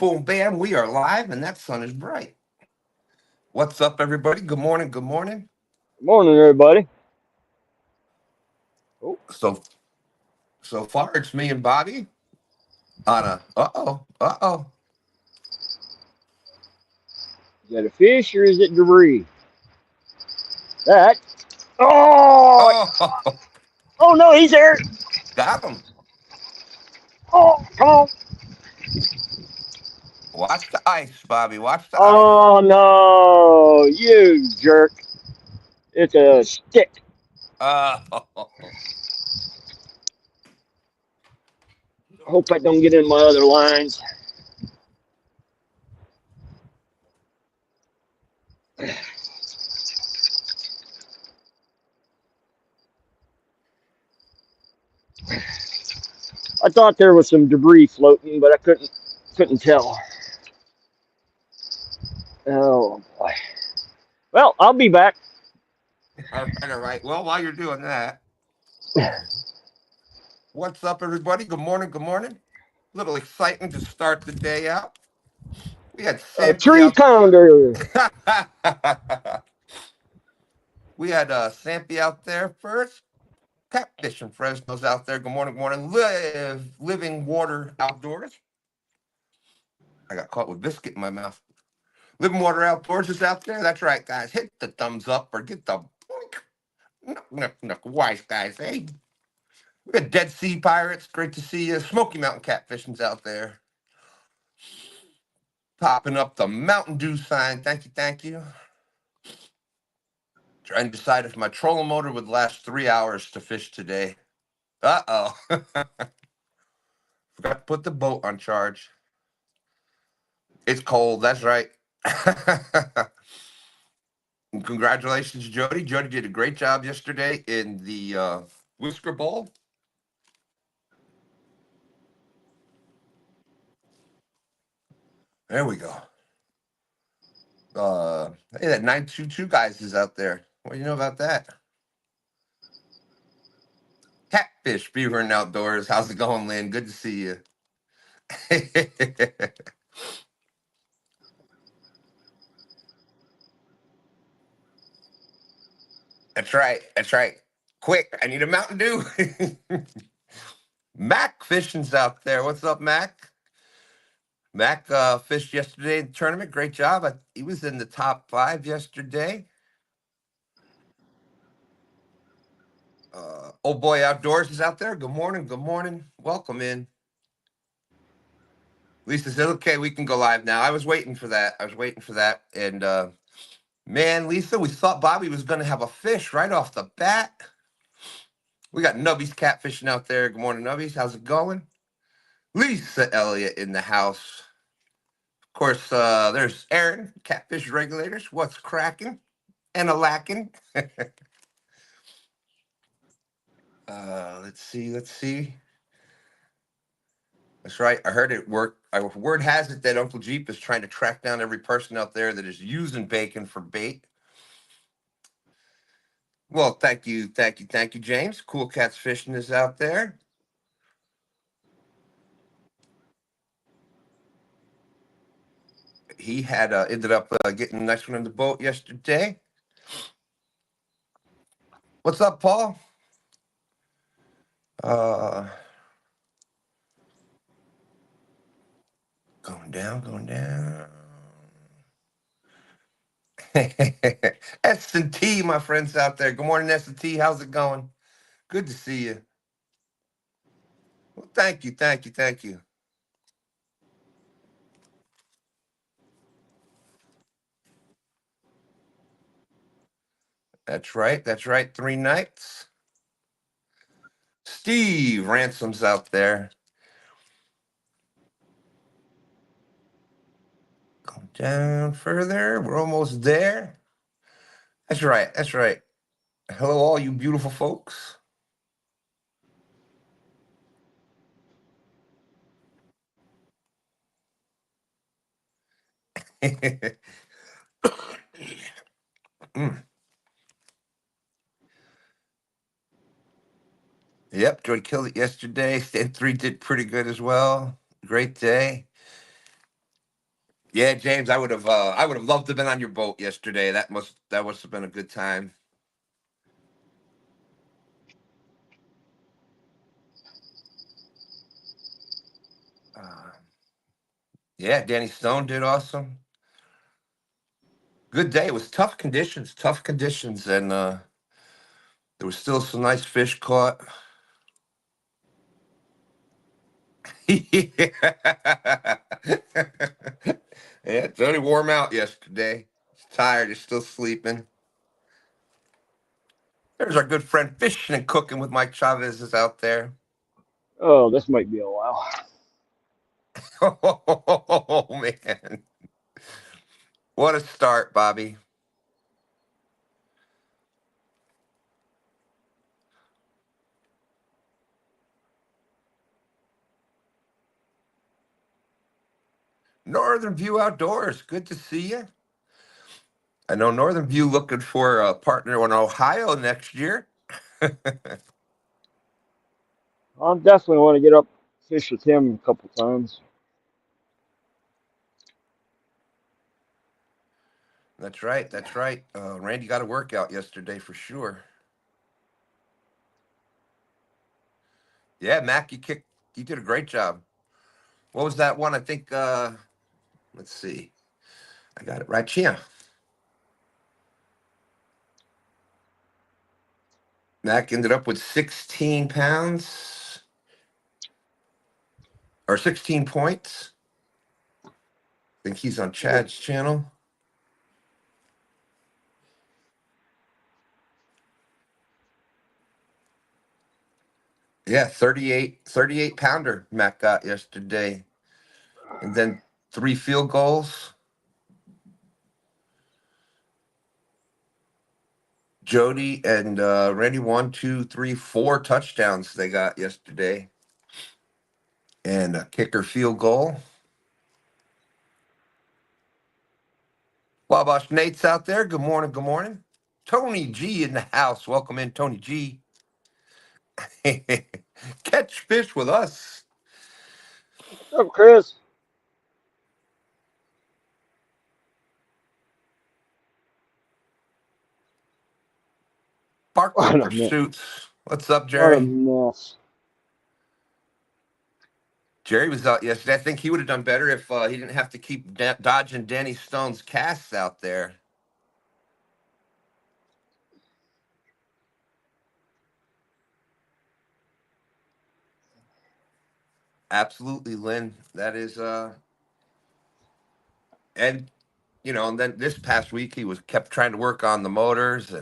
boom, bam. We are live and that sun is bright. What's up, everybody? Good morning. Good morning. Good morning, everybody. Oh, So, so far, it's me and Bobby on a. Uh oh. Uh oh. is that a fish or is it debris? That. Oh, Oh, oh no, he's there. got him. Oh, come on. Watch the ice, Bobby. Watch the ice. Oh no, you jerk. It's a stick. Uh, Hope I don't get in my other lines. I thought there was some debris floating, but I couldn't tell. Oh boy. Well, I'll be back. all right, all right. Well, while you're doing that, what's up, everybody? Good morning. Good morning. Little exciting to start the day out. We had A Sampy three out. pounder. We had Sampy out there first. Catfish and Fresno's out there. Good morning, good morning. Living water outdoors. I got caught with biscuit in my mouth. Living water outdoors is out there. That's right, guys. Hit the thumbs up or get the wise guys, eh? We got Dead Sea Pirates. Great to see you. Smoky Mountain Catfishing's out there. Popping up the Mountain Dew sign. Thank you, thank you. Trying to decide if my trolling motor would last 3 hours to fish today. Uh-oh. Forgot to put the boat on charge. It's cold. That's right. Congratulations, Jody. Jody did a great job yesterday in the Whisker Bowl. There we go. Hey, that 922 guys is out there. What do you know about that? Catfish, Beaver and Outdoors. How's it going, Lynn? Good to see you. That's right. That's right. Quick, I need a Mountain Dew. Mac Fishing's out there. What's up, Mac? Mac fished yesterday in the tournament. Great job. He was in the top 5 yesterday. Old Boy Outdoors is out there. Good morning. Good morning. Welcome in. Lisa said, okay, we can go live now. I was waiting for that. And man, Lisa, we thought Bobby was going to have a fish right off the bat. We got Nubby's catfishing out there. Good morning, Nubby's. How's it going? Lisa Elliott in the house. Of course, there's Aaron, Catfish Regulators. What's cracking and a lacking? Let's see. Let's see. That's right. I heard it work. Word has it that Uncle Jeep is trying to track down every person out there that is using bacon for bait. Well, thank you, thank you, thank you, James. Cool Cats Fishing is out there. He had ended up getting a nice one in the boat yesterday. What's up, Paul? Going down, going down. S&T, my friends out there. Good morning, S&T. How's it going? Good to see you. Well, thank you, thank you, thank you. That's right, that's right. 3 nights. Steve Ransom's out there. Go down further. We're almost there. That's right, that's right. Hello, all you beautiful folks. Mm. Yep, Joy killed it yesterday. Stand 3 did pretty good as well. Great day. Yeah, James, I would have loved to have been on your boat yesterday. That must have been a good time. Uh, yeah, Danny Stone did awesome. Good day. It was tough conditions, and there was still some nice fish caught. Yeah, it's only warm out yesterday. He's tired. He's still sleeping. There's our good friend Fishing and Cooking with Mike Chavez is out there. Oh, this might be a while. Oh, man. What a start, Bobby. Northern View Outdoors. Good to see you. I know Northern View looking for a partner in Ohio next year. I definitely want to get up fish with him a couple times. That's right. That's right. Randy got a workout yesterday for sure. Yeah, Mac, you did a great job. What was that one? I think let's see. I got it right here. Mac ended up with 16 pounds or 16 points. I think he's on Chad's channel. Yeah, 38 pounder Mac got yesterday. And then 3 field goals. Jody and Randy, 1, 2, 3, 4 touchdowns they got yesterday. And a kicker field goal. Wabash Nate's out there. Good morning. Good morning. Tony G in the house. Welcome in, Tony G. Catch fish with us. What's up, Chris? Barkley What a mess. Pursuits. What's up, What a Jerry? mess. Jerry was out yesterday. I think he would have done better if he didn't have to keep dodging Danny Stone's casts out there. Absolutely, Lynn. That is and and then this past week he was kept trying to work on the motors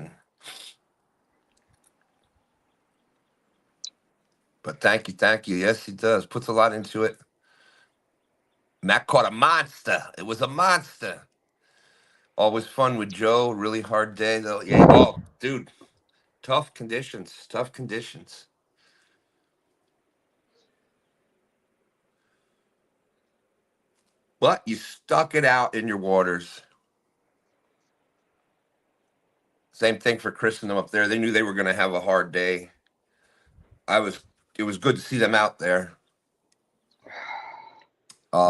but thank you. Yes, he does. Puts a lot into it. Matt caught a monster. It was a monster. Always fun with Joe. Really hard day though. Yeah. Oh, dude. Tough conditions. Tough conditions. But you stuck it out in your waters. Same thing for Chris and them up there. They knew they were going to have a hard day. I was. It was good to see them out there.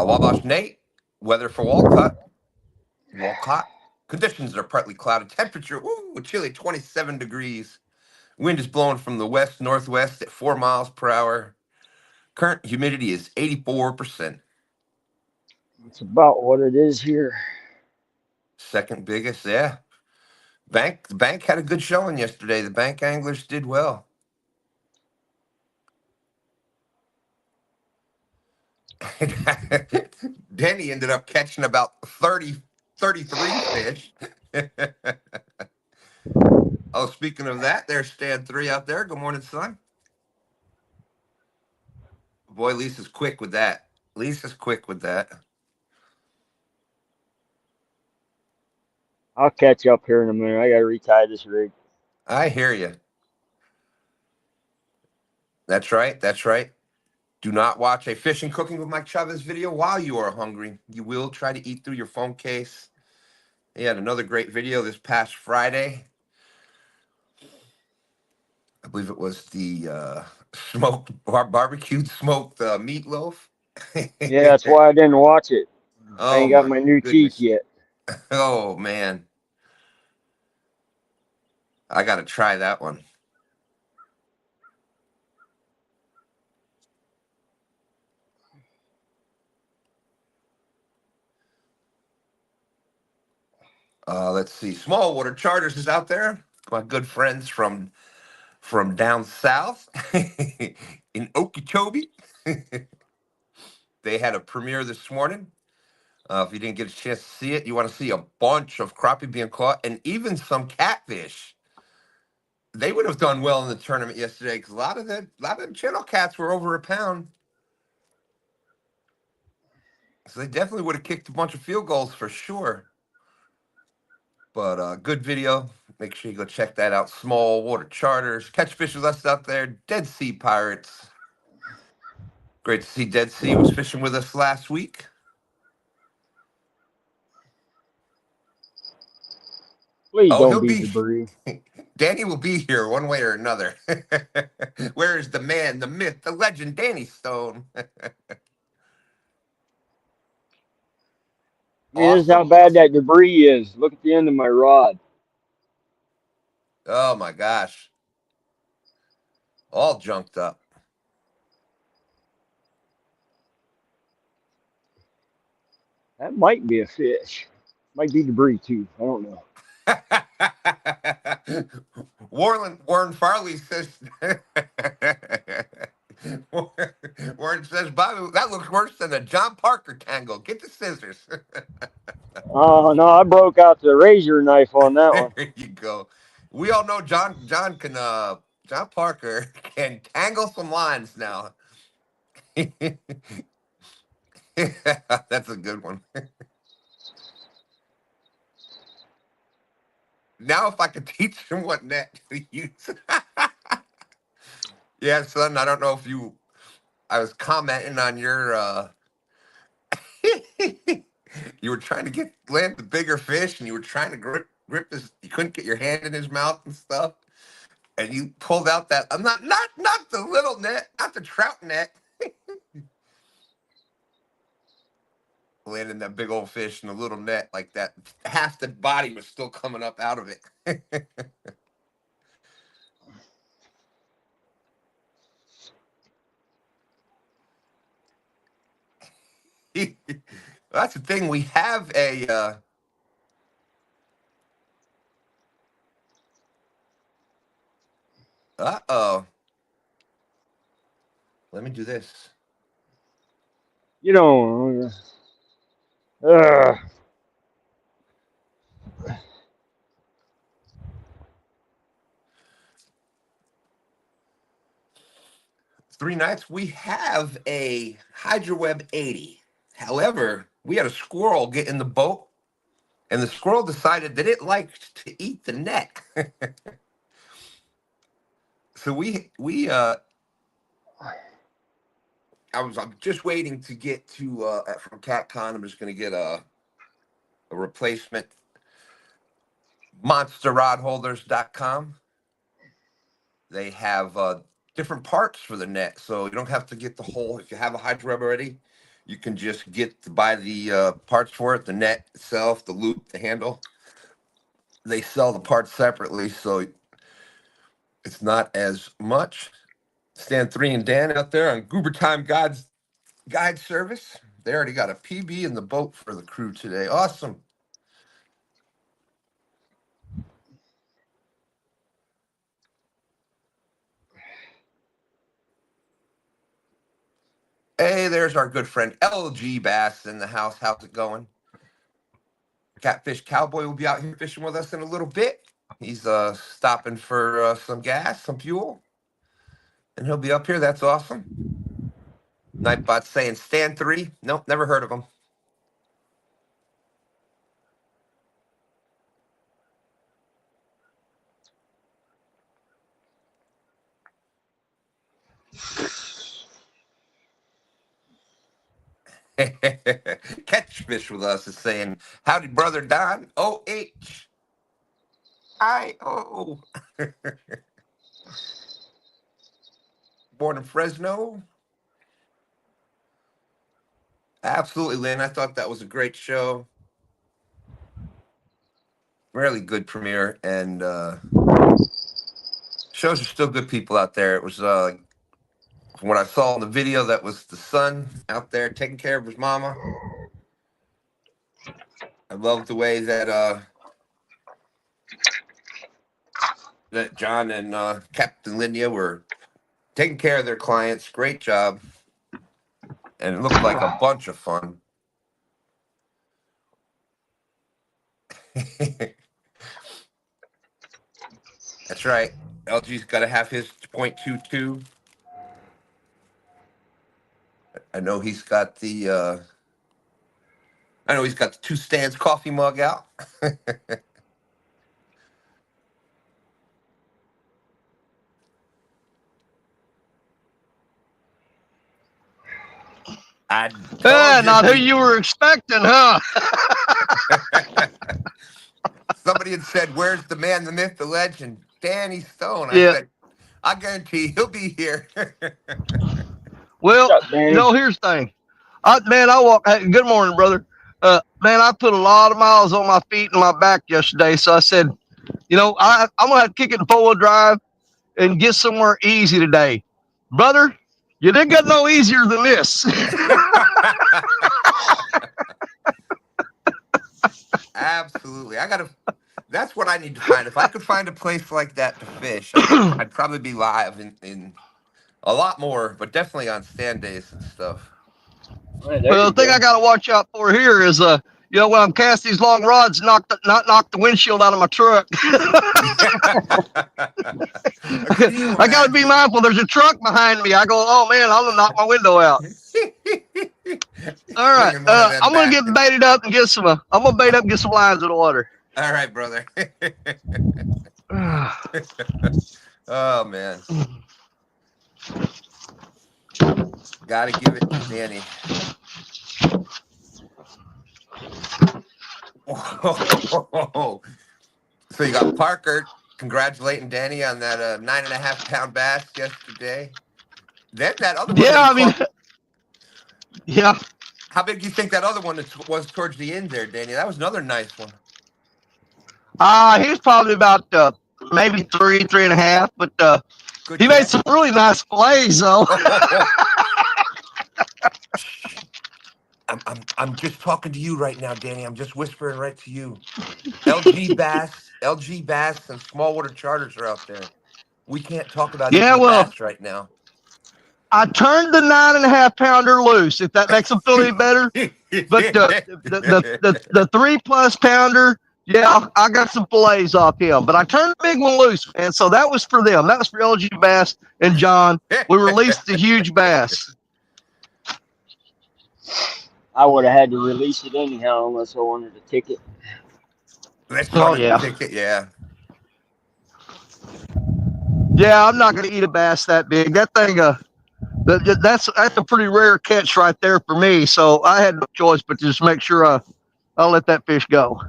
Wabash Nate. Weather for Walcott. Walcott. Conditions are partly cloudy. Temperature, ooh, chilly, 27 degrees. Wind is blowing from the west northwest at 4 miles per hour. Current humidity is 84%. It's about what it is here. Second biggest, yeah. The bank had a good showing yesterday. The bank anglers did well. Denny ended up catching about 33 fish. Oh, speaking of that, there's Stan3 out there. Good morning, son. Boy, Lisa's quick with that. Lisa's quick with that. I'll catch you up here in a minute. I gotta retie this rig. I hear you. That's right. That's right. Do not watch a Fishing Cooking with Mike Chavez video while you are hungry. You will try to eat through your phone case. He had another great video this past Friday. I believe it was the barbecued smoked meatloaf. Yeah, that's why I didn't watch it. I Oh ain't got my my new teeth goodness. yet. Oh man. I gotta try that one. Let's see. Small Water Charters is out there. My good friends from down south in Okeechobee. They had a premiere this morning. If you didn't get a chance to see it, you want to see a bunch of crappie being caught and even some catfish. They would have done well in the tournament yesterday because a lot of them channel cats were over a pound. So they definitely would have kicked a bunch of field goals for sure. But good video. Make sure you go check that out. Small Water Charters. Catch fish with us out there. Dead Sea Pirates. Great to see Dead Sea was fishing with us last week. Please Oh, don't he'll be be debris. Danny will be here one way or another. Where is the man, the myth, the legend, Danny Stone? I mean, this is how Awesome, bad awesome. that debris is. Look at the end of my rod. Oh my gosh. All junked up. That might be a fish. Might be debris too. I don't know. Warren Farley says Warren says, Bobby, that looks worse than a John Parker tangle. Get the scissors. Oh no, I broke out the razor knife on that There one. you go. We all know John Parker can tangle some lines now. That's a good one. Now if I could teach him what net to use. Yeah, son, I don't know if I was commenting on your you were trying to land the bigger fish and you were trying to grip his, you couldn't get your hand in his mouth and stuff. And you pulled out that I'm not the little net, not the trout net. Landing that big old fish in a little net like that. Half the body was still coming up out of it. That's the thing. We have a uh-oh. Let me do this. You know. Uh, 3 nights. We have a hydraweb 80. However, we had a squirrel get in the boat, and the squirrel decided that it liked to eat the net. So I'm just waiting to get to from CatCon. I'm just gonna get a replacement monsterrodholders.com. They have different parts for the net, so you don't have to get the whole. If you have a hydro rub already, you can just buy the parts for it, the net itself, the loop, the handle. They sell the parts separately, so it's not as much. Stan 3 and Dan out there on Goober Time God's Guide Service. They already got a PB in the boat for the crew today. Awesome. Hey, there's our good friend LG Bass in the house. How's it going? Catfish Cowboy will be out here fishing with us in a little bit. He's stopping for some gas, some fuel, and he'll be up here. That's awesome. Nightbot saying Stan 3. Nope, never heard of him. Catfish with us is saying, howdy, brother Don. OHIO. Born in Fresno. Absolutely, Lynn. I thought that was a great show. Really good premiere, and shows are still good people out there. It was from what I saw in the video, that was the son out there taking care of his mama. I love the way that John and Captain Lydia were taking care of their clients. Great job, and it looked like a bunch of fun. That's right. LG's got to have his .22. I know he's got the. I know he's got the two stands coffee mug out. I told you. Not who you were expecting, huh? Somebody had said, "Where's the man, the myth, the legend, Danny Stone?" I Yeah. said, "I guarantee he'll be here." Well, What's up, Danny? here's the thing. Hey, good morning, brother. Man, I put a lot of miles on my feet and my back yesterday, so I said, I'm gonna have to kick it in 4-wheel drive and get somewhere easy today, brother. You didn't get no easier than this. Absolutely. That's what I need to find. If I could find a place like that to fish, I'd probably be live in a lot more, but definitely on stand days and stuff. Right, Well, the thing I got to watch out for here is, when I'm casting these long rods, not knock the windshield out of my truck. I got to be mindful. There's a truck behind me. I go, oh man, I'm gonna knock my window out. All right, I'm gonna get baited up and get some. I'm gonna bait up and get some lines in the water. All right, brother. Oh man, gotta give it to Danny. Whoa. So you got Parker congratulating Danny on that 9.5-pound bass yesterday. Then that other one. Yeah, yeah. How big do you think that other one was towards the end there, Danny? That was another nice one. He's probably about maybe 3.5, but he made some really nice plays though. I'm just talking to you right now, Danny. I'm just whispering right to you. LG bass, and small water charters are out there. We can't talk about bass right now. I turned the 9.5-pounder loose, if that makes them feel any better. But the 3+ pounder, yeah, I got some fillets off him. But I turned the big one loose, and so that was for them. That was for LG Bass and John. We released the huge bass. I would have had to release it anyhow unless I wanted a ticket. Ticket, yeah. Yeah, I'm not going to eat a bass that big. That thing, that's a pretty rare catch right there for me. So I had no choice but to just make sure I'll let that fish go.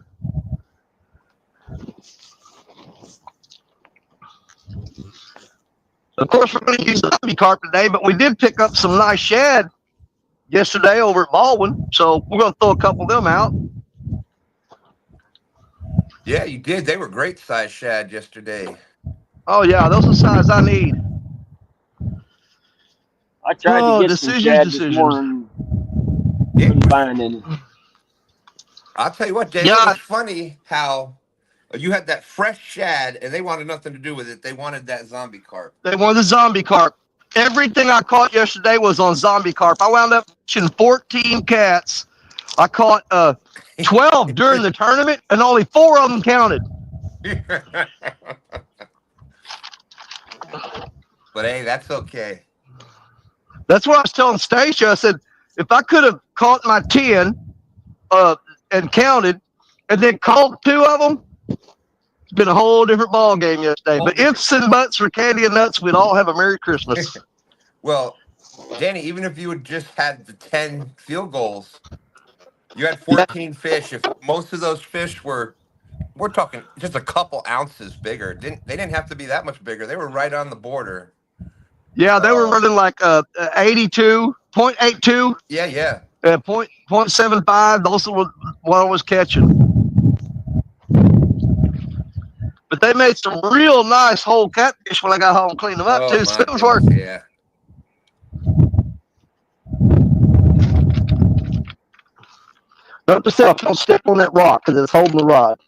Of course, we're going to use zombie carp today, but we did pick up some nice shad yesterday over at Baldwin, so we're going to throw a couple of them out. Yeah, you did. They were great size shad yesterday. Oh yeah, those are the size I need. I tried to get some shad this morning. Couldn't find any. I'll tell you what, Dave, it was funny how you had that fresh shad and they wanted nothing to do with it. They wanted that zombie carp. They wanted the zombie carp. Everything I caught yesterday was on zombie carp. I wound up catching 14 cats. I caught 12 during the tournament, and only 4 of them counted. But hey, that's okay. That's what I was telling Stacia. I said, if I could have caught my 10 and counted, and then called 2 of them, it's been a whole different ball game yesterday. But ifs and buts for candy and nuts, we'd all have a Merry Christmas. Well, Danny, even if you had just had the 10 field goals, you had 14 fish. If most of those fish we're talking just a couple ounces bigger. They didn't have to be that much bigger. They were right on the border. Yeah, they were running like 82.82. Yeah. .75. Those are what I was catching. But they made some real nice whole catfish when I got home and cleaned them up Oh too. my So it was goodness, worth it. yeah. Note to self, don't step on that rock because it's holding the rod.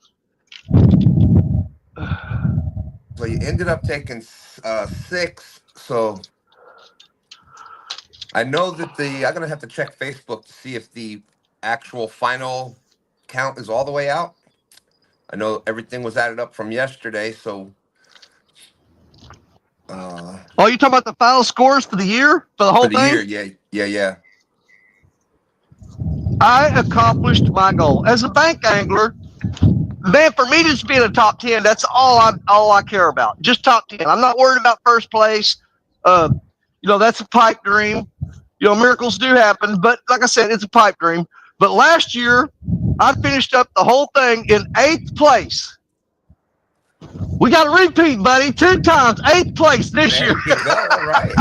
Well, you ended up taking 6, so I know that I'm gonna have to check Facebook to see if the actual final count is all the way out. I know everything was added up from yesterday, so Oh, you talking about the final scores for the year? For the whole for the thing? year, yeah. I accomplished my goal. As a bank angler, man, for me to just be in the top 10, that's all I care about. Just top 10. I'm not worried about first place. That's a pipe dream. Miracles do happen, but like I said, it's a pipe dream. But last year, I finished up the whole thing in 8th place. We got a repeat, buddy, 2 times, 8th place this year. There you go. All right.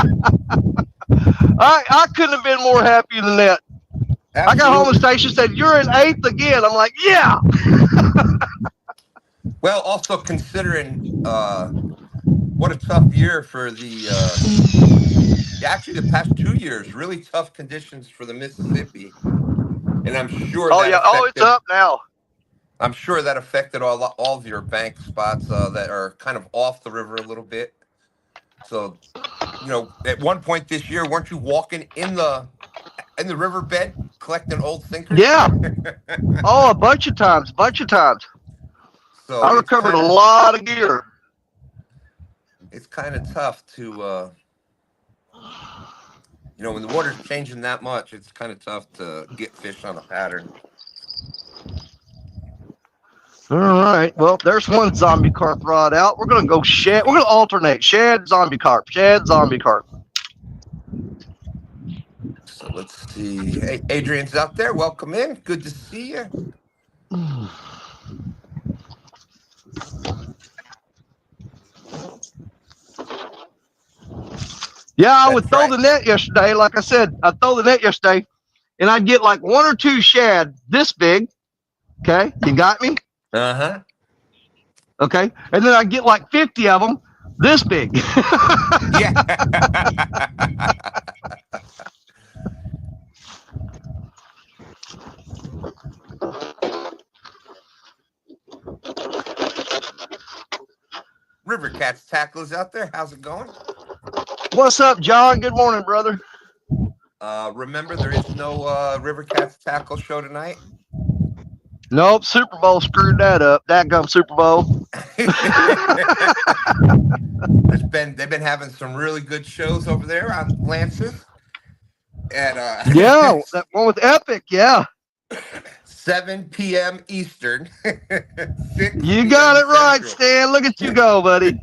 I couldn't have been more happy than that. Absolutely. I got home and station said, "You're in 8th again." I'm like, yeah. Well, also considering what a tough year for actually the past 2 years, really tough conditions for the Mississippi, and I'm sure Oh that yeah. Oh, it's up now. I'm sure that affected all of your bank spots that are kind of off the river a little bit. So, at one point this year, weren't you walking in the riverbed collecting old sinkers? Yeah. Oh, a bunch of times. So I recovered a lot of gear. It's kind of tough to, when the water's changing that much, it's kind of tough to get fish on a pattern. All right. Well, there's one zombie carp rod out. We're going to go shad. We're going to alternate shad, zombie carp, shad, zombie carp. So let's see. Hey, Adrian's out there. Welcome in. Good to see you. Yeah, I would throw the net yesterday. Like I said, I'd throw the net yesterday, and I'd get like 1 or 2 shad this big. Okay, you got me? Uh-huh. Okay, and then I'd get like 50 of them this big. Yeah. River Cat's Tackle is out there. How's it going? What's up, John? Good morning, brother. Remember, there is no River Cat's Tackle show tonight. Nope, Super Bowl screwed that up. Dadgum Super Bowl. They've been having some really good shows over there on Lance's. At yeah, that one with Epic, yeah. 7 p.m. Eastern. You got it right, Stan. Look at you go, buddy.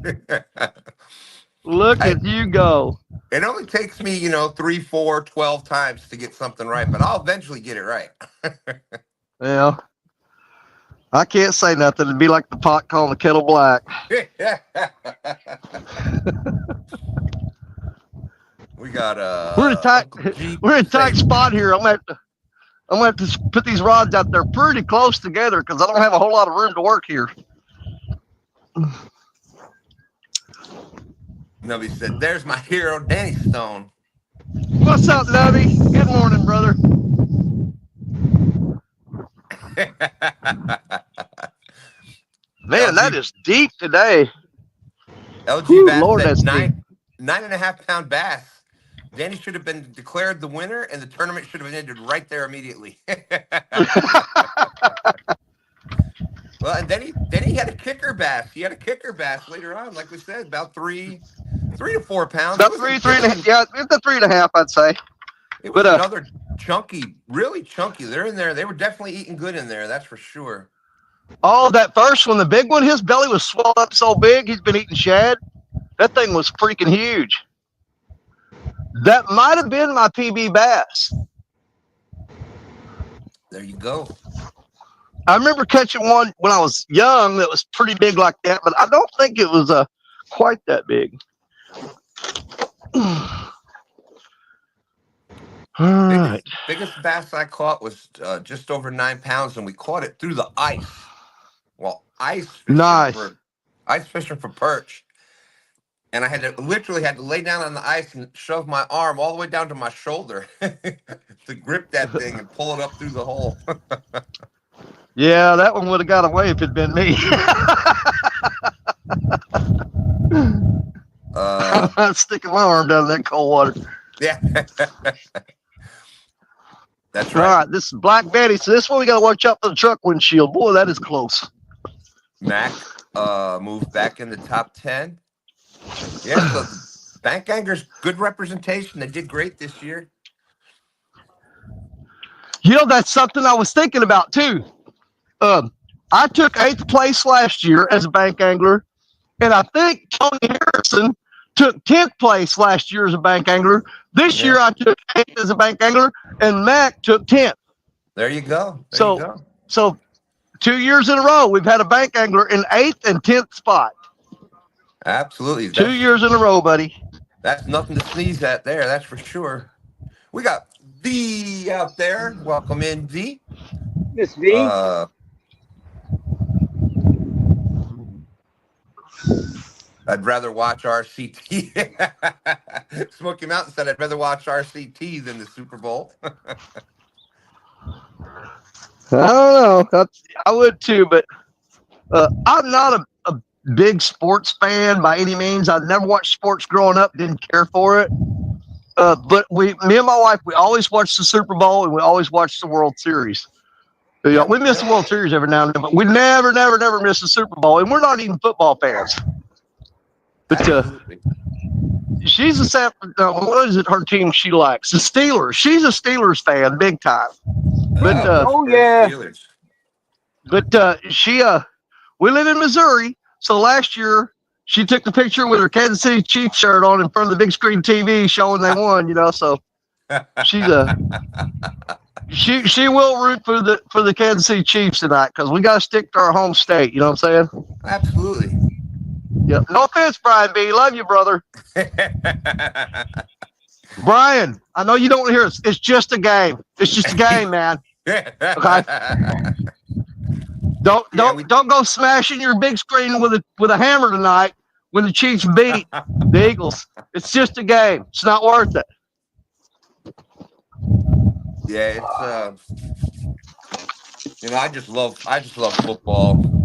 Look at you go. It only takes me, 3, 4, 12 times to get something right, but I'll eventually get it right. Yeah. I can't say nothing. It'd be like the pot calling the kettle black. We got we're in a tight spot here. I'm gonna have to put these rods out there pretty close together because I don't have a whole lot of room to work here. Nubby said, "There's my hero, Danny Stone." What's up, Nubby? Good morning, brother. Man, that is deep today. LG Bass Lord, said that's 9.5 pound bass. Danny should have been declared the winner, and the tournament should have ended right there immediately. Well, and then he had a kicker bass. He had a kicker bass later on, like we said, about 3 to 4 pounds. About 3.5. Yeah, it's the 3.5, I'd say. It was another chunky, really chunky. They're in there. They were definitely eating good in there. That's for sure. Oh, that first one, the big one, his belly was swelled up so big, he's been eating shad. That thing was freaking huge. That might have been my PB bass. There you go. I remember catching one when I was young that was pretty big like that, but I don't think it was quite that big. All right. Biggest bass I caught was just over 9 pounds, and we caught it through the ice. Well, Nice. ice fishing for perch, and I had to literally had to lay down on the ice and shove my arm all the way down to my shoulder to grip that thing and pull it up through the hole. Yeah, that one would have got away if it'd been me. I'm not sticking my arm down in that cold water. Yeah. That's All right. right, this is Black Betty. So this one we got to watch out for the truck windshield. Boy, that is close. Mac moved back in the top 10. Yeah, so bank anglers, good representation. They did great this year. You know, that's something I was thinking about too. I took 8th place last year as a bank angler, and I think Tony Harrison took 10th place last year as a bank angler. This year I took 8th as a bank angler, and Mac took 10th. There you go. So 2 years in a row, we've had a bank angler in 8th and 10th spot. Absolutely. 2 years in a row, buddy. That's nothing to sneeze at there, that's for sure. We got V out there. Welcome in, V. Miss V. I'd rather watch RCT. Smoky Mountain said I'd rather watch RCT than the Super Bowl. I don't know. I would too, but I'm not a big sports fan by any means. I never watched sports growing up, didn't care for it. But me and my wife, we always watch the Super Bowl and we always watch the World Series. You know, we miss the World Series every now and then, but we never miss the Super Bowl. And we're not even football fans. But she's a what is it? Her team she likes the Steelers. She's a Steelers fan, big time. But yeah. Steelers. But we live in Missouri, so last year she took the picture with her Kansas City Chiefs shirt on in front of the big screen TV, showing they won. You know, so she's she will root for the Kansas City Chiefs tonight because we got to stick to our home state. You know what I'm saying? Absolutely. Yeah. No offense, Brian B. Love you, brother. Brian, I know you don't want to hear it. It's just a game. It's just a game, man. Okay. Don't go smashing your big screen with a hammer tonight when the Chiefs beat the Eagles. It's just a game. It's not worth it. Yeah, it's I just love football.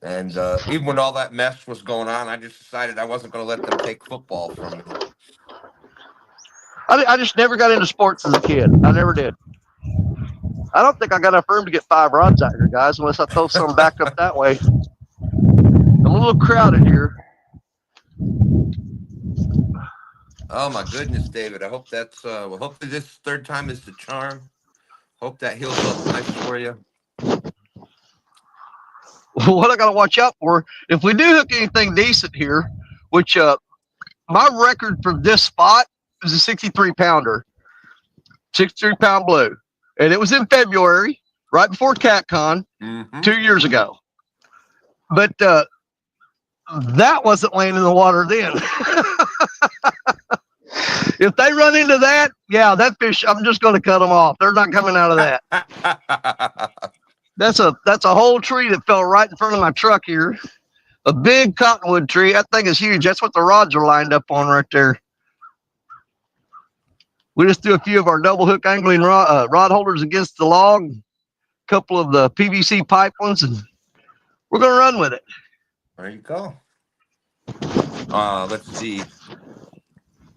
And even when all that mess was going on, I just decided I wasn't going to let them take football from me. I just never got into sports as a kid. I never did. I don't think I got enough room to get 5 rods out here, guys, unless I throw some back up that way. I'm a little crowded here. Oh my goodness, David! I hope that's hopefully this third time is the charm. Hope that heals up nice for you. What I got to watch out for, if we do hook anything decent here, which my record for this spot is a 63 pounder, 63 pound blue, and it was in February, right before CatCon, 2 years ago. But that wasn't laying in the water then. If they run into that, yeah, that fish, I'm just going to cut them off. They're not coming out of that. That's a whole tree that fell right in front of my truck here. A big cottonwood tree. That thing is huge. That's what the rods are lined up on right there. We just threw a few of our double hook angling rod holders against the log, a couple of the PVC pipe ones, and we're going to run with it. There you go. Let's see.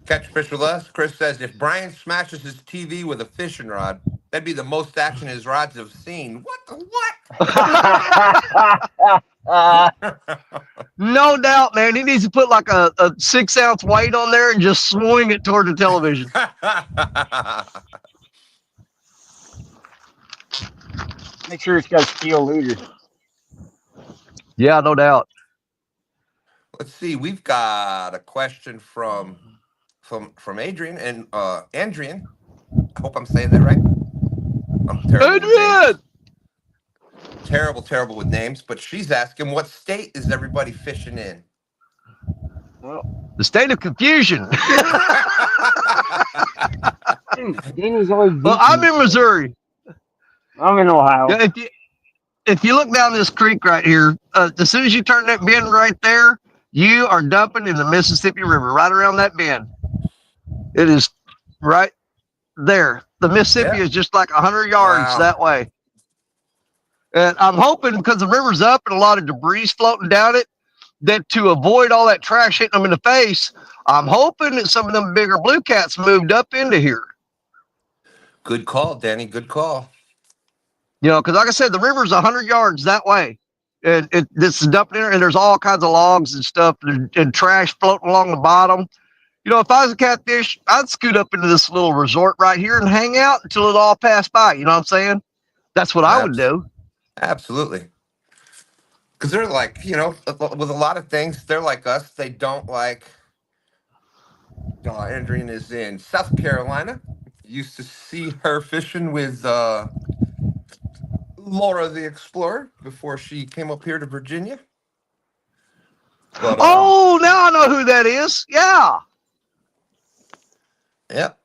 Catch fish with us. Chris says, if Brian smashes his TV with a fishing rod, that'd be the most action his rods have seen. What? No doubt, man. He needs to put like a 6-ounce weight on there and just swing it toward the television. Make sure it's got steel leaders. Yeah, no doubt. Let's see. We've got a question from Adrian and Andrian. I hope I'm saying that right. I'm terrible. Adrian! Terrible with names, but she's asking, what state is everybody fishing in? Well, the state of confusion. Danny's always Well, beating I'm me. in Missouri. I'm in Ohio. Yeah, if you look down this creek right here, as soon as you turn that bend right there, you are dumping in the Mississippi River, right around that bend. It is right there. The Mississippi Yeah. is just like 100 yards Wow. that way. And I'm hoping because the river's up and a lot of debris floating down it, that to avoid all that trash hitting them in the face, I'm hoping that some of them bigger blue cats moved up into here. Good call, Danny. Good call. You know, because like I said, the river's 100 yards that way. And this is dumping in there, and there's all kinds of logs and stuff and trash floating along the bottom. You know, if I was a catfish, I'd scoot up into this little resort right here and hang out until it all passed by. You know what I'm saying? That's what I would do. Absolutely. Because they're like, with a lot of things, they're like us. They don't like. Andrian is in South Carolina. Used to see her fishing with Laura the Explorer before she came up here to Virginia. But Oh, now I know who that is. Yeah. Yep.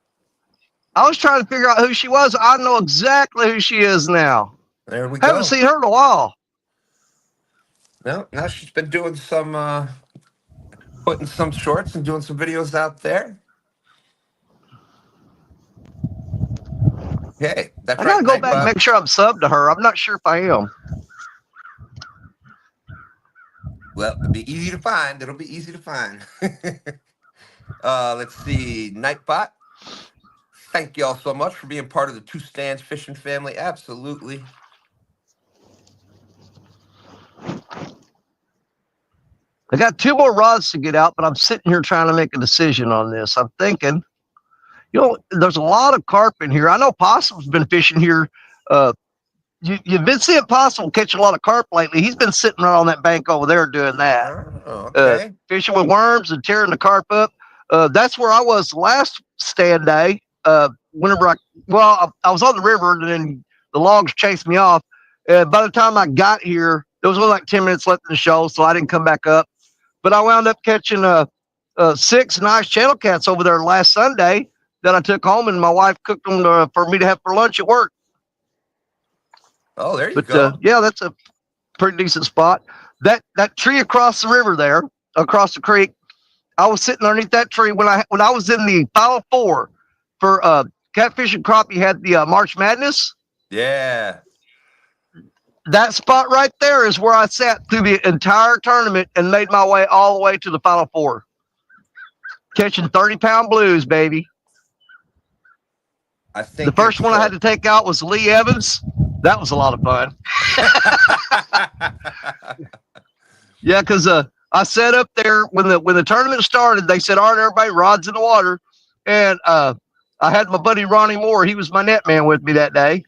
I was trying to figure out who she was. I know exactly who she is now. There we go. Haven't seen her in a while. No, now she's been doing some putting some shorts and doing some videos out there. Okay, that's I right. gotta go back and make sure I'm subbed to her. I'm not sure if I am. Well, it'll be easy to find. It'll be easy to find. Let's see. Nightbot. Thank you all so much for being part of the Two Stands fishing family. Absolutely. I got 2 more rods to get out, but I'm sitting here trying to make a decision on this. I'm thinking, there's a lot of carp in here. I know Possum's been fishing here. You've been seeing Possum catch a lot of carp lately. He's been sitting right on that bank over there doing that. Oh, okay. Fishing with worms and tearing the carp up. That's where I was last STANday. Whenever I was on the river and then the logs chased me off. By the time I got here, there was only like 10 minutes left in the show, so I didn't come back up. But I wound up catching 6 nice channel cats over there last Sunday that I took home, and my wife cooked them for me to have for lunch at work. Oh, there you go. Yeah, that's a pretty decent spot. That tree across the river there, across the creek, I was sitting underneath that tree when I was in the Final Four for Catfish and Crappie had the March Madness. Yeah. That spot right there is where I sat through the entire tournament and made my way all the way to the Final Four. Catching 30-pound blues, baby. I think the first one I had to take out was Lee Evans. That was a lot of fun. Yeah, because I sat up there when the tournament started. They said, "All right, everybody, rods in the water," and I had my buddy Ronnie Moore. He was my net man with me that day.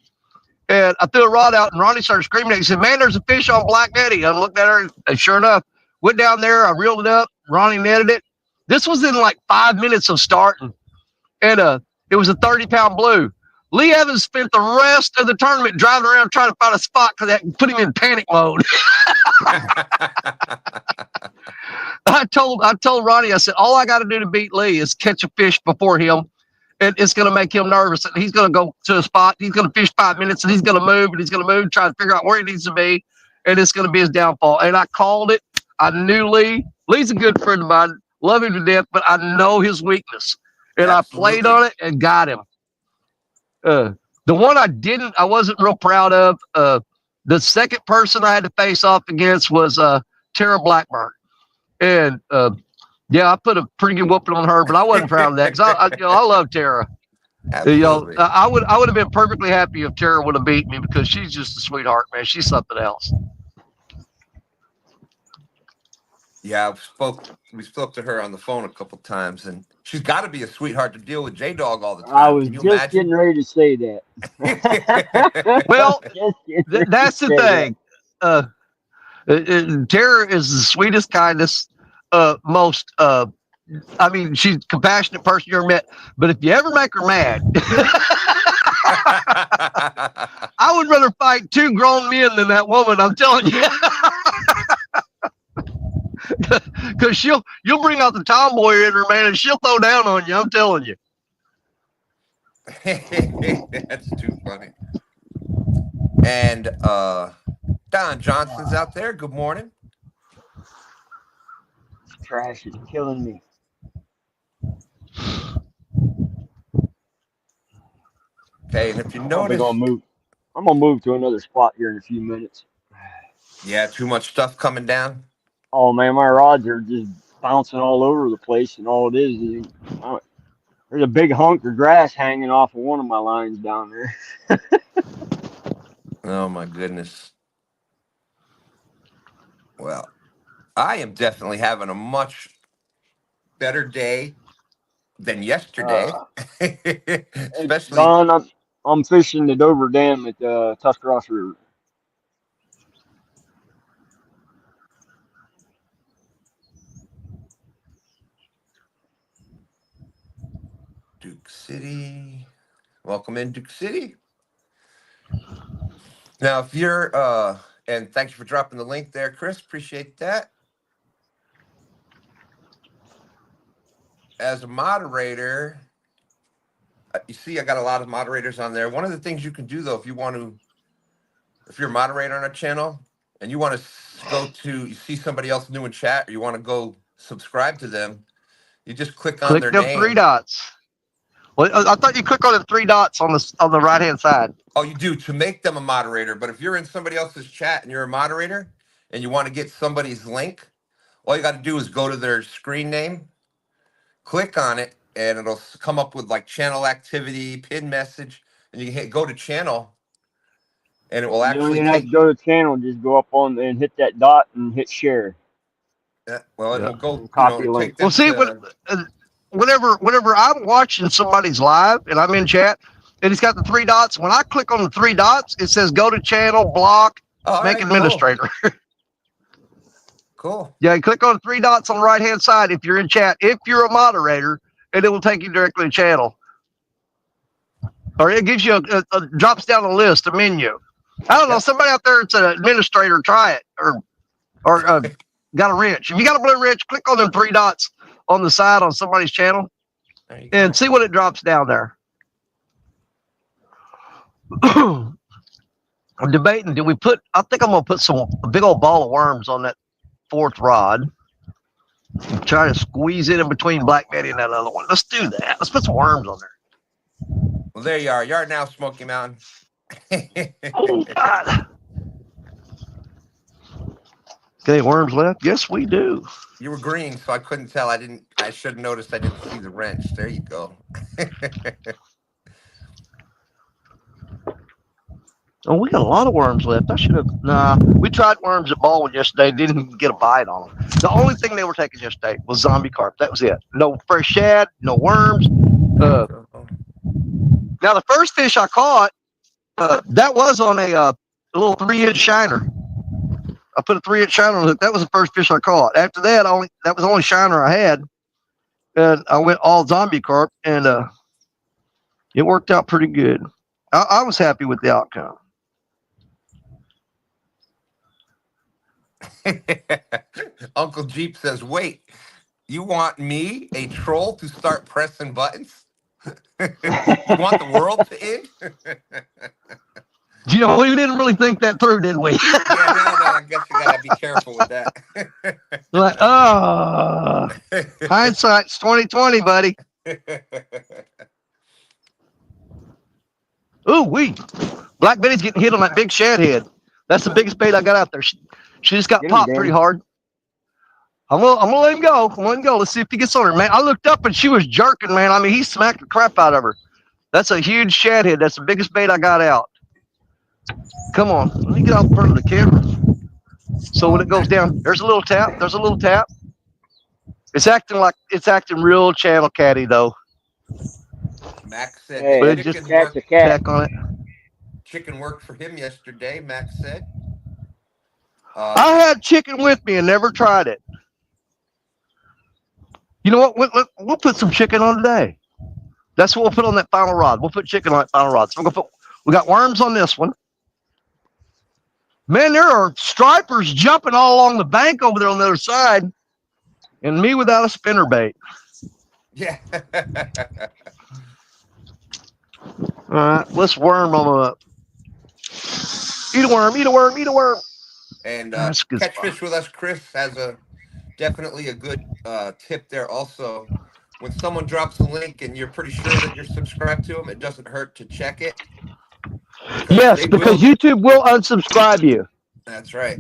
And I threw a rod out, and Ronnie started screaming at me. He said, "Man, there's a fish on Black Netty." I looked at her, and sure enough, went down there. I reeled it up. Ronnie netted it. This was in like 5 minutes of starting, and it was a 30-pound blue. Lee Evans spent the rest of the tournament driving around trying to find a spot because that put him in panic mode. I told Ronnie, I said, all I got to do to beat Lee is catch a fish before him. And it's going to make him nervous. And he's going to go to a spot. He's going to fish 5 minutes, and he's going to move, try to figure out where he needs to be. And it's going to be his downfall. And I called it. I knew Lee. Lee's a good friend of mine. Love him to death, but I know his weakness. And absolutely. I played on it and got him. The one I wasn't real proud of. The second person I had to face off against was Tara Blackburn. And yeah, I put a pretty good whooping on her, but I wasn't proud of that because I love Tara. Absolutely. I would have been perfectly happy if Tara would have beat me because she's just a sweetheart, man. She's something else. Yeah, we spoke to her on the phone a couple times, and she's got to be a sweetheart to deal with J-Dog all the time. I was just getting ready to say that. Well, that's the thing. Tara is the sweetest, kindest, most. I mean, she's a compassionate person you ever met. But if you ever make her mad, I would rather fight 2 grown men than that woman. I'm telling you. Because you'll bring out the tomboy in her, man, and she'll throw down on you. I'm telling you. That's too funny. And Don Johnson's out there. Good morning. This trash is killing me. Okay, and if you I'm probably gonna notice, move. I'm gonna move to another spot here in a few minutes. yeah, too much stuff coming down. Oh man, my rods are just bouncing all over the place, and all it is there's a big hunk of grass hanging off of one of my lines down there. Oh my goodness. Well, I am definitely having a much better day than yesterday. Uh, hey, Especially Don, I'm fishing the Dover Dam at Tuscarawas River. Duke City. Welcome in Duke City. Now, if you're and thank you for dropping the link there, Chris. Appreciate that. As a moderator, you see I got a lot of moderators on there. One of the things you can do though, if you're a moderator on a channel and you want to go to, you see somebody else new in chat, or you want to go subscribe to them, you just click on Click their them three name. dots. Well, I thought you click on the three dots on the right hand side. Oh, you do, to make them a moderator. But if you're in somebody else's chat and you're a moderator and you want to get somebody's link, all you got to do is go to their screen name, click on it, and it'll come up with like channel activity, pin message, and you hit go to channel, and it will You don't actually even have to take. go to the channel. Just go up on and hit that dot and hit share Well, it Yeah. will go. and copy a It'll take link. Well, them see, to. whenever I'm watching somebody's live and I'm in chat, and it's got the three dots. When I click on the three dots, it says go to channel, block, All make right, cool, administrator. cool. Yeah, you click on the three dots on the right hand side if you're in chat. If you're a moderator, and it will take you directly to channel, or it gives you a drops down a list, a menu. I don't know. Yep. Somebody out there that's an administrator, try it, or got a wrench. If you got a blue wrench, click on them three dots on the side on somebody's channel There you and go. see what it drops down there. I'm debating. Do we put? I think I'm gonna put a big old ball of worms on that fourth rod. Try to squeeze it in between Black Betty and that other one. Let's do that. Let's put some worms on there. Well, there you are. You are now Smoky Mountain. Oh God. Okay, worms left. Yes, we do. You were green, so I couldn't tell. I should have noticed. I didn't see the wrench. There you go. Oh, we got a lot of worms left. I should have. Nah, we tried worms at Baldwin yesterday. Didn't even get a bite on them. The only thing they were taking yesterday was zombie carp. That was it. No fresh shad. No worms. There you go. Now the first fish I caught, that was on a little 3-inch shiner. I put a 3-inch shiner on the hook. That was the first fish I caught. After that, that was the only shiner I had, and I went all zombie carp, and it worked out pretty good. I was happy with the outcome. Uncle Jeep says, "Wait, you want me, a troll, to start pressing buttons? You want the world to end?" You know, we didn't really think that through, did we? Yeah, no. I guess you gotta be careful with that. Like, hindsight's 2020, buddy. Ooh, Black Betty's getting hit on that big shad head. That's the biggest bait I got out there. She just got Get him, popped Danny. pretty hard. I'm gonna let him go. I'm gonna let him go. Let's see if he gets on her, man. I looked up and she was jerking, man. I mean, he smacked the crap out of her. That's a huge shad head. That's the biggest bait I got out. Come on, let me get out in front of the camera. So when it goes down, there's a little tap. There's a little tap. It's acting real channel catty though. Max said Hey, But that it that's just cat's a cat. tack on it. chicken worked for him yesterday. Max said. I had chicken with me and never tried it. You know what? We'll put some chicken on today. That's what we'll put on that final rod. We'll put chicken on that final rod. So we got worms on this one. Man, there are stripers jumping all along the bank over there on the other side, and me without a spinner bait. Yeah. All right, let's worm them up. Eat a worm, eat a worm, eat a worm. And That's a good spot. Catfish with us, Chris has a definitely a good tip there. Also, when someone drops a link and you're pretty sure that you're subscribed to them, it doesn't hurt to check it because Yes, they because will. YouTube will unsubscribe you. That's right.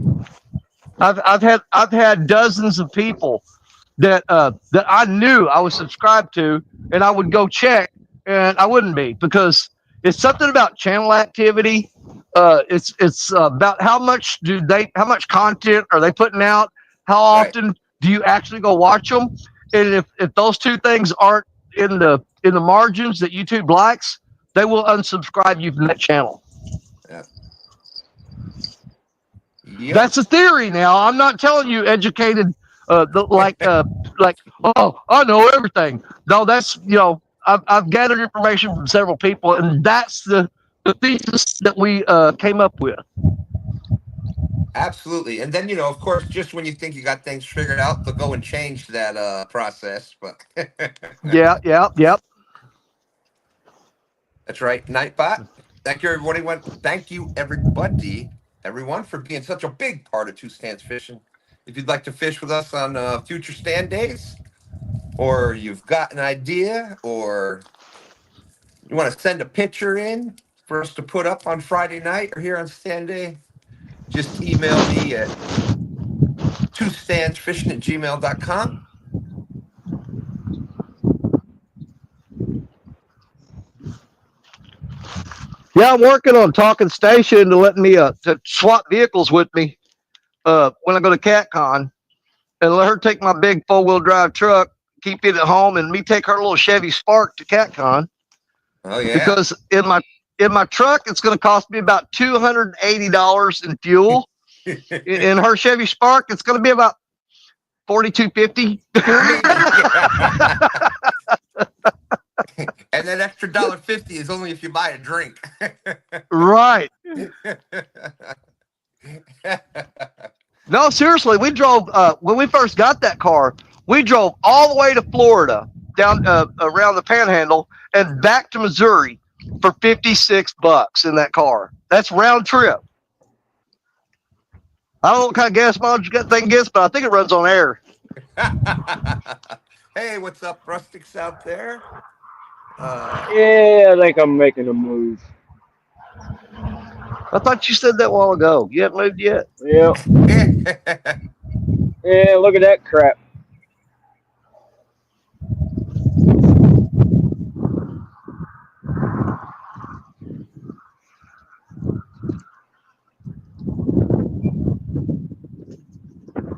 I've had dozens of people that I knew I was subscribed to, and I would go check, and I wouldn't be because it's something about channel activity. It's about how much content are they putting out? How Right. often do you actually go watch them? And if those two things aren't in the margins that YouTube likes, they will unsubscribe you from that channel. Yeah. Yep. That's a theory. Now I'm not telling you educated, like oh I know everything. No, that's I've gathered information from several people, and that's the thesis that we came up with. Absolutely. And then, of course, just when you think you got things figured out, they'll go and change that process. But Yeah, yeah, yep. that's right. Nightbot. Thank you, everybody. Thank you, everyone, for being such a big part of Two Stands Fishing. If you'd like to fish with us on future stand days, or you've got an idea, or you want to send a picture in for us to put up on Friday night or here on Stand Day, just email me at twostandsfishing@gmail.com. Yeah, I'm working on talking Station to let me to swap vehicles with me when I go to CatCon, and let her take my big 4-wheel drive truck, keep it at home, and me take her little Chevy Spark to CatCon. Oh, yeah. Because in my truck it's going to cost me about $280 in fuel. In her Chevy Spark, it's going to be about $42.50. And that extra $1.50 is only if you buy a drink. Right. No, seriously, we drove when we first got that car. We drove all the way to Florida, down around the Panhandle, and back to Missouri for $56 in that car. That's round trip. I don't know what kind of gas mileage that thing gets, but I think it runs on air. Hey, what's up, rustics out there? Yeah, I think I'm making a move. I thought you said that a while ago. You haven't moved yet? Yep. Yeah, look at that crap.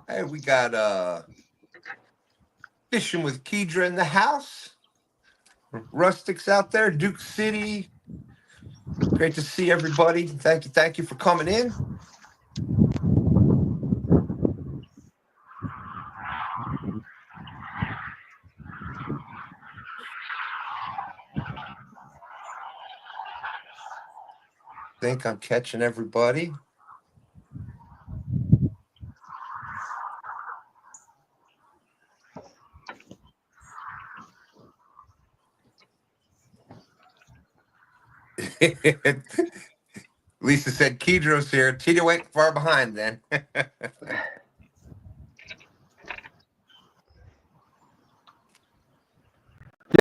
Hey, we got Fishing with Kedra in the house. Rustics out there, Duke City. Great to see everybody. Thank you for coming in. Think I'm catching everybody. Lisa said Kedra's here. Tita went far behind then. Yeah,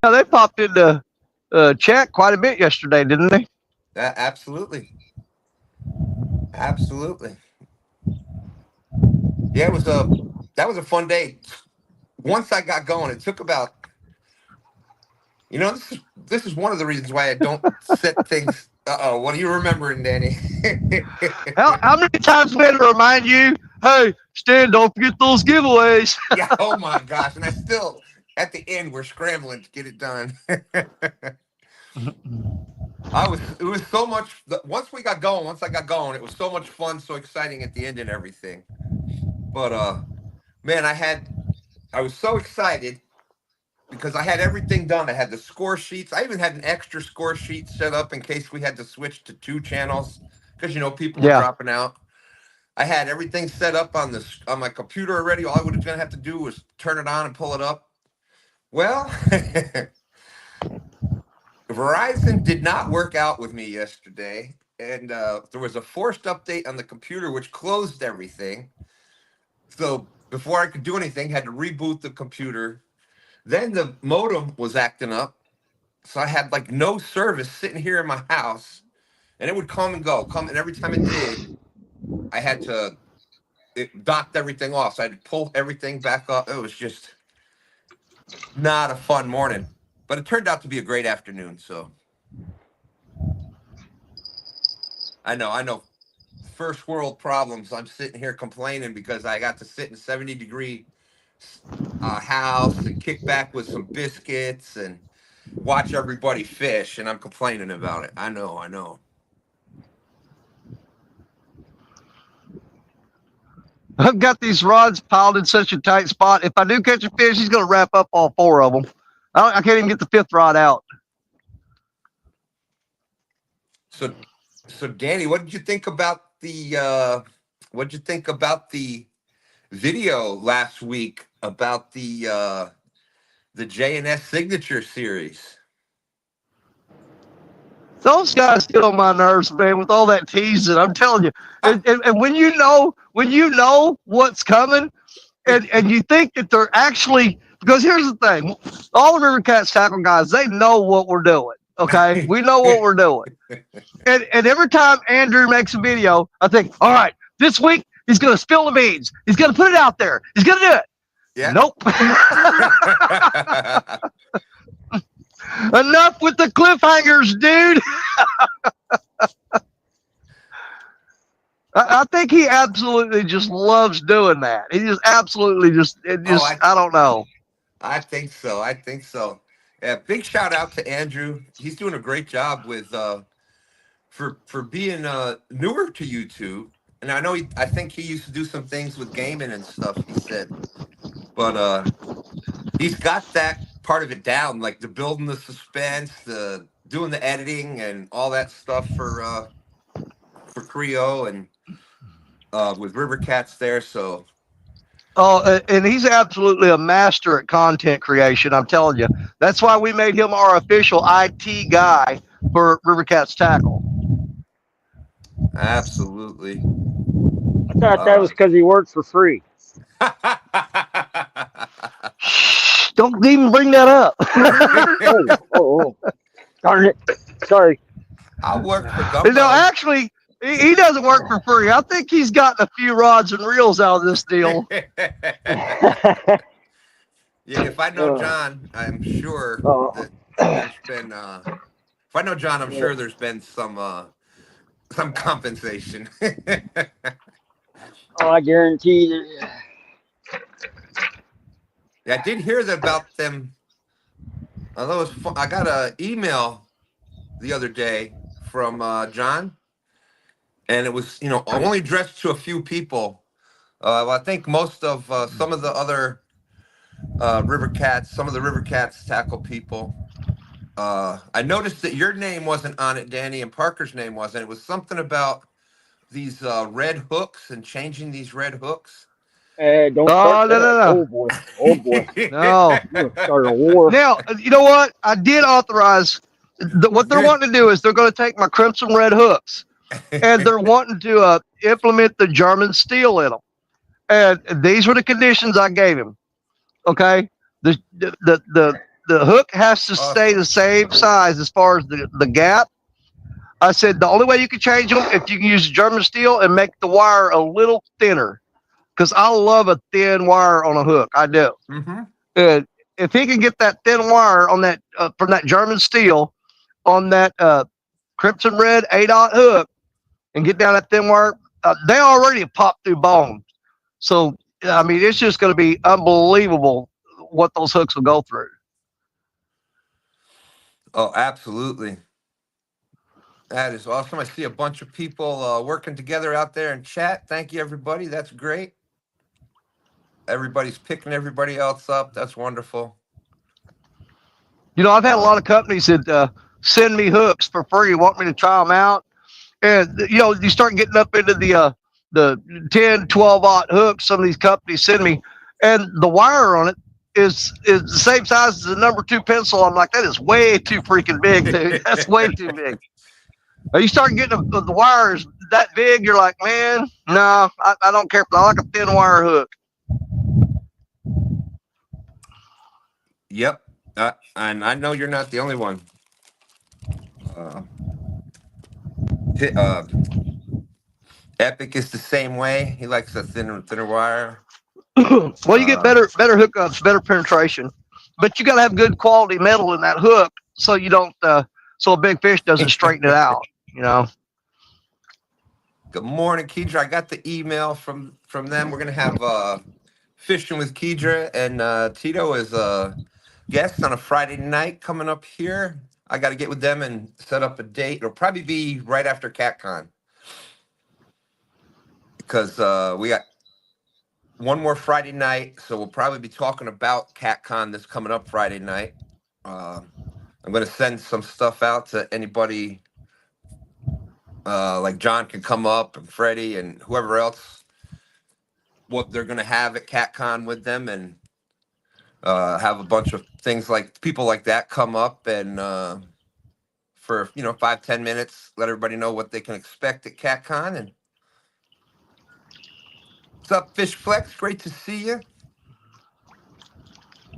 they popped into chat quite a bit yesterday, didn't they? Absolutely. Absolutely. Yeah, that was a fun day. Once I got going, it took about this is one of the reasons why I don't set things. What are you remembering, Danny? How many times we had to remind you, hey, Stan, don't forget those giveaways. Yeah, oh my gosh. And I still, at the end, we're scrambling to get it done. It was so much, once I got going, it was so much fun, so exciting at the end and everything. But, man, I was so excited because I had everything done. I had the score sheets. I even had an extra score sheet set up in case we had to switch to 2 channels because, people were dropping out. I had everything set up on my computer already. All I was going to have to do was turn it on and pull it up. Well, Verizon did not work out with me yesterday, and there was a forced update on the computer which closed everything. So before I could do anything, had to reboot the computer. Then the modem was acting up, so I had like no service sitting here in my house, and it would come and go, come, and every time it did, I had to it docked everything off, so I had to pull everything back up. It was just not a fun morning, but it turned out to be a great afternoon. So I know. First world problems. I'm sitting here complaining because I got to sit in a 70-degree house and kick back with some biscuits and watch everybody fish, and I'm complaining about it. I know. I've got these rods piled in such a tight spot. If I do catch a fish, he's going to wrap up all 4 of them. I can't even get the 5th rod out. So Danny, what did you think about the video last week about the J&S signature series? Those guys get on my nerves, man, with all that teasing. I'm telling you. And when you know what's coming, and you think that they're actually, because here's the thing, all the River Cats tackle guys, they know what we're doing. Okay, we know what we're doing. And every time Andrew makes a video, I think, all right, this week he's gonna spill the beans. He's gonna put it out there. He's gonna do it. Yeah. Nope. Enough with the cliffhangers, dude. I think he absolutely just loves doing that. He just absolutely I don't know. I think so. Yeah, big shout out to Andrew. He's doing a great job with for being newer to YouTube. And I think he used to do some things with gaming and stuff, he said. But he's got that part of it down, like the building the suspense, the doing the editing and all that stuff for Creo and with River Cats there. So and he's absolutely a master at content creation. I'm telling you. That's why we made him our official IT guy for River Cats Tackle. absolutely. I thought that was because he worked for free. Don't even bring that up. oh. Darn it. Sorry. I work for Gumbo. No, actually, he doesn't work for free. I think he's gotten a few rods and reels out of this deal. Yeah, if I know John, I'm sure that there's been. If I know John, I'm sure there's been some compensation. I guarantee that. Yeah, I did hear that about them. Although I got an email the other day from John, and it was only addressed to a few people. Well, I think most of some of the other River Cats, some of the River Cats tackle people. I noticed that your name wasn't on it, Danny, and Parker's name wasn't. It was something about these red hooks and changing these red hooks. Don't start that. No. Oh boy. No. Start a war. Now, you know what? I did authorize what they're wanting to do is they're going to take my crimson red hooks and they're wanting to implement the German steel in them. And these were the conditions I gave him. Okay. The hook has to stay the same size as far as the gap. I said the only way you can change them if you can use German steel and make the wire a little thinner. Because I love a thin wire on a hook. I do. Mm-hmm. And if he can get that thin wire on that from that German steel on that crimson red 8/0 hook and get down that thin wire, they already popped through bone. So, I mean, it's just going to be unbelievable what those hooks will go through. Oh, absolutely. That is awesome. I see a bunch of people working together out there in chat. Thank you, everybody. That's great. Everybody's picking everybody else up. That's wonderful. I've had a lot of companies that send me hooks for free, want me to try them out. And, you start getting up into the 10, 12-aught hooks some of these companies send me. And the wire on it is the same size as the number 2 pencil. I'm like, that is way too freaking big, dude. That's way too big. You start getting the wires that big, you're like, man, no, I don't care. I like a thin wire hook. Yep. And I know you're not the only one. Epic is the same way. He likes a thinner wire. Well, you get better hookups, better penetration, but you got to have good quality metal in that hook so you don't so a big fish doesn't straighten it out. You know. Good morning, Keidra. I got the email from them. We're gonna have fishing with Keidra, and Tito is a guest on a Friday night coming up here. I got to get with them and set up a date. It'll probably be right after CatCon, because we got one more Friday night, so we'll probably be talking about CatCon this coming up Friday night. I'm going to send some stuff out to anybody, like John can come up, and Freddie, and whoever else, what they're going to have at CatCon with them, and have a bunch of things like people like that come up and for 5-10 minutes, let everybody know what they can expect at CatCon. And what's up, Fish Flex? Great to see you.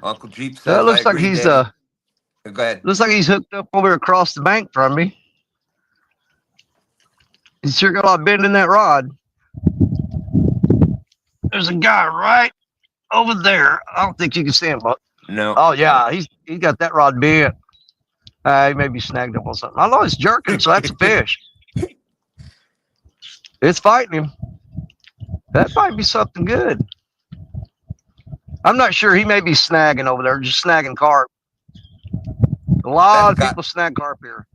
Uncle Jeep says, It looks I like agree, he's Daddy. Go ahead. looks like he's hooked up over across the bank from me. He's sure got a lot of bend in that rod. There's a guy right over there. I don't think you can see him, but No. oh yeah, he's got that rod bent. He may be snagged up on something. I know it's jerking, so that's a fish. It's fighting him. That might be something good. I'm not sure. He may be snagging over there, just snagging carp. A lot of people snag carp here.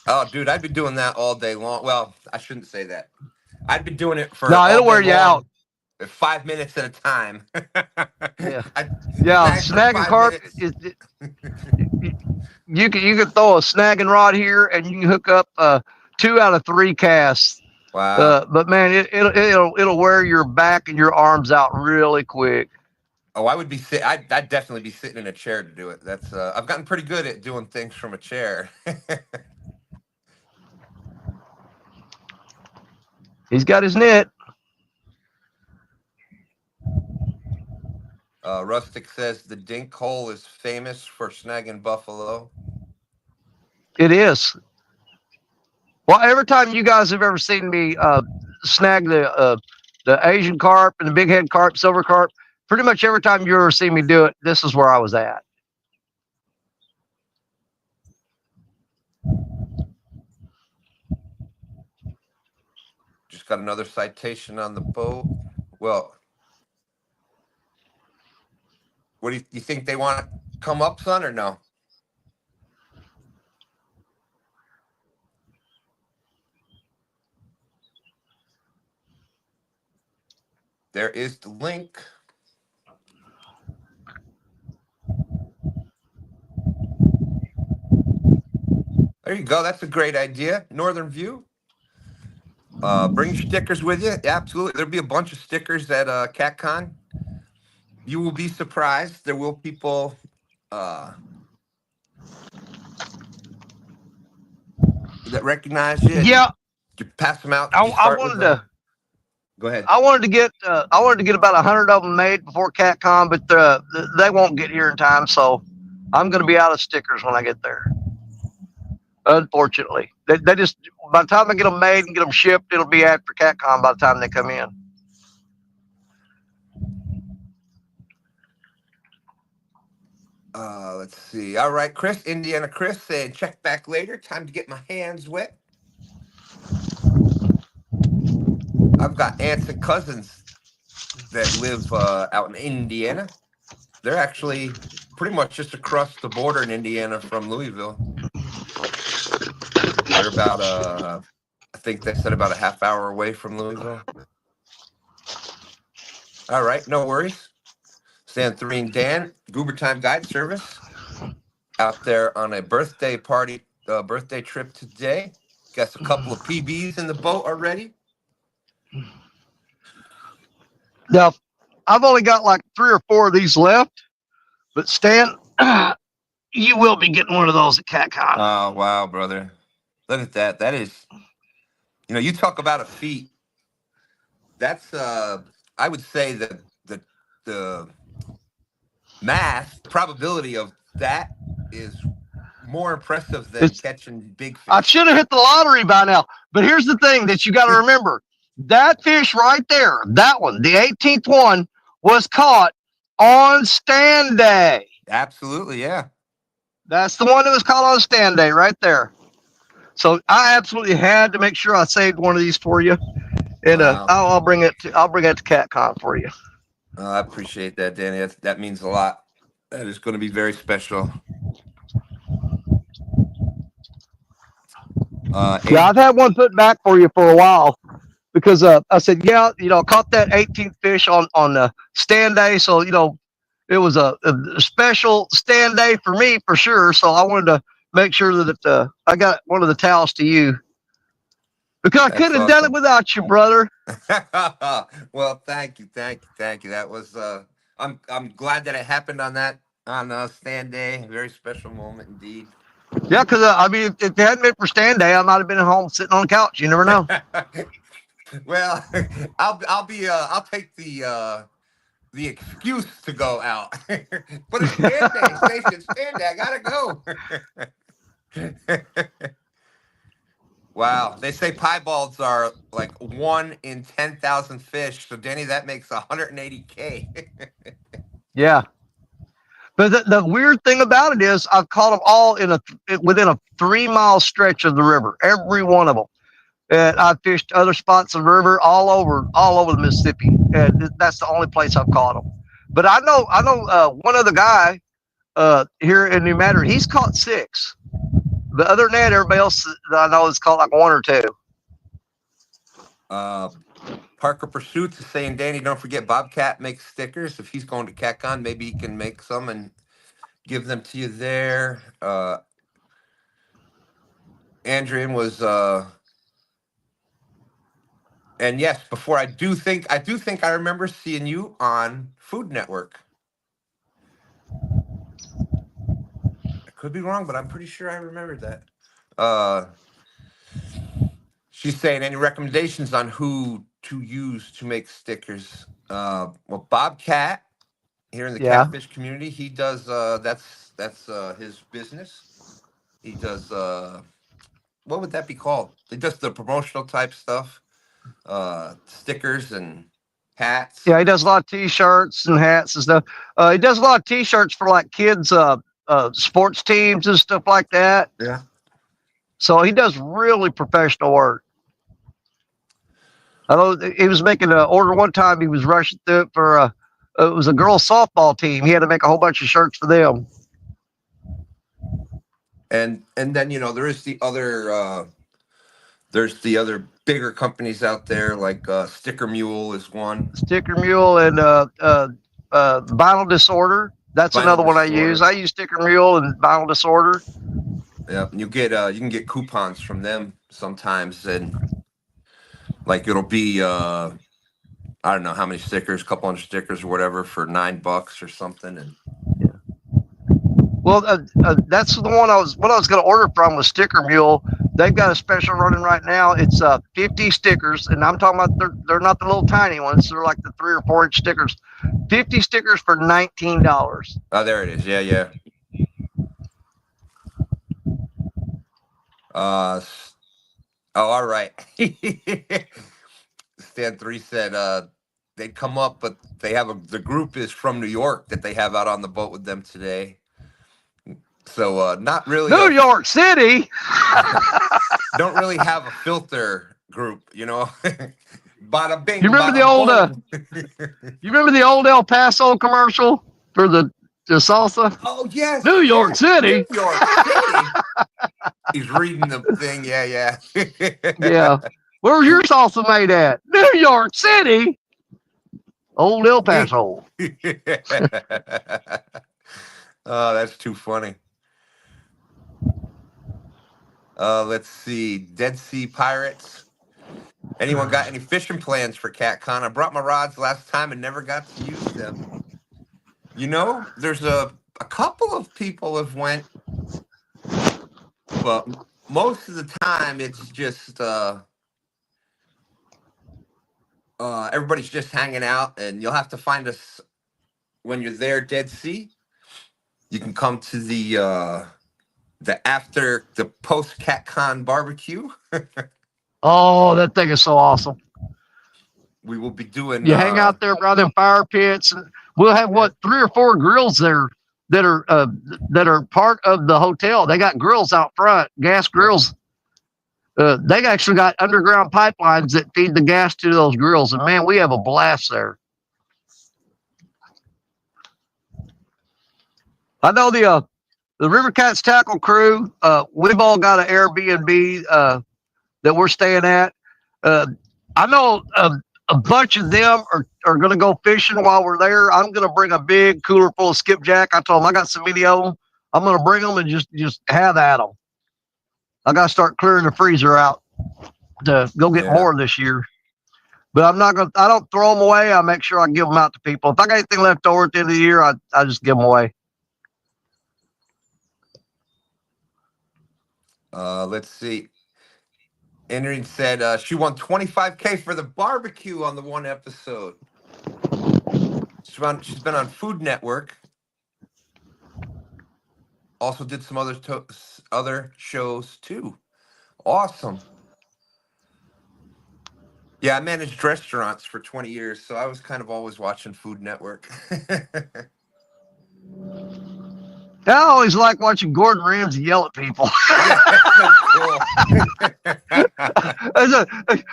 Oh, dude, I'd be doing that all day long. Well, I shouldn't say that. I'd be doing it for no, it'll wear you out. 5 minutes at a time. Yeah, snagging carp. You can throw a snagging rod here, and you can hook up 2 out of 3 casts. Wow. But man, it'll wear your back and your arms out really quick. Oh, I'd definitely be sitting in a chair to do it. That's I've gotten pretty good at doing things from a chair. He's got his net. Rustic says the dink hole is famous for snagging buffalo. It is. Well, every time you guys have ever seen me snag the Asian carp and the big head carp, silver carp, pretty much every time you ever see me do it, this is where I was at. Just got another citation on the boat. Well, what do you think they want to come up, son, or no? There is the link. There you go. That's a great idea. Northern View. Bring your stickers with you. Absolutely. There'll be a bunch of stickers at CatCon. You will be surprised. There will people that recognize you. Yeah. You pass them out. I wanted to. Go ahead. I wanted to get about 100 of them made before CatCon, but they won't get here in time, so I'm going to be out of stickers when I get there. Unfortunately, they just, by the time I get them made and get them shipped, it'll be after CatCon by the time they come in. Let's see. All right, Indiana Chris saying check back later. Time to get my hands wet. I've got aunts and cousins that live out in Indiana. They're actually pretty much just across the border in Indiana from Louisville. They're about I think they said about a half hour away from Louisville. All right, no worries. Stan 3 and Dan, Goober Time Guide Service, out there on a birthday party, birthday trip today. Got a couple of PBs in the boat already. Now, I've only got like 3 or 4 of these left. But Stan, you will be getting one of those at CatCon. Oh, wow, brother. Look at that. That is, you talk about a feat. That's, I would say the math probability of that is more impressive than catching big I fish. should have hit the lottery by now. But here's the thing that you got to remember. That fish right there, that one, the 18th one, was caught on STANday. Absolutely, yeah. That's the one that was caught on STANday right there. So I absolutely had to make sure I saved one of these for you, and Wow. I'll bring it to CatCon for you. I appreciate that, Danny. That means a lot. That is going to be very special. Yeah, I've had one put back for you for a while because I said, yeah, caught that 18th fish on STANday, so it was a special STANday for me for sure. So I wanted to make sure that I got one of the towels to you because I couldn't have done it without you, brother. Well, thank you. That was I'm glad that it happened on STANday. Very special moment indeed. Yeah, because I mean, if it hadn't been for STANday, I might have been at home sitting on the couch. You never know. Well, I'll take the excuse to go out. But it's STANday, station STANday. I gotta go. Wow, they say piebalds are like 1 in 10,000 fish. So Danny, that makes 180K. Yeah. But the weird thing about it is I've caught them all within a 3-mile stretch of the river, every one of them. And I've fished other spots of the river all over the Mississippi, and that's the only place I've caught them. But I know one other guy here in New Madrid. He's caught 6. But other than that, everybody else that I know has caught like 1 or 2. Parker Pursuits is saying, Danny, don't forget Bobcat makes stickers. If he's going to CatCon, maybe he can make some and give them to you there. Andrian was and yes, before I do think I remember seeing you on Food Network. I could be wrong, but I'm pretty sure I remembered that. She's saying, any recommendations on who to use to make stickers? Well, Bobcat here in the Catfish community, he does that's his business. He does what would that be called? He does the promotional type stuff, stickers and hats. Yeah, he does a lot of T-shirts and hats and stuff. He does a lot of T-shirts for like kids, sports teams and stuff like that. Yeah. So he does really professional work. I know he was making an order one time. He was rushing through it for it was a girls softball team. He had to make a whole bunch of shirts for them. And then there is there's the other bigger companies out there like Sticker Mule is one. Sticker Mule and Vinyl Disorder. That's another one I use. I use Sticker Mule and Vinyl Disorder. Yeah, you can get coupons from them sometimes, and like it'll be I don't know how many stickers, a couple hundred stickers or whatever for $9 or something. And well, that's the one I was going to order from was Sticker Mule. They've got a special running right now. It's 50 stickers, and I'm talking about they're not the little tiny ones. They're like the 3 or 4 inch stickers. 50 stickers for $19. Oh, there it is. Yeah. Oh, all right. Stan3 said they'd come up, but they have the group is from New York that they have out on the boat with them today. So not really New York City. Don't really have a filter group, Bada bing. You remember the old you remember the old El Paso commercial for the salsa? Oh yes. New York City. New York City. He's reading the thing. Yeah. Yeah. Where's your salsa made at? New York City. Old El Paso. Oh, that's too funny. Let's see. Dead Sea Pirates. Anyone got any fishing plans for CatCon? I brought my rods last time and never got to use them. There's a a couple of people have went, but most of the time it's just everybody's just hanging out, and you'll have to find us when you're there, Dead Sea. You can come to the after the post CatCon barbecue. Oh, that thing is so awesome. We will be doing. You hang out there around them fire pits. And we'll have 3 or 4 grills there that are part of the hotel. They got grills out front, gas grills. They actually got underground pipelines that feed the gas to those grills, and man, we have a blast there. I know the River Cats tackle crew. We've all got an Airbnb that we're staying at. I know a bunch of them are going to go fishing while we're there. I'm going to bring a big cooler full of skipjack. I told them I got so many of them. I'm going to bring them and just have at them. I got to start clearing the freezer out to go get more this year. But I don't throw them away. I make sure I give them out to people. If I got anything left over at the end of the year, I just give them away. Let's see. Ingrid said she won $25K for the barbecue on the one episode. She's been on Food Network. Also did some other shows too. Awesome. Yeah, I managed restaurants for 20 years, so I was kind of always watching Food Network. I always like watching Gordon Ramsay yell at people. Yeah, that's so cool.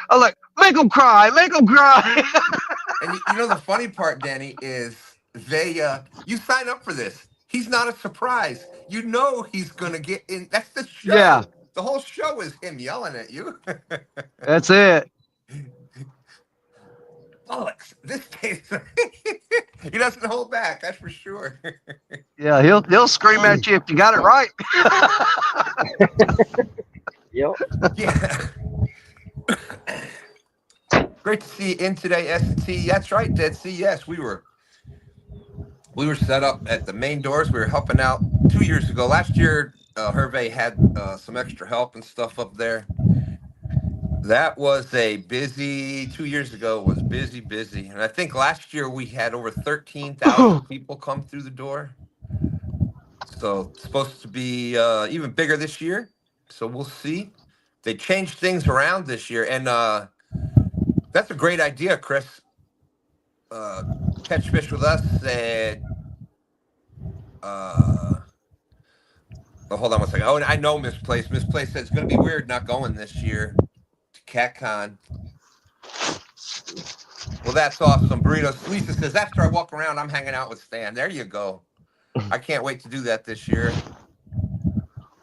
I'm like, make them cry, make them cry. And you know the funny part, Danny, is you sign up for this. He's not a surprise. You know he's gonna get in. That's the show. Yeah. The whole show is him yelling at you. That's it. Alex, this case, he doesn't hold back. That's for sure. Yeah, he'll scream at you if you got it right. Yep. Yeah. Great to see you in today, S&T. That's right, Dead Sea. Yes, we were set up at the main doors. We were helping out 2 years ago. Last year, Hervé had some extra help and stuff up there. That was a busy, 2 years ago was busy. And I think last year we had over 13,000 people come through the door. So it's supposed to be even bigger this year. So we'll see. They changed things around this year. And that's a great idea, Chris. Catch Fish with Us said, hold on one second. Oh, I know Misplaced. Misplaced said it's going to be weird not going this year to CatCon. Well, that's awesome. Burritos. Lisa says, after I walk around, I'm hanging out with Stan. There you go. I can't wait to do that this year.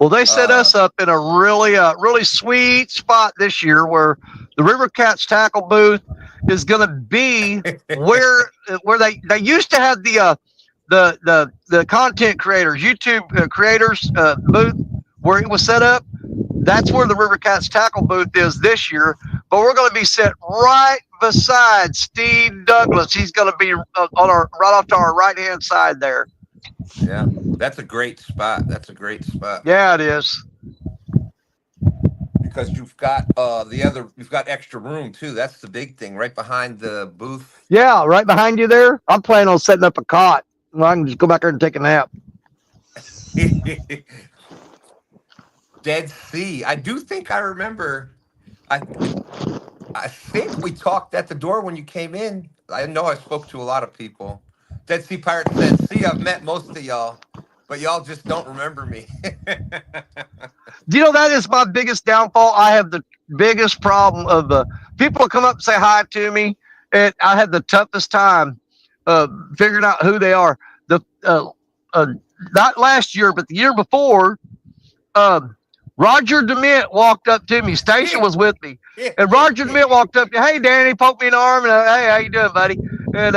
Well, they set us up in a really sweet spot this year where the River Cats tackle booth is going to be where they used to have the content creators, YouTube creators booth where it was set up. That's where the River Cats tackle booth is this year. But we're going to be set right beside Steve Douglas. He's going to be right off to our right hand side there. Yeah, that's a great spot. Yeah, it is. Because you've got you've got extra room too. That's the big thing, right behind the booth. Yeah, right behind you there. I'm planning on setting up a cot. Well, I can just go back there and take a nap. Dead Sea. I do think I remember. I think we talked at the door when you came in. I know I spoke to a lot of people. Dead Sea Pirate said, "See, I've met most of y'all, but y'all just don't remember me." Do you know that is my biggest downfall? I have the biggest problem of people come up and say hi to me, and I had the toughest time figuring out who they are. Not last year, but the year before, Roger DeMint walked up to me. Stacia was with me, and Roger DeMint walked up to me. Hey, Danny, poked me in the arm, and hey, how you doing, buddy? And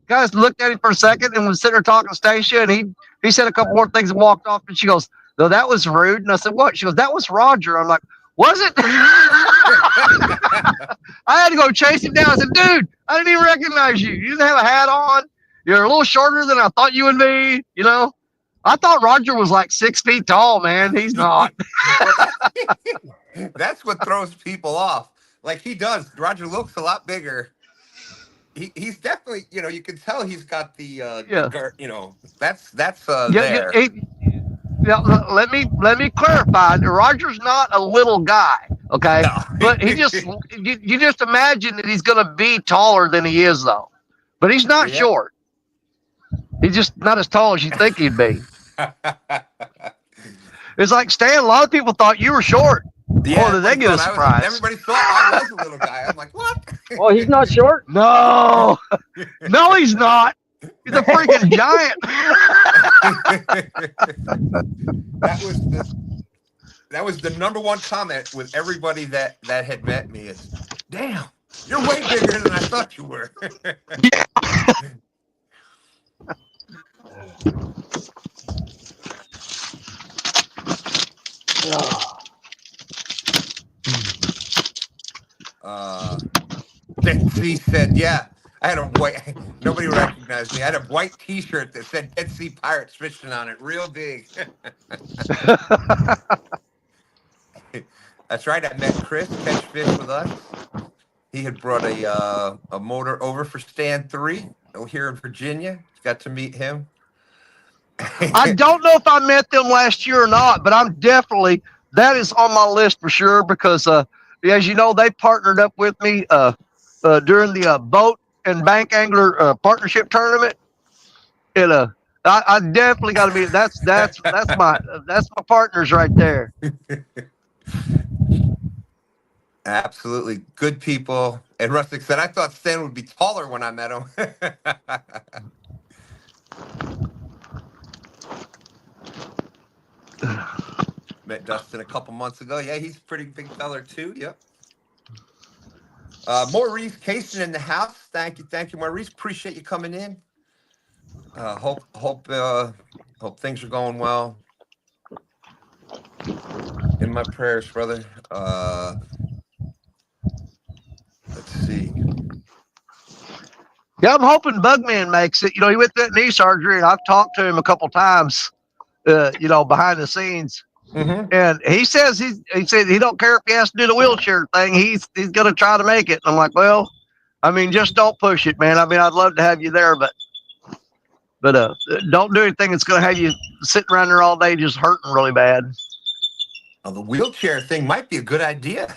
guys looked at him for a second and was sitting there talking to Stacia, and he said a couple more things and walked off. And she goes, "No, that was rude." And I said, "What?" She goes, "That was Roger." I'm like, "Was it?" I had to go chase him down. I said, "Dude, I didn't even recognize you. You didn't have a hat on. You're a little shorter than I thought you would be, you know." I thought Roger was like 6 feet tall, man. He's not. Well, that's what throws people off. Like he does. Roger looks a lot bigger. He's definitely, you can tell he's got the Yeah. that's Yeah, there. let me clarify. Roger's not a little guy, okay? No. But you just imagine that he's going to be taller than he is, though. But he's not Yeah. short. He's just not as tall as you think he'd be. It's like Stan. A lot of people thought you were short. Yeah, Oh, did they get a surprise? Everybody thought I was a little guy. I'm like, what? Well, he's not short. No, no, he's not. He's a freaking giant. That was the number one comment with everybody that had met me is, damn, you're way bigger than I thought you were. He said, yeah, I had a white, nobody recognized me. I had a white t-shirt that said Dead Sea Pirates fishing on it, real big. That's right. I met Chris, Catfish with us. He had brought a motor over for Stand3 here in Virginia. Got to meet him. I don't know if I met them last year or not, but I'm definitely, that is on my list for sure because, as you know, they partnered up with me during the boat and bank angler partnership tournament. And I definitely got to be. That's my partners right there. Absolutely, good people. And Rustic said, I thought Stan would be taller when I met him. Met Dustin a couple months ago. Yeah, he's a pretty big feller too. Yep. Maurice Cason in the house. Thank you, Maurice. Appreciate you coming in. Hope things are going well. In my prayers, brother. Let's see. Yeah, I'm hoping Bugman makes it. He went through that knee surgery, and I've talked to him a couple times. Behind the scenes. Mm-hmm. And he says he said he don't care if he has to do the wheelchair thing. He's gonna try to make it. And I'm like, well, I mean, just don't push it, man. I mean, I'd love to have you there, but don't do anything that's gonna have you sitting around there all day just hurting really bad. Oh, the wheelchair thing might be a good idea.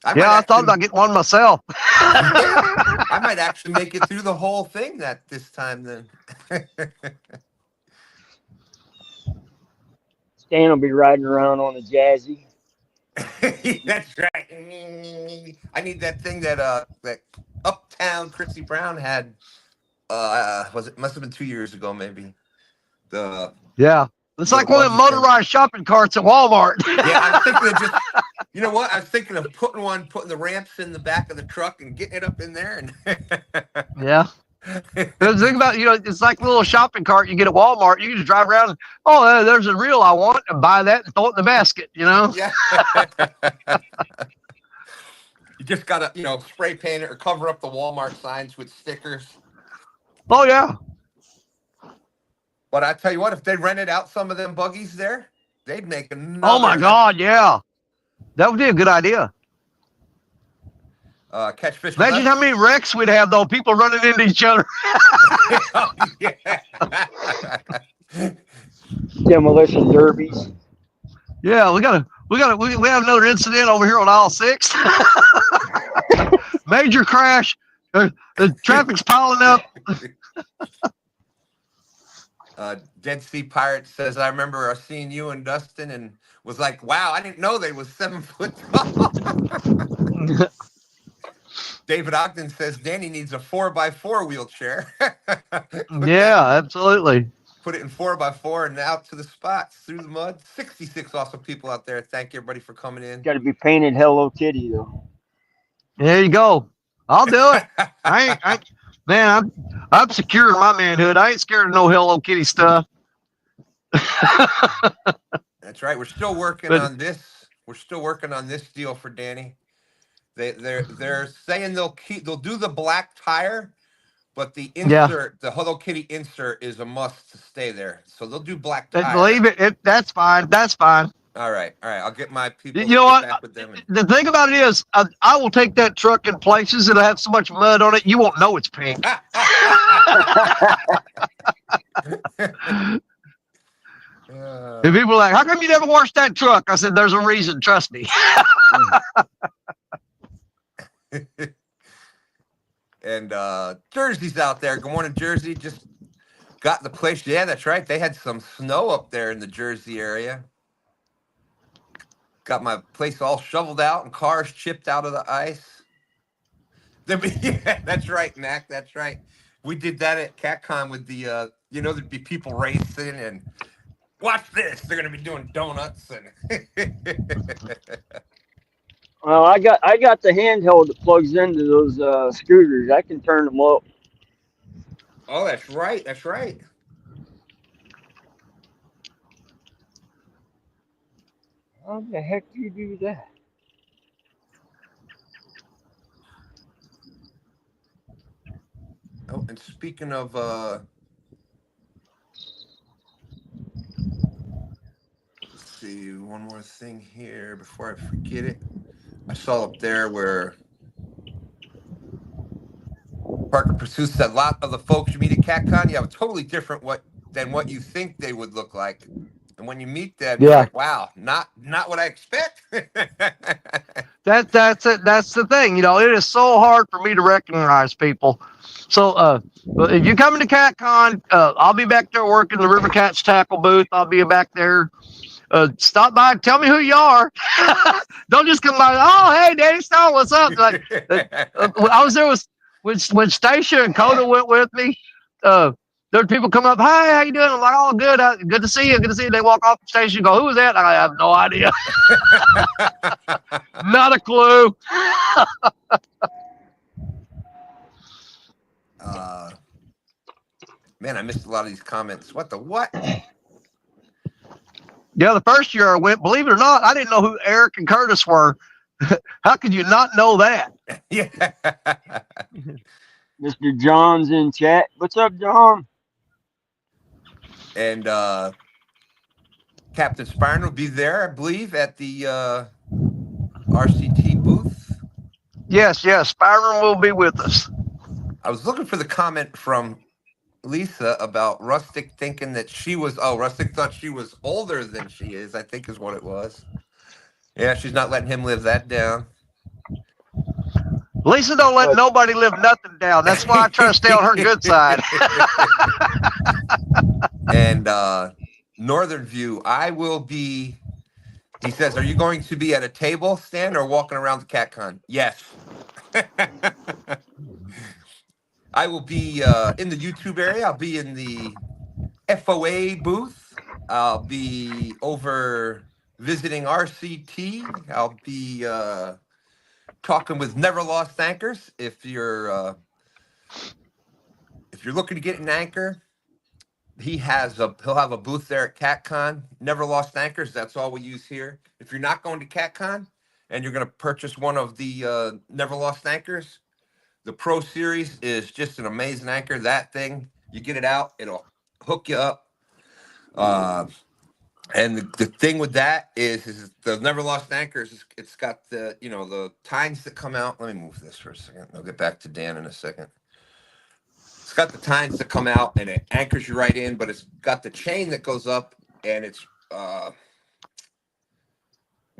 I thought about getting one myself. I might actually make it through the whole thing this time then. Stan will be riding around on a Jazzy. That's right. I need that thing that Uptown Chrissy Brown had. Must have been 2 years ago, maybe. It's like one of the motorized shopping carts at Walmart. Yeah, I was thinking of just, you know what? I was thinking of putting the ramps in the back of the truck and getting it up in there. And yeah. The thing about, it's like a little shopping cart you get at Walmart. You can just drive around and, there's a reel I want, and buy that and throw it in the basket, Yeah. You just got to, spray paint it or cover up the Walmart signs with stickers. Oh, yeah. But I tell you what, if they rented out some of them buggies there, they'd make another. Oh, my God, yeah. That would be a good idea. Catfish. Imagine how many wrecks we'd have, though. People running into each other. Oh, yeah. Demolition derbies. Yeah, we have another incident over here on aisle 6. Major crash. The traffic's piling up. Dead Sea Pirate says, I remember seeing you and Dustin and was like, wow, I didn't know they was 7 foot tall. David Ogden says Danny needs a 4x4 wheelchair. Yeah, absolutely. Put it in 4x4 and out to the spots through the mud. 66 awesome people out there. Thank you, everybody, for coming in. Got to be painted Hello Kitty, though. There you go. I'll do it. Man, I'm secure in my manhood. I ain't scared of no Hello Kitty stuff. That's right. We're still working on this. We're still working on this deal for Danny. They're saying they'll do the black tire, but the insert, the Hello Kitty insert, is a must to stay there. So they'll do black tire. Leave it. That's fine. That's fine. All right. I'll get my people. You know what? Back with them. The thing about it is, I will take that truck in places that have so much mud on it, you won't know it's pink. And people are like, how come you never washed that truck? I said, there's a reason. Trust me. And Jersey's out there. Good morning, Jersey. Just got the place. Yeah, that's right. They had some snow up there in the Jersey area. Got my place all shoveled out and cars chipped out of the ice. Yeah, that's right, Mac. That's right. We did that at CatCon with the, there'd be people racing and watch this. They're going to be doing donuts. And Well, I got the handheld that plugs into those scooters. I can turn them up. Oh, that's right. That's right. How the heck do you do that? Oh, and speaking of let's see, one more thing here before I forget it. I saw up there where Parker Pursuit said a lot of the folks you meet at CatCon, you have a totally different than what you think they would look like. And when you meet them, you're like, wow, not what I expect. That's it. That's the thing. It is so hard for me to recognize people. So if you're coming to CatCon, I'll be back there working the River Cats tackle booth. I'll be back there. Stop by, tell me who you are. Don't just come by. Oh, hey, Danny Stone, what's up? Like, I was there when Stacia and Coda went with me. There were people come up, hey, how you doing? I'm like, oh, good. Good to see you. Good to see you. They walk off the station and go, who was that? I have no idea. Not a clue. Man, I missed a lot of these comments. What? Yeah, the first year I went, believe it or not, I didn't know who Eric and Curtis were. How could you not know that? Yeah. Mr. John's in chat. What's up, John? And Captain Spirn will be there, I believe, at the RCT booth. Yes, Spirn will be with us. I was looking for the comment from Lisa about Rustic thinking that Rustic thought she was older than she is, I think is what it was. Yeah, she's not letting him live that down. Lisa don't let nobody live nothing down. That's why I try to stay on her good side. And Northern View, I will be, he says, are you going to be at a table stand or walking around the CatCon? Yes. I will be in the YouTube area. I'll be in the FOA booth. I'll be over visiting RCT. I'll be talking with Never Lost Anchors. If you're looking to get an anchor, he'll have a booth there at CatCon. Never Lost Anchors. That's all we use here. If you're not going to CatCon and you're going to purchase one of the Never Lost Anchors, the Proseries is just an amazing anchor. That thing, you get it out, it'll hook you up. And the thing with that is the Never Lost Anchors. It's got the tines that come out. Let me move this for a second. I'll get back to Dan in a second. It's got the tines that come out and it anchors you right in, but it's got the chain that goes up and it's what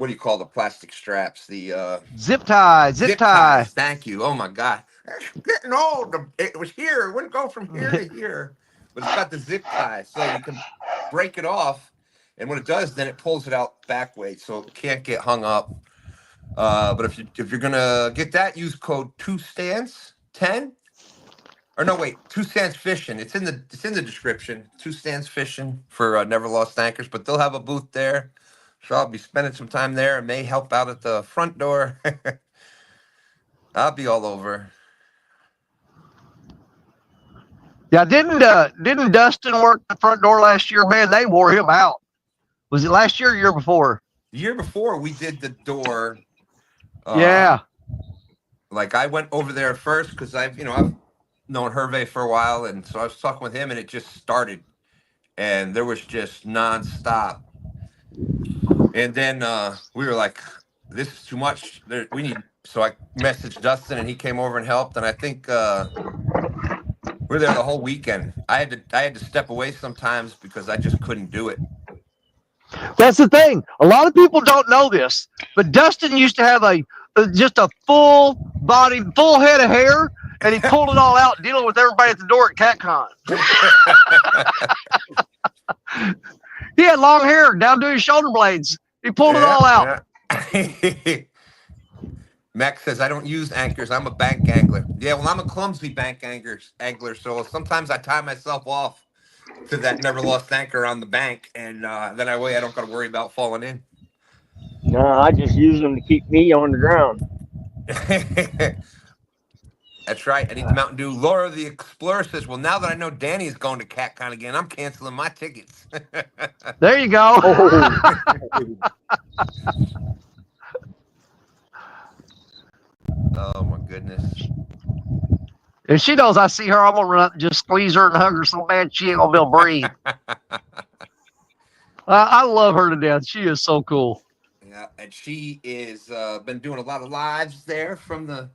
do you call the plastic straps? The zip ties. Thank you. Oh my God. It's getting old. It was here. It wouldn't go from here to here. But it's got the zip tie. So you can break it off. And when it does, then it pulls it out back way. So it can't get hung up. But if you're gonna get that, use code 2stands10. Or no, wait, 2standsfishing. It's in the description. 2standsfishing for Never Lost Anchors, but they'll have a booth there. So I'll be spending some time there and may help out at the front door. I'll be all over. Yeah, didn't Dustin work the front door last year? Man, they wore him out. Was it last year or year before? The year before we did the door. Yeah. Like I went over there first because I've known Hervé for a while, and so I was talking with him, and it just started, and there was just nonstop. And then we were like, "This is too much. We need." So I messaged Dustin, and he came over and helped. And I think we were there the whole weekend. I had to step away sometimes because I just couldn't do it. That's the thing. A lot of people don't know this, but Dustin used to have just a full body, full head of hair, and he pulled it all out dealing with everybody at the door at CatCon. He had long hair down to his shoulder blades. He pulled it all out. Yeah. Max says, I don't use anchors. I'm a bank angler. Yeah, well, I'm a clumsy bank angler. So sometimes I tie myself off to that never lost anchor on the bank. And then I don't got to worry about falling in. No, I just use them to keep me on the ground. That's right. I need the Mountain Dew. Laura the Explorer says, well, now that I know Danny is going to CatCon again, I'm canceling my tickets. There you go. Oh, my goodness. If she knows I see her, I'm going to run up and just squeeze her and hug her so bad she ain't going to be able to breathe. I love her to death. She is so cool. Yeah, and she is been doing a lot of lives there from the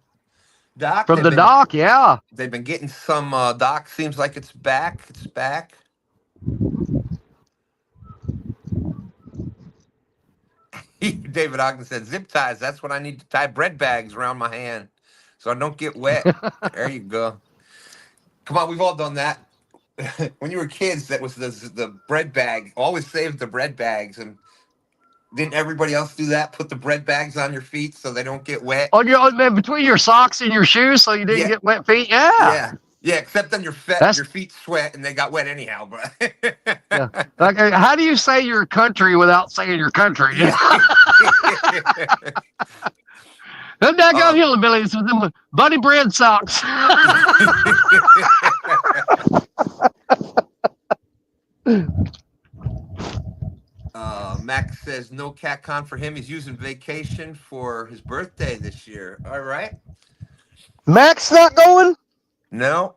dock. From the dock, yeah. They've been getting some dock. Seems like it's back. It's back. David Ogden said, zip ties. That's what I need to tie bread bags around my hand so I don't get wet. There you go. Come on, we've all done that. When you were kids, that was the bread bag. Always save the bread bags. And didn't everybody else do that? Put the bread bags on your feet so they don't get wet? Between your socks and your shoes so you didn't get wet feet? Yeah. Yeah, except then your feet sweat and they got wet anyhow. But yeah. Like, how do you say your country without saying your country? Them daggone hillbillies with them Buddy Bread socks. Max says no CatCon for him. He's using vacation for his birthday this year. All right. Max not going? No.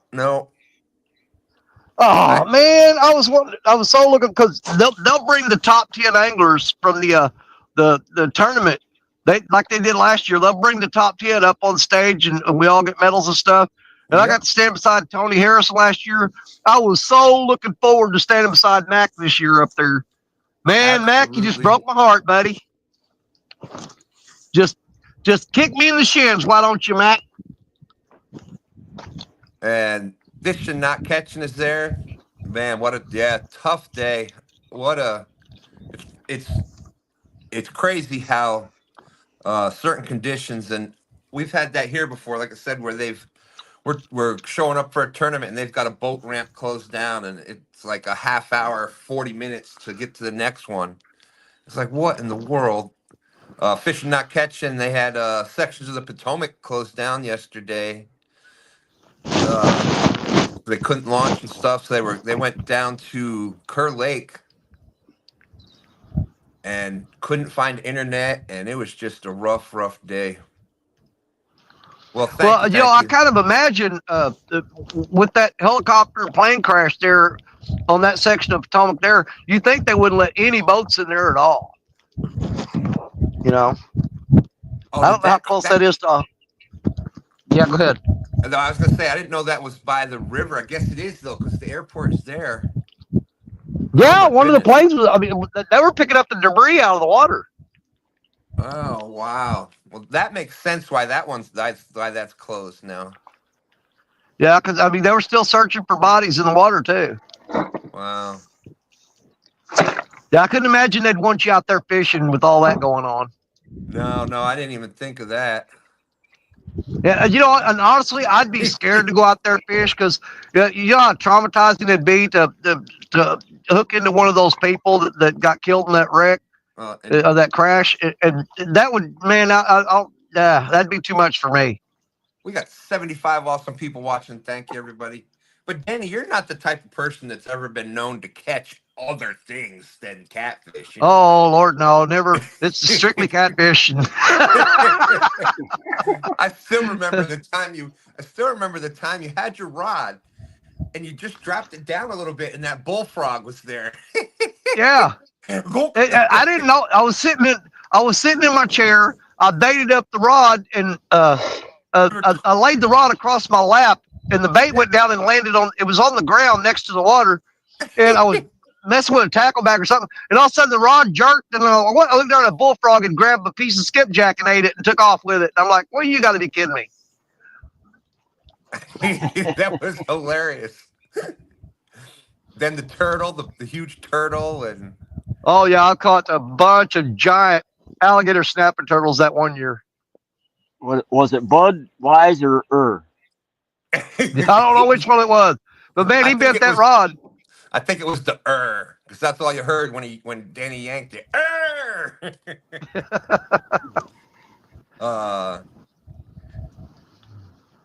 Oh man, I was so looking because they'll bring the top 10 anglers from the tournament. They did last year. They'll bring the top 10 up on stage and we all get medals and stuff. And I got to stand beside Tony Harrison last year. I was so looking forward to standing beside Mac this year up there. Man, absolutely. Mac, you just broke my heart, buddy. Just kick me in the shins, why don't you, Mac? And fishing, not catching is there. Man, what a tough day. It's crazy how certain conditions, and we've had that here before, like I said, where we're showing up for a tournament and they've got a boat ramp closed down and it's like a half hour, 40 minutes to get to the next one. It's like, what in the world? Fishing, not catching, they had sections of the Potomac closed down yesterday. They couldn't launch and stuff, so they went down to Kerr Lake and couldn't find internet, and it was just a rough day. Well, thank you. I kind of imagine with that helicopter and plane crash there on that section of Potomac there, you think they wouldn't let any boats in there at all. You know? I don't know how close that is to... Yeah, go ahead. No, I was going to say, I didn't know that was by the river. I guess it is, though, because the airport's there. Yeah, one of the planes was... I mean, they were picking up the debris out of the water. Oh, wow. Well, that makes sense why that's closed now. Yeah, because, I mean, they were still searching for bodies in the water, too. Wow. Yeah, I couldn't imagine they'd want you out there fishing with all that going on. No, I didn't even think of that. Yeah, and honestly, I'd be scared to go out there and fish because you know how traumatizing it'd be to hook into one of those people that got killed in that wreck, that crash, and that would, man, that'd be too much for me. We got 75 awesome people watching. Thank you, everybody. But Danny, you're not the type of person that's ever been known to catch other things than catfish. You know? Oh Lord, no, never. It's strictly catfish. I still remember the time you. I still remember the time you had your rod, and you just dropped it down a little bit, and that bullfrog was there. Yeah. Go. I didn't know. I was sitting in my chair. I baited up the rod, and I laid the rod across my lap, and the bait went down and landed on. It was on the ground next to the water, and I was messing with a tackle bag or something, and all of a sudden the rod jerked, and I looked down at a bullfrog and grabbed a piece of skipjack and ate it and took off with it. And I'm like, well, you got to be kidding me. That was hilarious. Then the turtle, the huge turtle, and oh yeah, I caught a bunch of giant alligator snapping turtles that one year. Was it Bud, Wise, or I don't know which one it was, but man, he bent that rod. I think it was the because that's all you heard when Danny yanked it.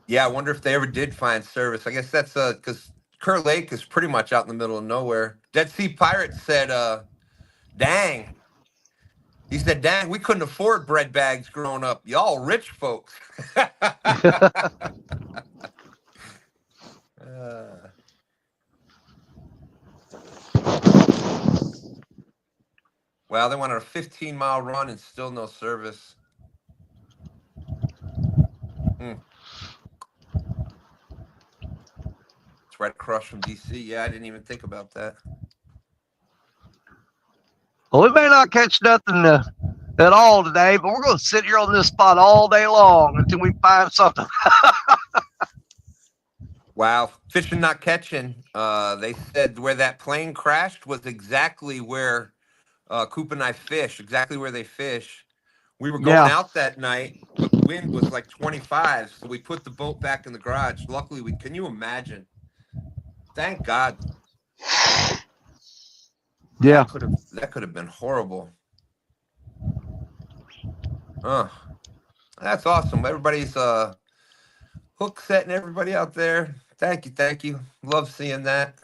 Yeah, I wonder if they ever did find service. I guess that's because Kerr Lake is pretty much out in the middle of nowhere. Dead Sea Pirate said, dang. He said, dang, we couldn't afford bread bags growing up. Y'all rich folks. Well, they went on a 15-mile run and still no service. It's right across from D.C. Yeah, I didn't even think about that. Well, we may not catch nothing at all today, but we're going to sit here on this spot all day long until we find something. Wow, fishing not catching. They said where that plane crashed was exactly where Coop and I fish, exactly where they fish. We were going out that night. The wind was like 25, so we put the boat back in the garage. Luckily, can you imagine? Thank God. Yeah. That could have been horrible. That's awesome. Everybody's hook setting everybody out there. Thank you. Love seeing that.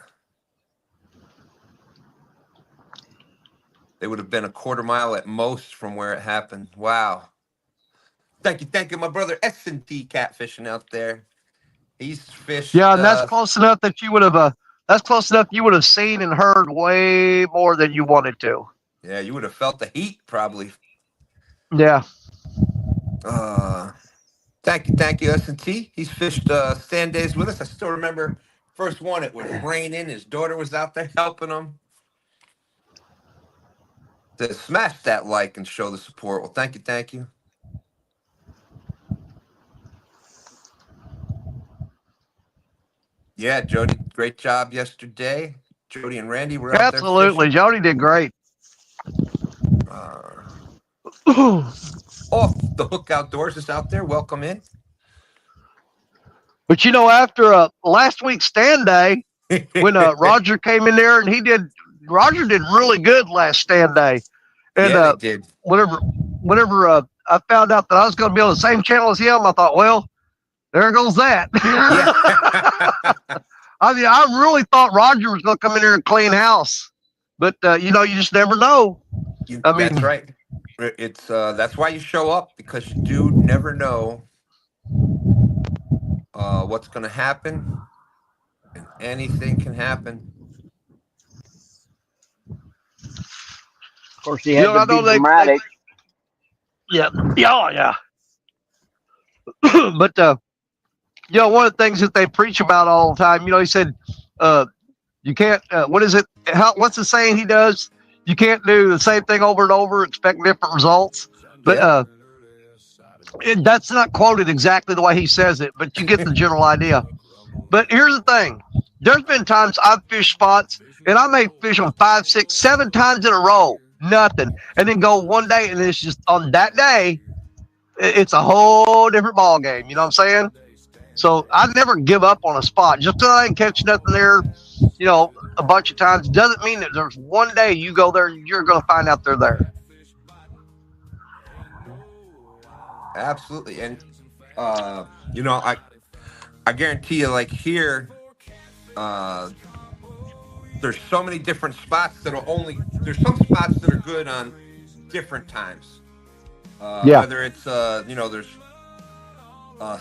They would have been a quarter mile at most from where it happened. Wow. Thank you. My brother S&T catfishing out there. He's fished. Yeah, and that's close enough that you would have. That's close enough you would have seen and heard way more than you wanted to. Yeah, you would have felt the heat probably. Yeah. Thank you, S&T. He's fished STANdays with us. I still remember first one. It was raining. His daughter was out there helping him. To smash that like and show the support. Well, thank you. Yeah, Jody, great job yesterday. Jody and Randy were out there. Absolutely, Jody did great. Off the Hook Outdoors is out there. Welcome in. But after last week's STANday, when Roger came in there and Roger did really good last STANday. And yeah, they did. Whenever I found out that I was going to be on the same channel as him, I thought, well, there goes that. Yeah. I mean, I really thought Roger was going to come in here and clean house, but you just never know. That's right. It's that's why you show up, because you do never know what's going to happen, and anything can happen. Of course, he had to be dramatic. Yeah. But one of the things that they preach about all the time, he said, you can't. What is it? What's the saying he does? You can't do the same thing over and over, expect different results. But that's not quoted exactly the way he says it, but you get the general idea. But here's the thing. There's been times I've fished spots and I may fish them 5, 6, 7 times in a row, nothing. And then go one day and it's just on that day, it's a whole different ball game. You know what I'm saying? So I never give up on a spot. Just because I didn't catch nothing there, a bunch of times doesn't mean that there's one day you go there, you're going to find out they're there. Absolutely. And, I guarantee you, like here, there's so many different spots there's some spots that are good on different times. Yeah. Whether it's there's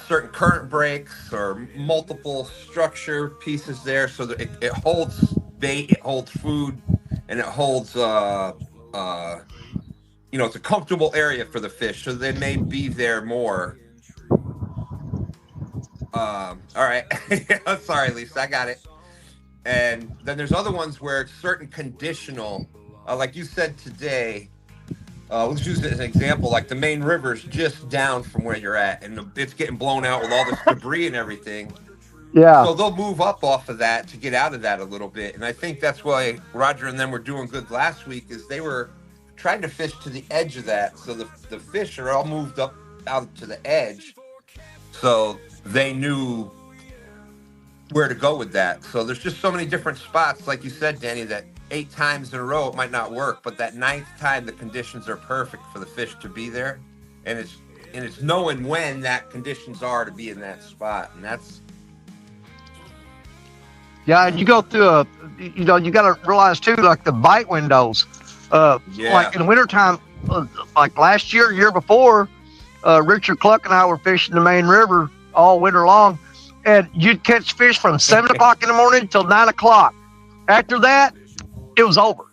certain current breaks or multiple structure pieces there, so that it holds bait, it holds food, and it holds it's a comfortable area for the fish, so they may be there more. All right. Sorry, Lisa, I got it. And then there's other ones where it's certain conditional, like you said today. Let's use it as an example. Like the main river's just down from where you're at, and it's getting blown out with all this debris and everything. Yeah. So they'll move up off of that to get out of that a little bit. And I think that's why Roger and them were doing good last week, is they were trying to fish to the edge of that. So the fish are all moved up out to the edge. So they knew where to go with that. So there's just so many different spots, like you said, Danny, that 8 times in a row it might not work, but that 9th time the conditions are perfect for the fish to be there, and it's knowing when that conditions are to be in that spot, and that's and you go through you got to realize too, like the bite windows. Like in the wintertime, like last year before, Richard Cluck and I were fishing the main river all winter long, and you'd catch fish from 7 o'clock in the morning till 9 o'clock. After that, it was over.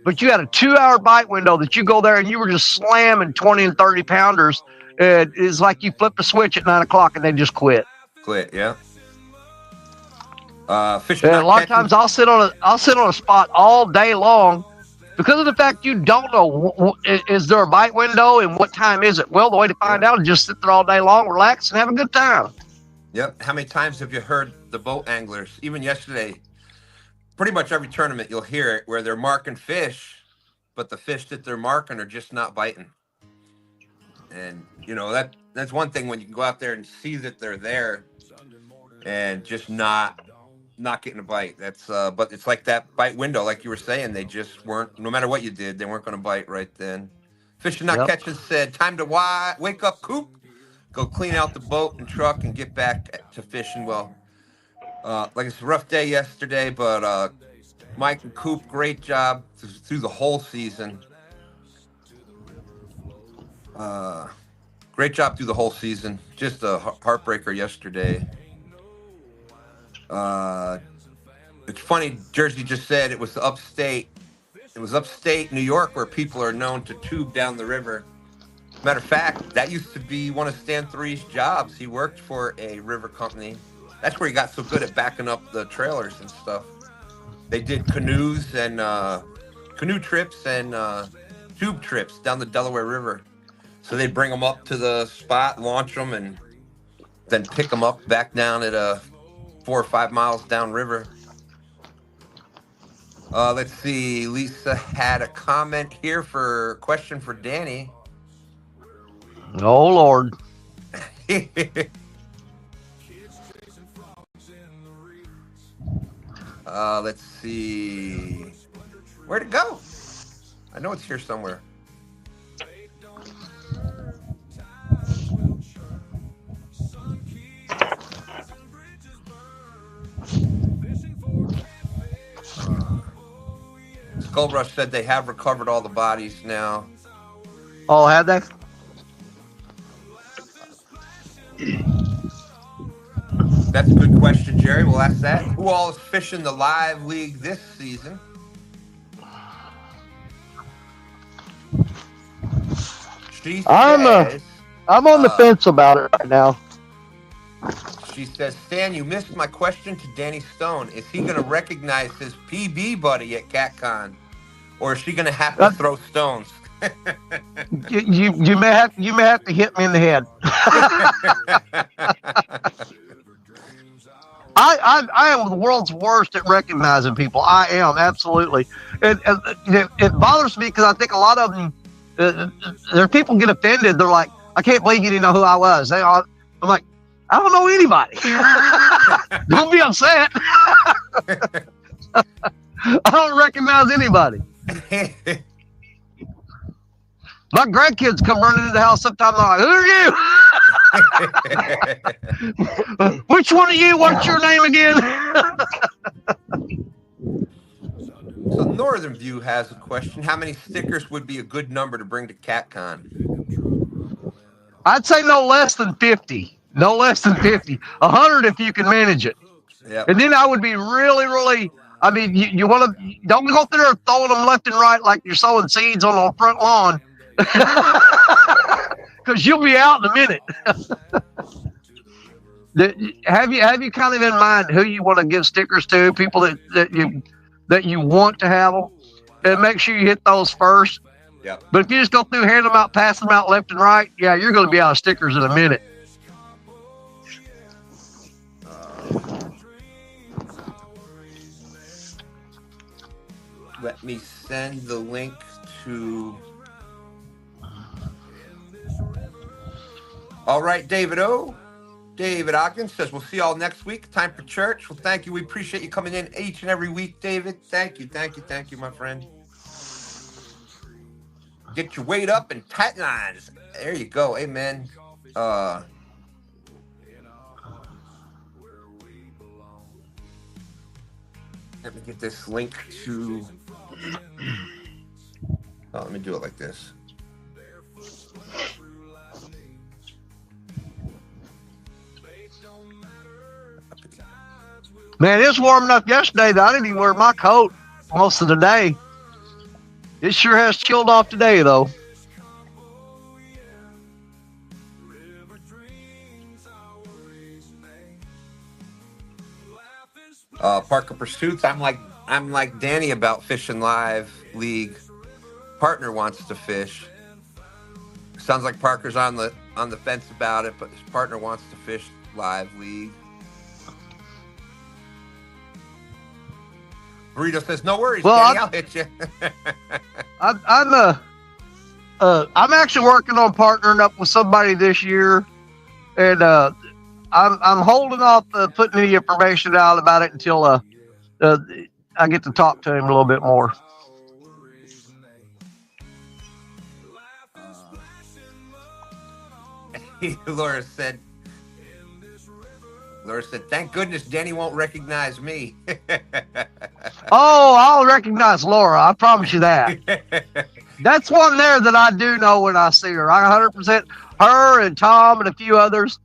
But you had a 2-hour bite window that you go there and you were just slamming 20 and 30 pounders. And it's like you flipped a switch at 9 o'clock and they just quit. Yeah. Fishing. And a lot of times I'll sit on a spot all day long because of the fact you don't know, is there a bite window and what time is it? Well, the way to find out is just sit there all day long, relax, and have a good time. Yep. How many times have you heard the boat anglers, even yesterday, pretty much every tournament you'll hear it, where they're marking fish, but the fish that they're marking are just not biting. And, that's one thing when you can go out there and see that they're there and just not getting a bite. That's but it's like that bite window, like you were saying, they just weren't, no matter what you did, they weren't going to bite right then. Fishing Not Catching said, time to wake up, Coop, go clean out the boat and truck and get back to fishing. Well, like it's a rough day yesterday, but Mike and Coop, great job through the whole season. Great job through the whole season. Just a heartbreaker yesterday. It's funny, Jersey just said it was upstate. It was upstate New York where people are known to tube down the river. Matter of fact, that used to be one of Stan 3's jobs. He worked for a river company. That's where he got so good at backing up the trailers and stuff. They did canoes and canoe trips and tube trips down the Delaware River. So they bring them up to the spot, launch them, and then pick them up back down at 4 or 5 miles downriver. Let's see. Lisa had a comment here question for Danny. Oh, Lord. Let's see. Where'd it go? I know it's here somewhere. Skullbrush said they have recovered all the bodies now. Oh, have they? That's a good question, Jerry. We'll ask that. Who all is fishing the live league this season? I'm on the fence about it right now. She says, Stan, you missed my question to Danny Stone. Is he going to recognize his PB buddy at CatCon, or is she going to have to throw stones? you may have to hit me in the head. I am the world's worst at recognizing people. I am, absolutely. It bothers me because I think a lot of them, there people get offended. They're like, I can't believe you didn't know who I was. I'm like, I don't know anybody. Don't be upset. I don't recognize anybody. My grandkids come running into the house sometimes. I'm like, who are you? Which one of you? What's your name again? Northern View has a question. How many stickers would be a good number to bring to CatCon? I'd say no less than 50. No less than 50. 100 if you can manage it. Yep. And then I would be really, really. I mean, you want to don't go through there throwing them left and right like you're sowing seeds on the front lawn, because you'll be out in a minute. Have you kind of in mind who you want to give stickers to? People that you want to have them, and make sure you hit those first. Yep. But if you just go through, hand them out, pass them out left and right, yeah, you're going to be out of stickers in a minute. Let me send the link to. All right, David O. David Ogden says, we'll see y'all next week. Time for church. Well, thank you. We appreciate you coming in each and every week, David. Thank you, my friend. Get your weight up and tight lines. There you go. Amen. Let me get this link to. Oh, let me do it like this. Man, it was warm enough yesterday that I didn't even wear my coat most of the day. It sure has chilled off today, though. Parker Pursuits. I'm like Danny about Fishing Live League. Partner wants to fish. Sounds like Parker's on the fence about it, but his partner wants to fish Live League. Burrito says, "No worries, Danny. I'll hit you." I'm actually working on partnering up with somebody this year, and I'm holding off putting any information out about it until I get to talk to him a little bit more. Laura said, thank goodness Danny won't recognize me. Oh, I'll recognize Laura. I promise you that. That's one there that I do know when I see her. I 100% her and Tom and a few others.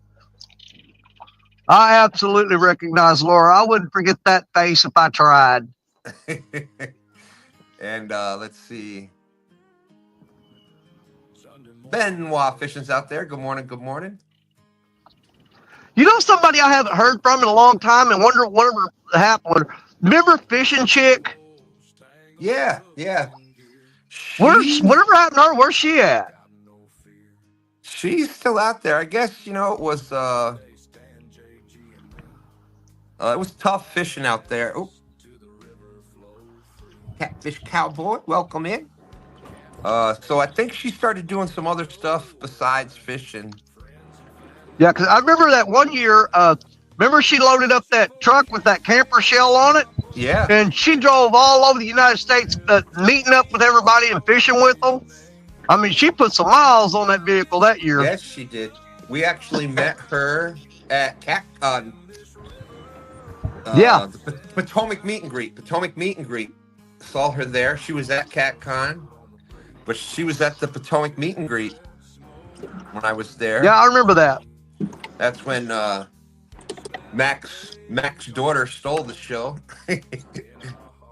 I absolutely recognize Laura. I wouldn't forget that face if I tried. And let's see. Benoit Fishing's out there. Good morning. Good morning. You know somebody I haven't heard from in a long time and wonder whatever happened. Remember Fishing Chick? Yeah. Whatever happened to her? Where's she at? She's still out there. I guess, it was tough fishing out there. Oh. Catfish Cowboy, welcome in. So I think she started doing some other stuff besides fishing. Yeah, because I remember that one year, remember she loaded up that truck with that camper shell on it? Yeah. And she drove all over the United States meeting up with everybody and fishing with them. I mean, she put some miles on that vehicle that year. Yes, she did. We actually met her at CatCon. The Potomac meet and greet. Saw her there. She was at CatCon, but she was at the Potomac meet and greet when I was there. Yeah, I remember that. That's when Mac's daughter stole the show.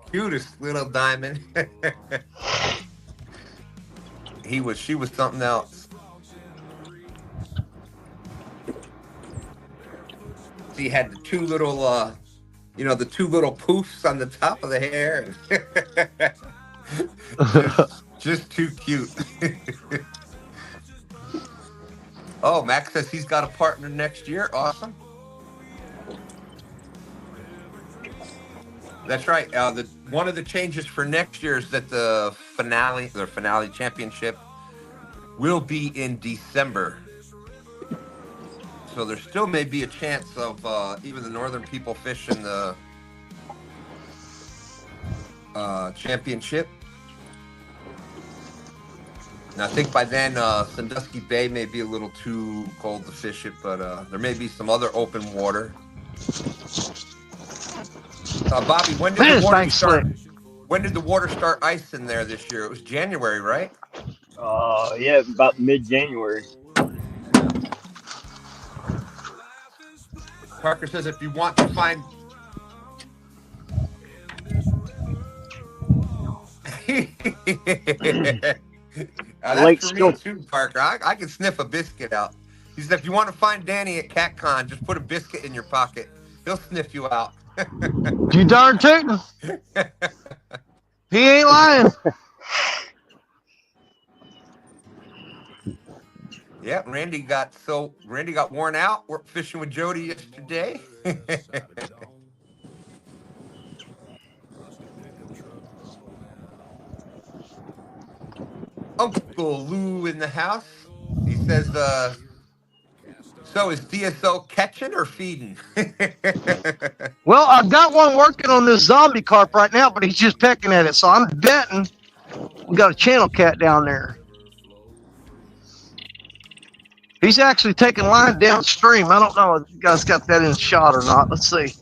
Cutest little diamond. She was something else. She had the two little poofs on the top of the hair. just too cute. Oh, Max says he's got a partner next year. Awesome. That's right. One of the changes for next year is that the finale championship will be in December. So there still may be a chance of even the northern people fishing the championship. And I think by then Sandusky Bay may be a little too cold to fish it, but there may be some other open water. Bobby, when did the warning start? When did the water start icing there this year? It was January, right? Yeah, about mid-January. Parker says if you want to find that's Lake for me still. too, Parker. I can sniff a biscuit out. He said if you want to find Danny at CatCon, just put a biscuit in your pocket. He'll sniff you out. You darn tootin'. He ain't lying. Yeah, Randy got worn out. We're fishing with Jody yesterday. Uncle Lou in the house. He says, so is DSO catching or feeding? Well, I've got one working on this zombie carp right now, but he's just pecking at it. So I'm betting we got a channel cat down there. He's actually taking line downstream. I don't know if you guys got that in shot or not. Let's see.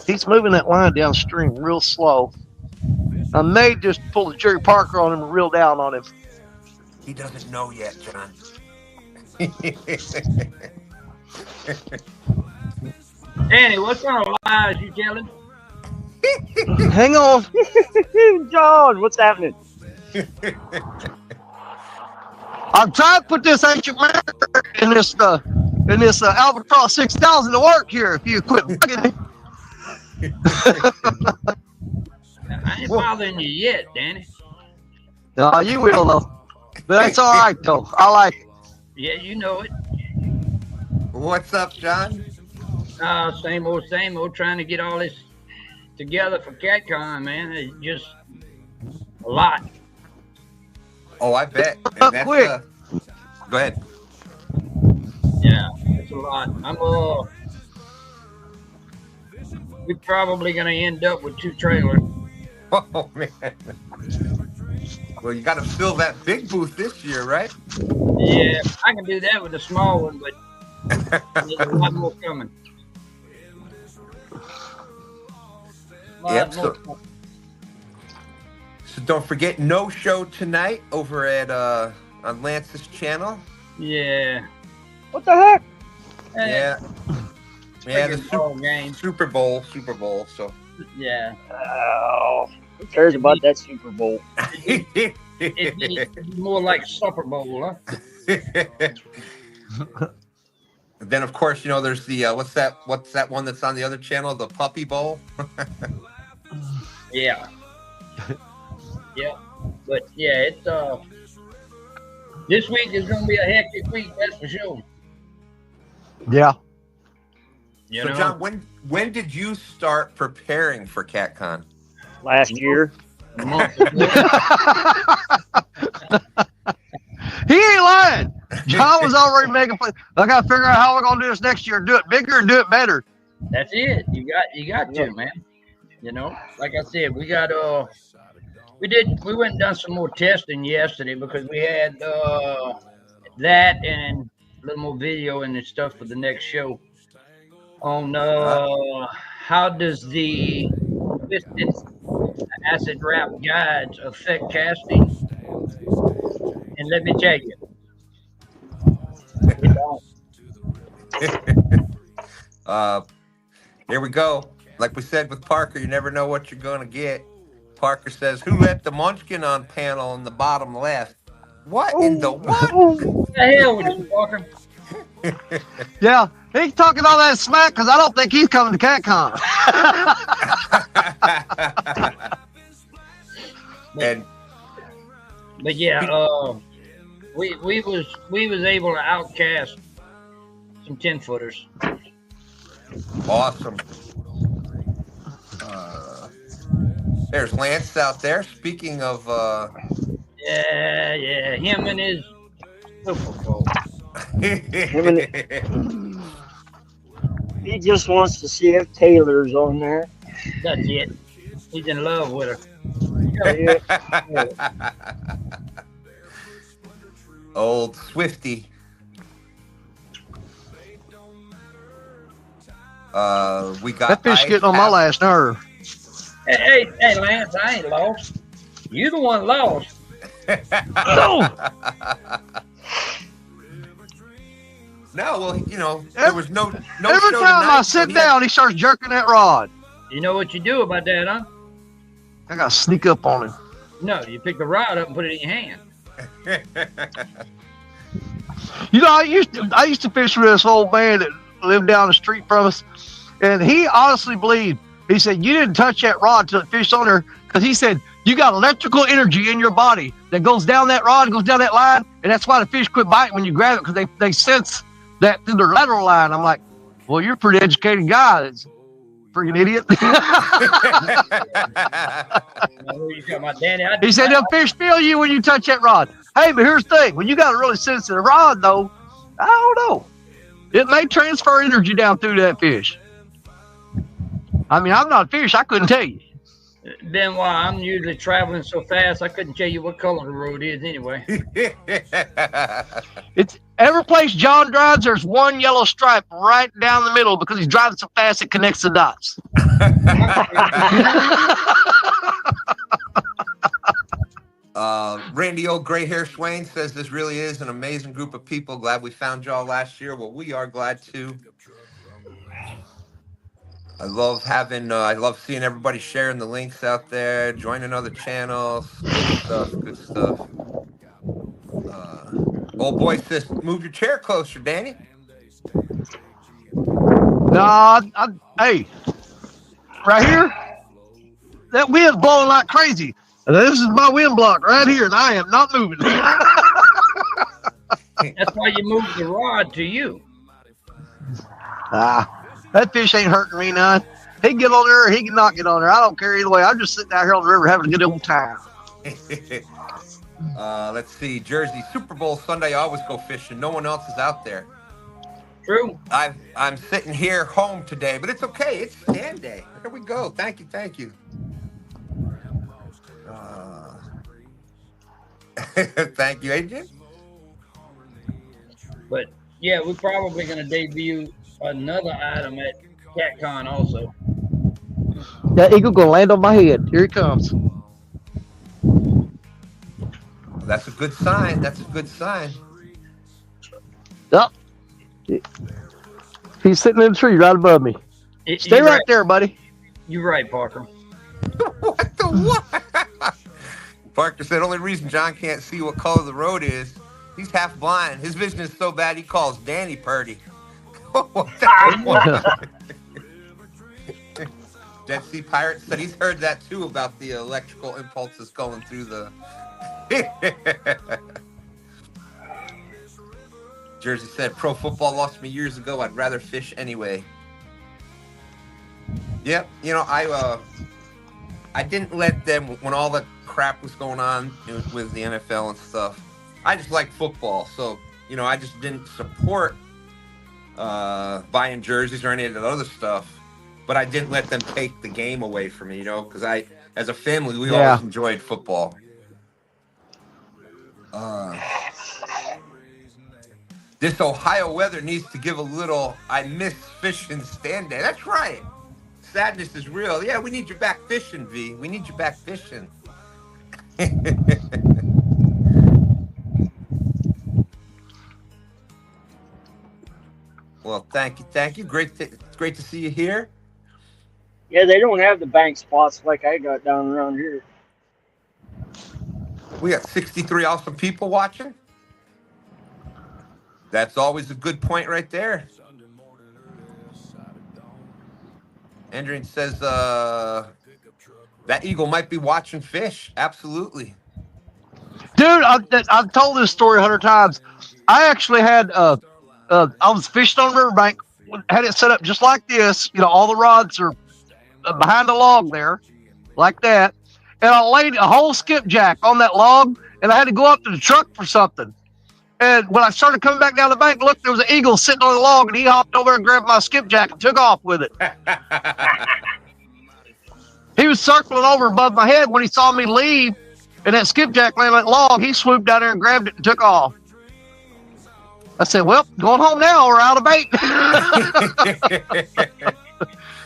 He's moving that line downstream real slow. I may just pull the Jerry Parker on him and reel down on him. He doesn't know yet, John. Danny, what kind of lies you telling? Hang on. John, what's happening? I'm trying to put this ancient mariner in this Albatross 6000 to work here. If you quit bugging me. I ain't bothering you yet, Danny. No, you will though. But that's all right though. I like it. Yeah, you know it. What's up, John? Same old, trying to get all this together for CatCon, man. It's just a lot. Oh, I bet. And that's, Quick. Go ahead. Yeah, it's a lot. We're probably gonna end up with 2 trailers. Oh man. Well, you got to fill that big booth this year, right? Yeah, I can do that with a small one, but there's a lot more coming. Yep. So don't forget, no show tonight over at on Lance's channel. Yeah. What the heck? Yeah. Yeah, the game. Super Bowl. So. Yeah. Oh, who cares about that Super Bowl? It's more like Super Bowl, huh? Then of course, there's the what's that one that's on the other channel, the Puppy Bowl. Yeah. Yeah. But yeah, it's this week is gonna be a hectic week, that's for sure. Yeah. You So know? John, when did you start preparing for CatCon? Last year. A month ago. He ain't lying. John was already making plans. I got to figure out how we're gonna do this next year. Do it bigger and do it better. That's it. You got to, man. Like I said, we got we went and done some more testing yesterday because we had that and a little more video and stuff for the next show on how does the twisted acid wrap guides affect casting. And let me tell you, it don't. Here we go. Like we said with Parker, you never know what you're gonna get. Parker says, "Who let the Munchkin on panel in the bottom left?" What in the what? What the hell with you, Walker? Yeah, he's talking all that smack because I don't think he's coming to CatCon. But yeah, we was able to outcast some 10-footers. Awesome. There's Lance out there. Speaking of, yeah, him and his Super Bowl. He just wants to see if Taylor's on there. That's it. He's in love with her. Yeah. Old Swifty. We got That fish ice getting on my half- last nerve. Hey, Lance, I ain't lost. You the one lost. No. No, well, you know, there was no Every show time tonight, I so sit down, he starts jerking that rod. You know what you do about that, huh? I gotta sneak up on him. No, you pick the rod up and put it in your hand. You know, I used to fish with this old man that lived down the street from us, and he honestly believed. He said you didn't touch that rod till it fished on there, because he said you got electrical energy in your body that goes down that rod, goes down that line, and that's why the fish quit biting when you grab it, because they sense that through their lateral line. I'm like, well, you're a pretty educated guy. That's freaking idiot. You talking about Danny? He said the fish feel you when you touch that rod. Hey, but here's the thing: when you got a really sensitive rod, though, I don't know. It may transfer energy down through that fish. I mean, I'm not a fish. I couldn't tell you. Benoit, I'm usually traveling so fast I couldn't tell you what color the road is anyway. It's every place John drives, there's one yellow stripe right down the middle because he's driving so fast it connects the dots. Randy Old Gray Hair Swain says this really is an amazing group of people. Glad we found y'all last year. Well, we are glad too. I love seeing everybody sharing the links out there, joining other channels. Good stuff. Old boy says, move your chair closer, Danny. No, hey, right here, that wind's blowing like crazy. And this is my wind block right here, and I am not moving. That's why you moved the rod to you. That fish ain't hurting me none. He can get on there or he can not get on there. I don't care either way. I'm just sitting out here on the river having a good old time. Let's see. Jersey, Super Bowl Sunday, I always go fishing. No one else is out there. True. I'm sitting here home today, but it's okay. It's STANday. Here we go. Thank you. Thank you, Adrian. But yeah, we're probably going to debut another item at CatCon also. That eagle gonna land on my head. Here he comes. That's a good sign. Yep. He's sitting in the tree right above me. Stay right there, buddy. You're right, Parker. What the what? Parker said, only reason John can't see what color the road is, he's half blind. His vision is so bad he calls Danny Purdy. Dead Sea Pirate said he's heard that too about the electrical impulses going through the... Jersey said, pro football lost me years ago. I'd rather fish anyway. Yep, you know, I didn't let them, when all the crap was going on with the NFL and stuff, I just liked football. So, you know, I just didn't support buying jerseys or any of that other stuff. But I didn't let them take the game away from me, you know, because as a family, we always enjoyed football. This Ohio weather needs to give a little, I miss fishing STANday. That's right. Sadness is real. Yeah, we need you back fishing, V. We need you back fishing. Well, thank you. It's great to see you here. Yeah, they don't have the bank spots like I got down around here. We got 63 awesome people watching. That's always a good point right there. Andrew says that eagle might be watching fish. Absolutely. Dude, I've told this story 100 times. I actually had, I was fishing on the riverbank, had it set up just like this. You know, all the rods are behind the log there, like that. And I laid a whole skipjack on that log, and I had to go up to the truck for something. And when I started coming back down the bank, look, there was an eagle sitting on the log, and he hopped over and grabbed my skipjack and took off with it. He was circling over above my head when he saw me leave, and that skipjack landed on that log. He swooped down there and grabbed it and took off. I said, well, going home now. We're out of bait.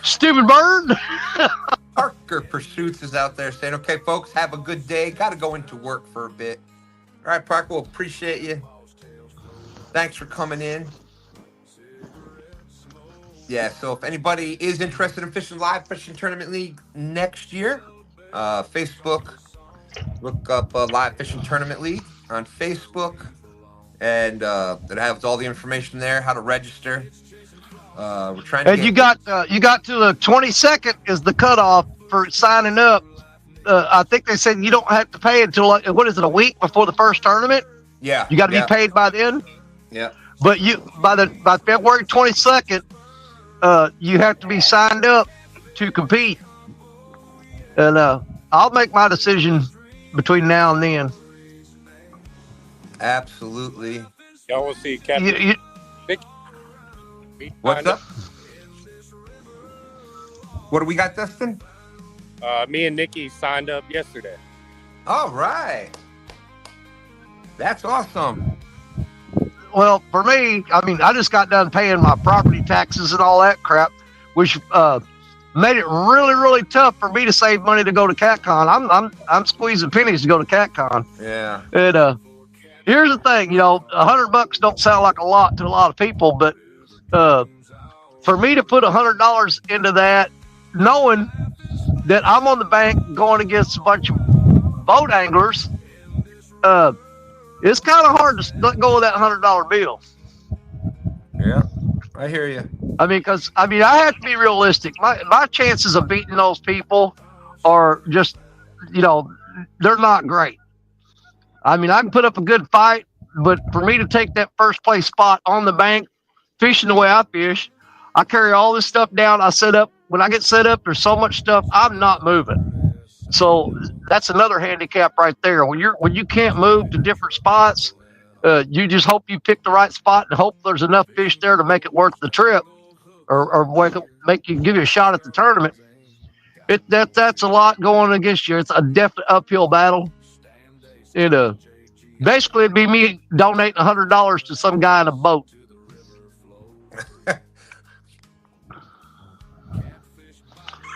Stupid bird. Parker Pursuits is out there saying, okay, folks, have a good day. Got to go into work for a bit. All right, Parker, we'll appreciate you. Thanks for coming in. Yeah, so if anybody is interested in fishing Live Fishing Tournament League next year, Facebook, look up Live Fishing Tournament League on Facebook, and it has all the information there, how to register. We're trying to And you got to the 22nd is the cutoff for signing up. I think they said you don't have to pay until what is it, a week before the first tournament? Yeah, you got to be paid by then. Yeah, but by February 22nd, you have to be signed up to compete. And I'll make my decision between now and then. Absolutely. Y'all will see Catfish. What's up? What do we got, Dustin? Me and Nikki signed up yesterday. All right. That's awesome. Well, for me, I mean, I just got done paying my property taxes and all that crap, which made it really, really tough for me to save money to go to CatCon. I'm squeezing pennies to go to CatCon. Yeah. And here's the thing, $100 don't sound like a lot to a lot of people, but for me to put $100 into that, knowing that I'm on the bank going against a bunch of boat anglers, it's kind of hard to let go of that $100 bill. Yeah, I hear you. I mean, I have to be realistic. My chances of beating those people are just, they're not great. I mean, I can put up a good fight, but for me to take that first place spot on the bank, fishing the way I fish, I carry all this stuff down. When I get set up, there's so much stuff, I'm not moving. So that's another handicap right there. When you can't move to different spots, you just hope you pick the right spot and hope there's enough fish there to make it worth the trip, or give you a shot at the tournament. That's a lot going against you. It's a definite uphill battle. Basically, it'd be me donating $100 to some guy in a boat.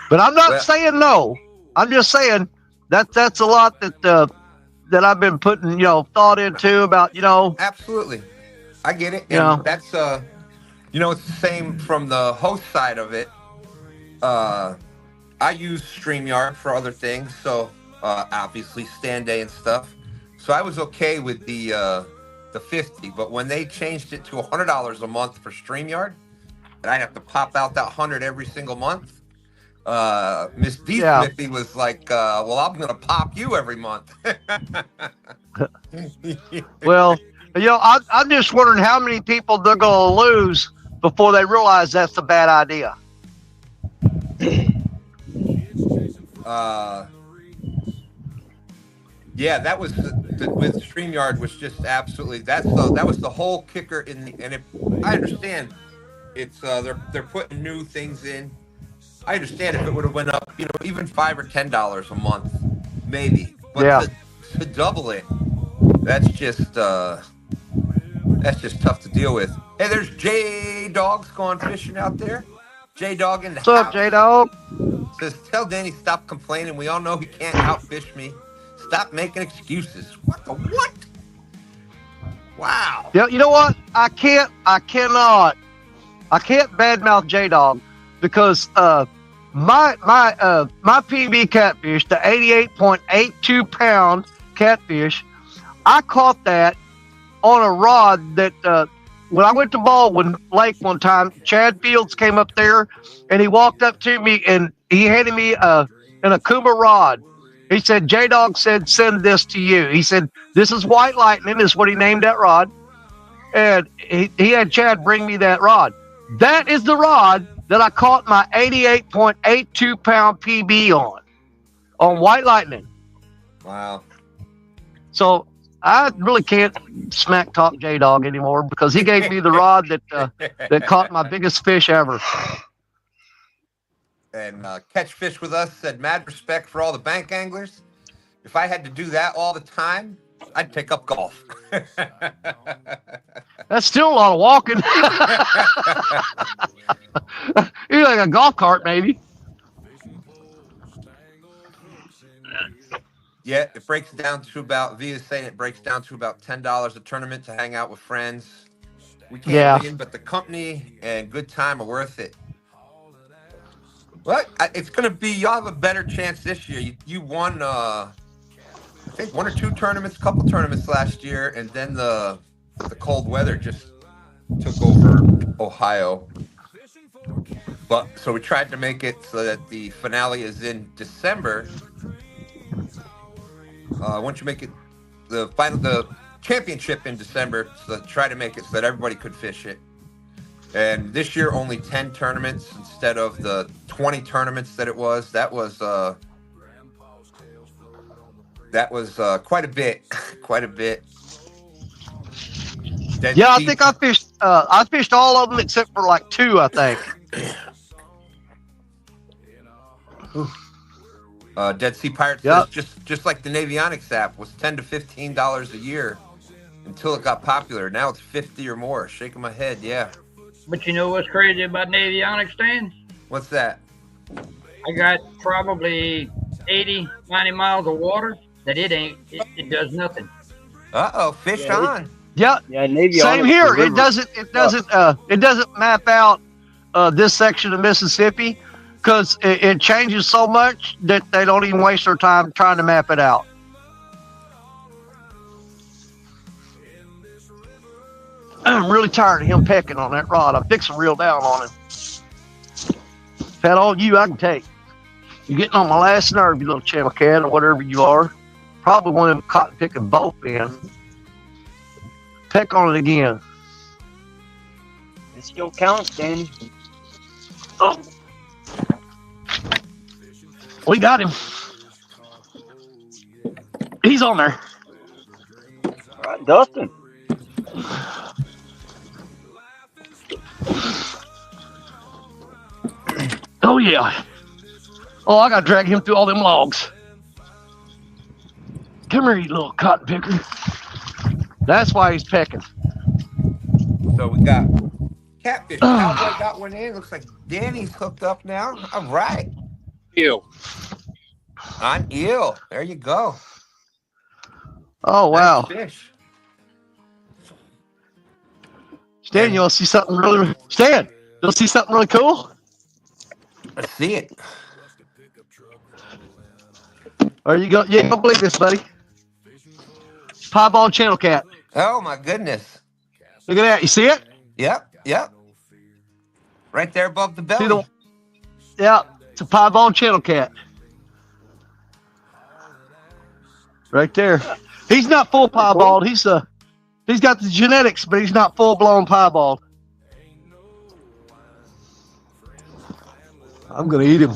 But I'm not saying no. I'm just saying that's a lot that I've been putting thought into about Absolutely, I get it. And that's it's the same from the host side of it. I use StreamYard for other things, so obviously STANday and stuff. So I was okay with the 50, but when they changed it to $100 a month for StreamYard, and I have to pop out that 100 every single month. Miss D. Smithy was like, well, I'm going to pop you every month. Well, I'm just wondering how many people they're going to lose before they realize that's a bad idea. Yeah, that was with StreamYard was just absolutely that was the whole kicker I understand it's they're putting new things in. I understand if it would have went up, even $5 or $10 a month, maybe. But to double it, that's just tough to deal with. Hey, there's J Dog's going fishing out there. J Dog in the house. What's up, J Dog? Says, tell Danny stop complaining. We all know he can't outfish me. Stop making excuses. What the what? Wow. Yeah, you know what? I cannot badmouth J Dog because my PB catfish, the 88.82 pound catfish, I caught that on a rod that when I went to Baldwin Lake one time, Chad Fields came up there and he walked up to me and he handed me an Akuma rod. He said, J Dog said, send this to you. He said, this is White Lightning, is what he named that rod. And he had Chad bring me that rod. That is the rod that I caught my 88.82 pound PB on White Lightning. Wow. So I really can't smack talk J Dog anymore because he gave me the rod that caught my biggest fish ever. And Catch Fish with us said, mad respect for all the bank anglers. If I had to do that all the time, I'd take up golf. That's still a lot of walking. You're like a golf cart, maybe. Yeah, it breaks down to about, Via's saying it breaks down to about $10 a tournament to hang out with friends. We can't Yeah. win, but the company and good time are worth it. Well, it's going to be, y'all have a better chance this year. You won, I think, one or two tournaments, couple tournaments last year, and then the cold weather just took over Ohio. But so we tried to make it so that the finale is in December. Once you make it the championship in December, so try to make it so that everybody could fish it. And this year only 10 tournaments instead of the 20 tournaments that it was. That was quite a bit, quite a bit. Yeah, I think I fished all of them except for like 2, I think. Dead Sea Pirates Yep. says just like the Navionics app was $10 to $15 a year until it got popular. Now it's 50 or more. Shaking my head, yeah. But you know what's crazy about Navionics, Stan? What's that? I got probably 80, 90 miles of water that it does nothing. Uh-oh, fish Yeah, on. Yeah. Yeah, Navy. Same here. It doesn't map out this section of Mississippi because it changes so much that they don't even waste their time trying to map it out. I'm really tired of him pecking on that rod. I'm fixing to reel down on him. If that all you, I can take. You're getting on my last nerve, you little channel cat, or whatever you are. Probably one of them cotton picking both in. Peck on it again. It still counts, Danny. Oh. We got him. He's on there. All right, Dustin. Oh, yeah. Oh, I got to drag him through all them logs. Come here, you little cotton picker. That's why he's pecking. So we got Catfish. Cowboy got one in. Looks like Danny's hooked up now. All right. Ew. On eel. There you go. Oh, wow. Nice fish. Stan, you want to see something really... Stan, you want to see something really cool? Let's see it. There you go. You don't believe this, buddy. Piebald channel cat. Oh, my goodness. Look at that. You see it? Yep. Right there above the belly. Yeah, it's a piebald channel cat. Right there. He's not full piebald. He's got the genetics, but he's not full blown piebald. I'm gonna eat him.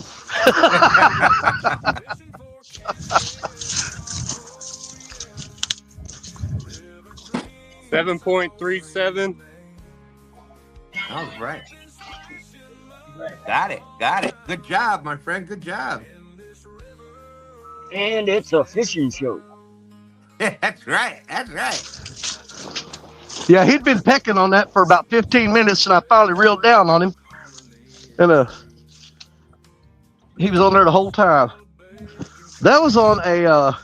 7.37. All right. Got it. Good job, my friend. Good job. And it's a fishing show. That's right. Yeah, he'd been pecking on that for about 15 minutes, and I finally reeled down on him. And he was on there the whole time. That was on a,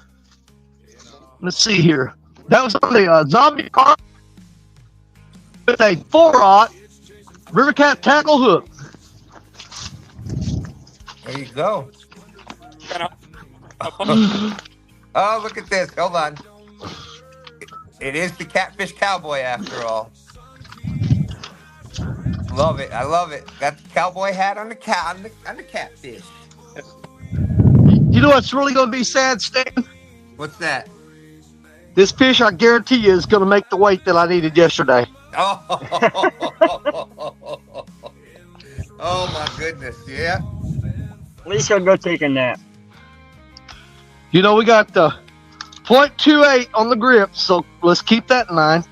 let's see here. That was on the zombie Carp with a 4-aught river cat tackle hook. There you go. Oh, look at this. Hold on. It is the Catfish Cowboy after all. Love it. I love it. Got the cowboy hat on the catfish. You know what's really going to be sad, Stan? What's that? This fish, I guarantee you, is going to make the weight that I needed yesterday. Oh, oh my goodness. Yeah. At least I'll go take a nap. You know, we got the 0.28 on the grip, so let's keep that in mind.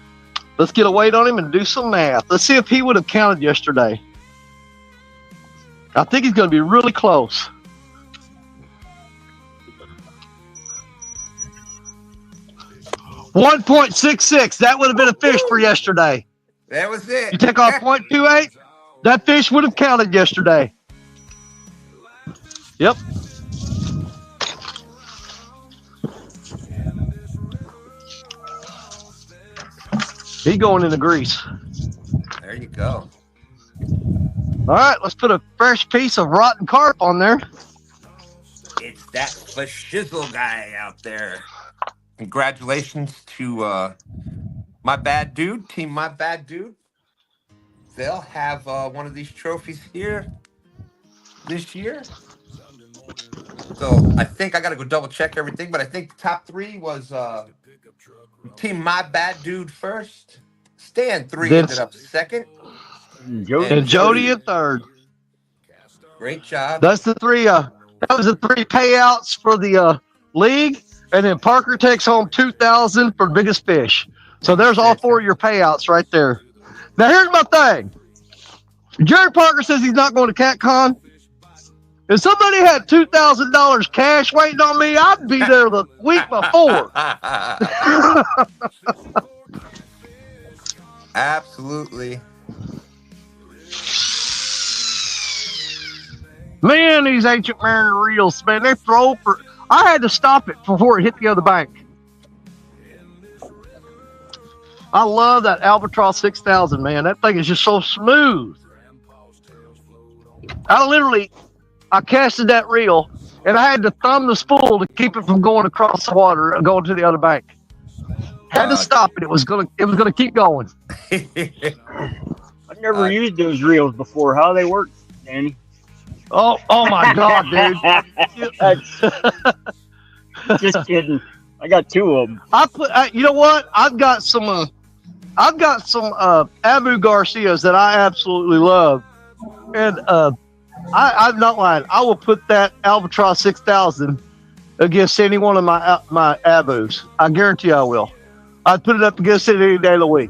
Let's get a weight on him and do some math. Let's see if he would have counted yesterday. I think he's going to be really close. .66. That would have been a fish for yesterday. That was it. You take off 0.28, that fish would have counted yesterday. Yep. He going in the grease. There you go. All right, let's put a fresh piece of rotten carp on there. It's that shizzle guy out there. Congratulations to my bad dude, team. My bad dude. They'll have one of these trophies here this year. So I think I got to go double check everything, but I think the top 3 was team My Bad Dude first. Stan3 ended up second. And Jody in third. Great job. That's the 3. That was the 3 payouts for the league, and then Parker takes home $2,000 for biggest fish. So there's all 4 of your payouts right there. Now here's my thing. Jerry Parker says he's not going to CatCon. If somebody had $2,000 cash waiting on me, I'd be there the week before. Absolutely. Man, these Ancient Mariner reels, man, they throw for. I had to stop it before it hit the other bank. I love that Albatross 6000, man. That thing is just so smooth. I casted that reel, and I had to thumb the spool to keep it from going across the water and going to the other bank. Had to stop it. It was gonna keep going. I've never used those reels before. How they work, Danny? Oh my God, dude! Just kidding. I got 2 of them. You know what? I've got some Abu Garcias that I absolutely love, and I'm not lying. I will put that Albatross 6000 against any one of my Abus. I guarantee I will. I'd put it up against it any day of the week.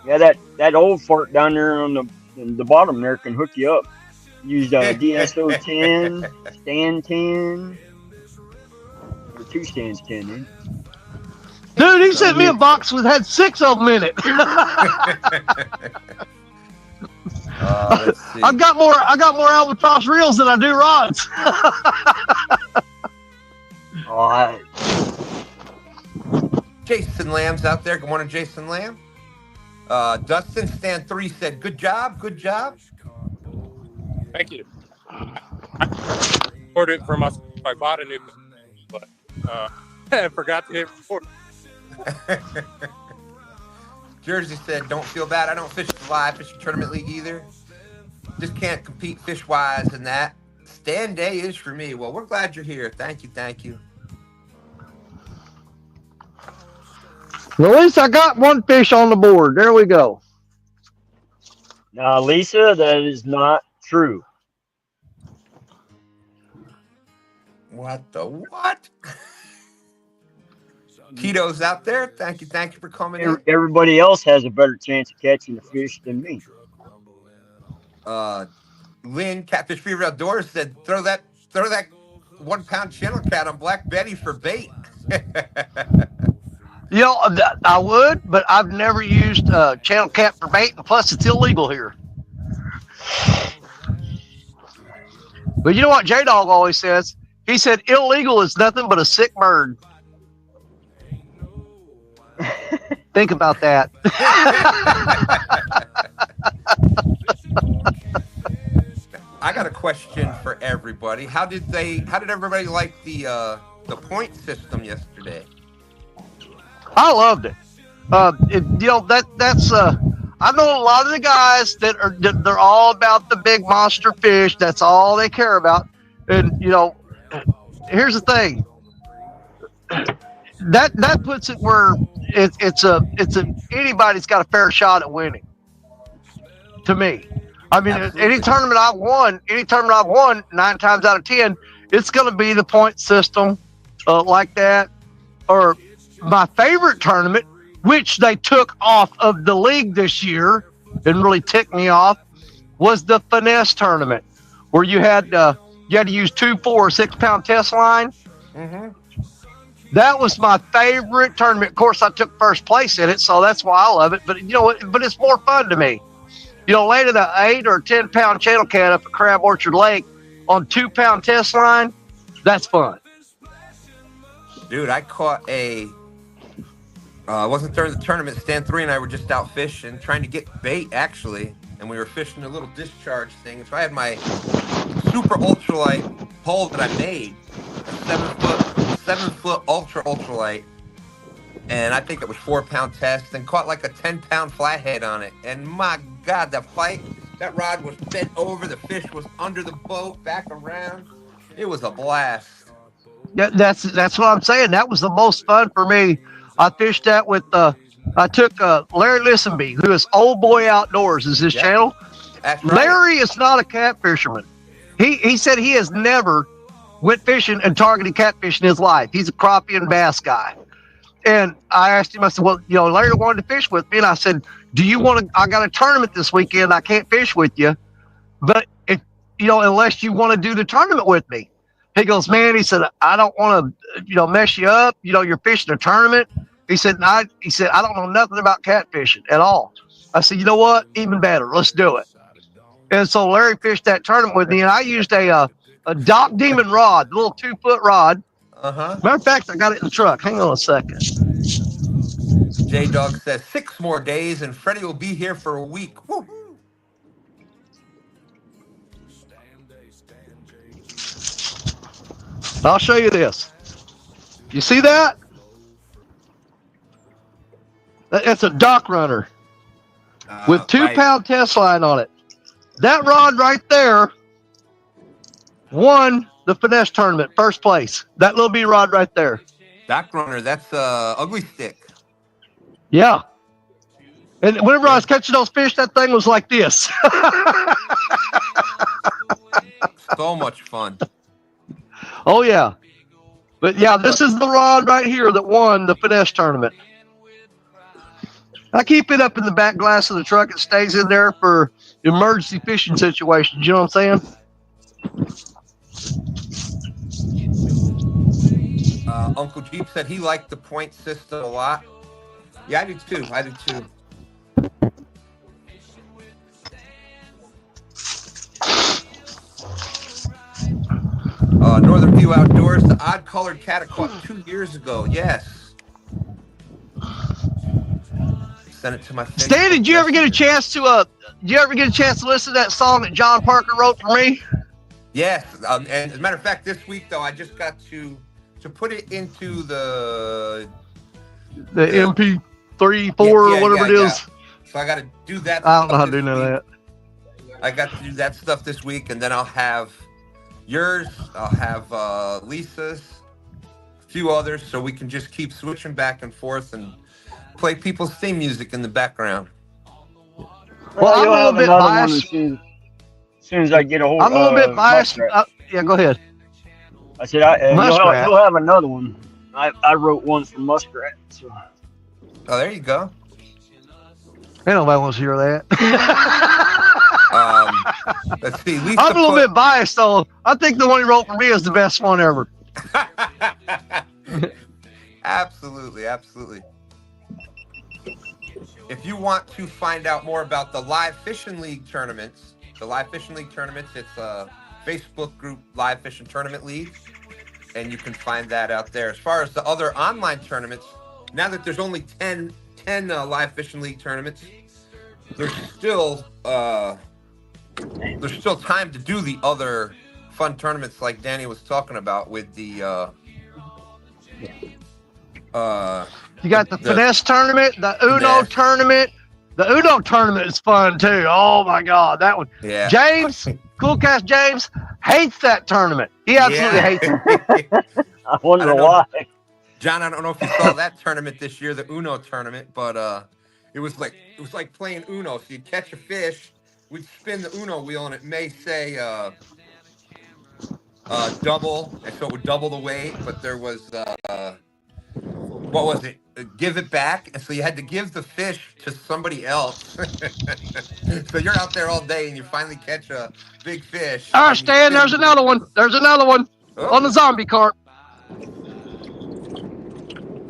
Yeah, that old fart down there on the bottom there can hook you up. Used DSO 10, Stand 10, or 2 stands 10. Eh? Dude, he sent me a box that had 6 of them in it. Let's see. I got more Albatross reels than I do rods. Jason Lamb's out there. Good morning, Jason Lamb. Dustin Stan3 said, "Good job, good job." Thank you. I ordered it for myself. I bought a new, but I forgot to hit record. Jersey said, "Don't feel bad. I don't fish the live fishing tournament league either. Just can't compete fish wise in that. STANday is for me." Well, we're glad you're here. Thank you, thank you. Well, at least I got 1 fish on the board. There we go. Now, Lisa, that is not true. What the what? Tito's out there. Thank you for coming in. Everybody else has a better chance of catching the fish than me. Lynn, Catfish Fever Outdoors said, throw that 1 pound channel cat on Black Betty for bait. You know, I would, but I've never used channel cat for bait, and plus it's illegal here. But you know what J-Dog always says? He said illegal is nothing but a sick bird. Think about that. I got a question for everybody. How did everybody like the point system yesterday? I loved it. That's I know a lot of the guys they're all about the big monster fish. That's all they care about. And here's the thing. That puts it where it's anybody's got a fair shot at winning. To me, I mean, any tournament I've won, 9 times out of 10, it's going to be the point system like that. Or my favorite tournament, which they took off of the league this year and really ticked me off, was the finesse tournament, where you had to use 2, 4, 6 pound test line. Mm-hmm. That was my favorite tournament. Of course, I took first place in it, so that's why I love it. But but it's more fun to me. Later the 8 or 10 pound channel cat up at Crab Orchard Lake on 2 pound test line, that's fun. Dude, I caught a It wasn't during the tournament. Stan 3 and I were just out fishing, trying to get bait, actually. And we were fishing a little discharge thing. So I had my super ultralight pole that I made, a 7-foot ultralight. And I think it was 4-pound test, and caught like a 10-pound flathead on it. And my God, that rod was bent over. The fish was under the boat, back around. It was a blast. Yeah, that's what I'm saying. That was the most fun for me. I fished that with I took Larry Listenby, who is Old Boy Outdoors, is his channel. That's right. Larry is not a cat fisherman. He said he has never went fishing and targeted catfish in his life. He's a crappie and bass guy. And I asked him, I said, well, Larry wanted to fish with me. And I said, do you want to, I got a tournament this weekend. I can't fish with you. But if, unless you want to do the tournament with me. He goes, man, he said, I don't want to, mess you up. You're fishing a tournament. He said, I don't know nothing about catfishing at all. I said, you know what? Even better. Let's do it. And so Larry fished that tournament with me, and I used a Doc Demon rod, a little 2-foot rod. Matter of fact, I got it in the truck. Hang on a second. J-Dog says 6 more days, and Freddie will be here for a week. Woo-hoo. I'll show you this. You see that? That's a dock runner with 2-pound test line on it. That rod right there won the finesse tournament, first place. That little B rod right there. Dock runner, that's ugly stick. Yeah. And whenever I was catching those fish, that thing was like this. So much fun. Oh, yeah. But, yeah, this is the rod right here that won the finesse tournament. I keep it up in the back glass of the truck. It stays in there for emergency fishing situations. You know what I'm saying? Uncle Jeep said he liked the point system a lot. Yeah, I do too. Northern View Outdoors, the odd colored cat I caught 2 years ago. Yes. Sent it to my Facebook. Stan, did you ever get a chance to listen to that song that John Parker wrote for me? Yes. And as a matter of fact, this week though, I just got to put it into the MP3, 4, or whatever it is. So I got to do that. I don't know how to do none of that. I got to do that stuff this week, and then I'll have yours. I'll have Lisa's, a few others, so we can just keep switching back and forth and play people's theme music in the background. Well, I'm a little bit biased. As soon as I get a hold of I'm a little bit biased. Yeah, go ahead. I said, you'll have another one. I wrote one for muskrat. So. Oh, there you go. Ain't nobody wants to hear that. Let's see. Lisa I'm a little bit biased, though. I think the one he wrote for me is the best one ever. Absolutely. If you want to find out more about the Live Fishing League tournaments, it's a Facebook group, Live Fishing Tournament League, and you can find that out there. As far as the other online tournaments, now that there's only 10 Live Fishing League tournaments, there's still time to do the other fun tournaments like Danny was talking about with the you got the finesse tournament, the Uno tournament. The Uno tournament is fun too. Oh my God, that one. Yeah. James, Coolcast James hates that tournament. He absolutely hates it. I wonder why. John, I don't know if you saw that tournament this year, the Uno tournament, but it was like playing Uno. So you'd catch a fish, we'd spin the Uno wheel, and it may say double, and so it would double the weight, but there was what was it? Give it back, and so you had to give the fish to somebody else. So you're out there all day, and you finally catch a big fish. All right, Stan, there's another one. On the zombie carp.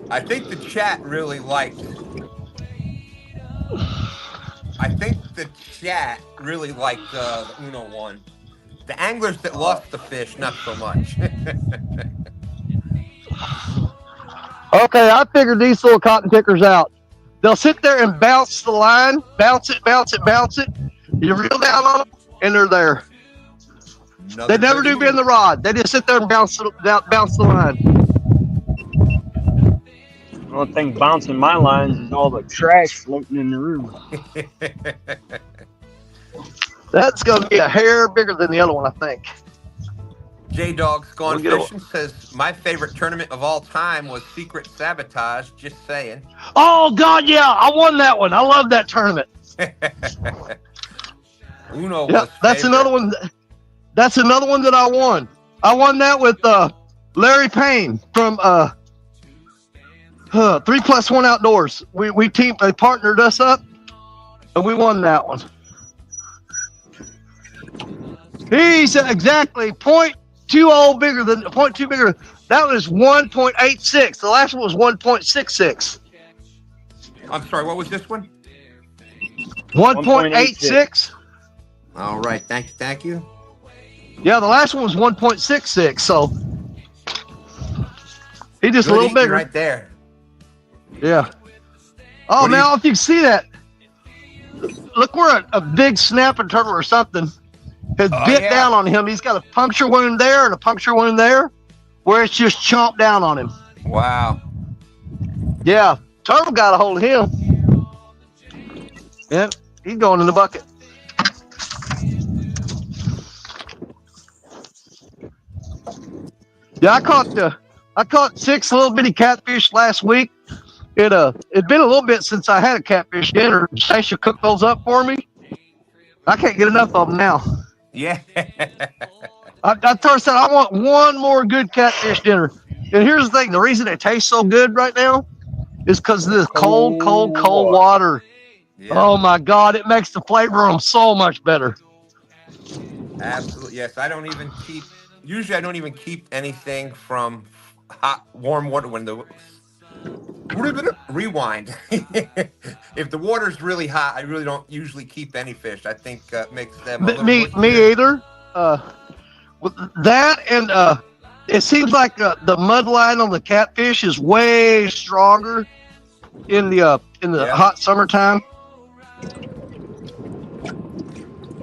I think the chat really liked. The Uno one. The anglers that lost the fish, not so much. Okay, I figured these little cotton pickers out. They'll sit there and bounce the line, bounce it. You reel down on them, and they're there. Another They never good do bend the rod. They just sit there and bounce the line. The only thing bouncing my lines is all the trash floating in the room. That's going to be a hair bigger than the other one, I think. J-Dog's Gone We'll Fishing says, my favorite tournament of all time was Secret Sabotage, just saying. Oh, God, yeah. I won that one. I love that tournament. Uno Yeah, was that's favorite. another one. That's another one that I won. I won that with Larry Payne from 3+1 Outdoors. They partnered us up, and we won that one. He's exactly 0.2 bigger than 0.2 bigger. That was 1.86. The last one was 1.66. I'm sorry, what was this one? 1.86. All right, thank you. Yeah, the last one was 1.66. So he just Good a little eating bigger. right there. Yeah. Oh, now if you see that, look where a big snapping turtle or something has bit down on him. He's got a puncture wound there and a puncture wound there where it's just chomped down on him. Wow. Yeah. Turtle got a hold of him. Yeah. He's going in the bucket. Yeah, I caught 6 little bitty catfish last week. It'd been a little bit since I had a catfish dinner. Stacia cooked those up for me. I can't get enough of them now. Yeah. I told her, said, I want one more good catfish dinner. And here's the thing: the reason it tastes so good right now is because of this cold water. Yeah. Oh my God, it makes the flavor of them so much better. Absolutely, yes. I don't even keep anything from hot, warm water when the rewind. If the water's really hot, I really don't usually keep any fish. I think makes them a little me either. With that and it seems like the mud line on the catfish is way stronger in the hot summertime.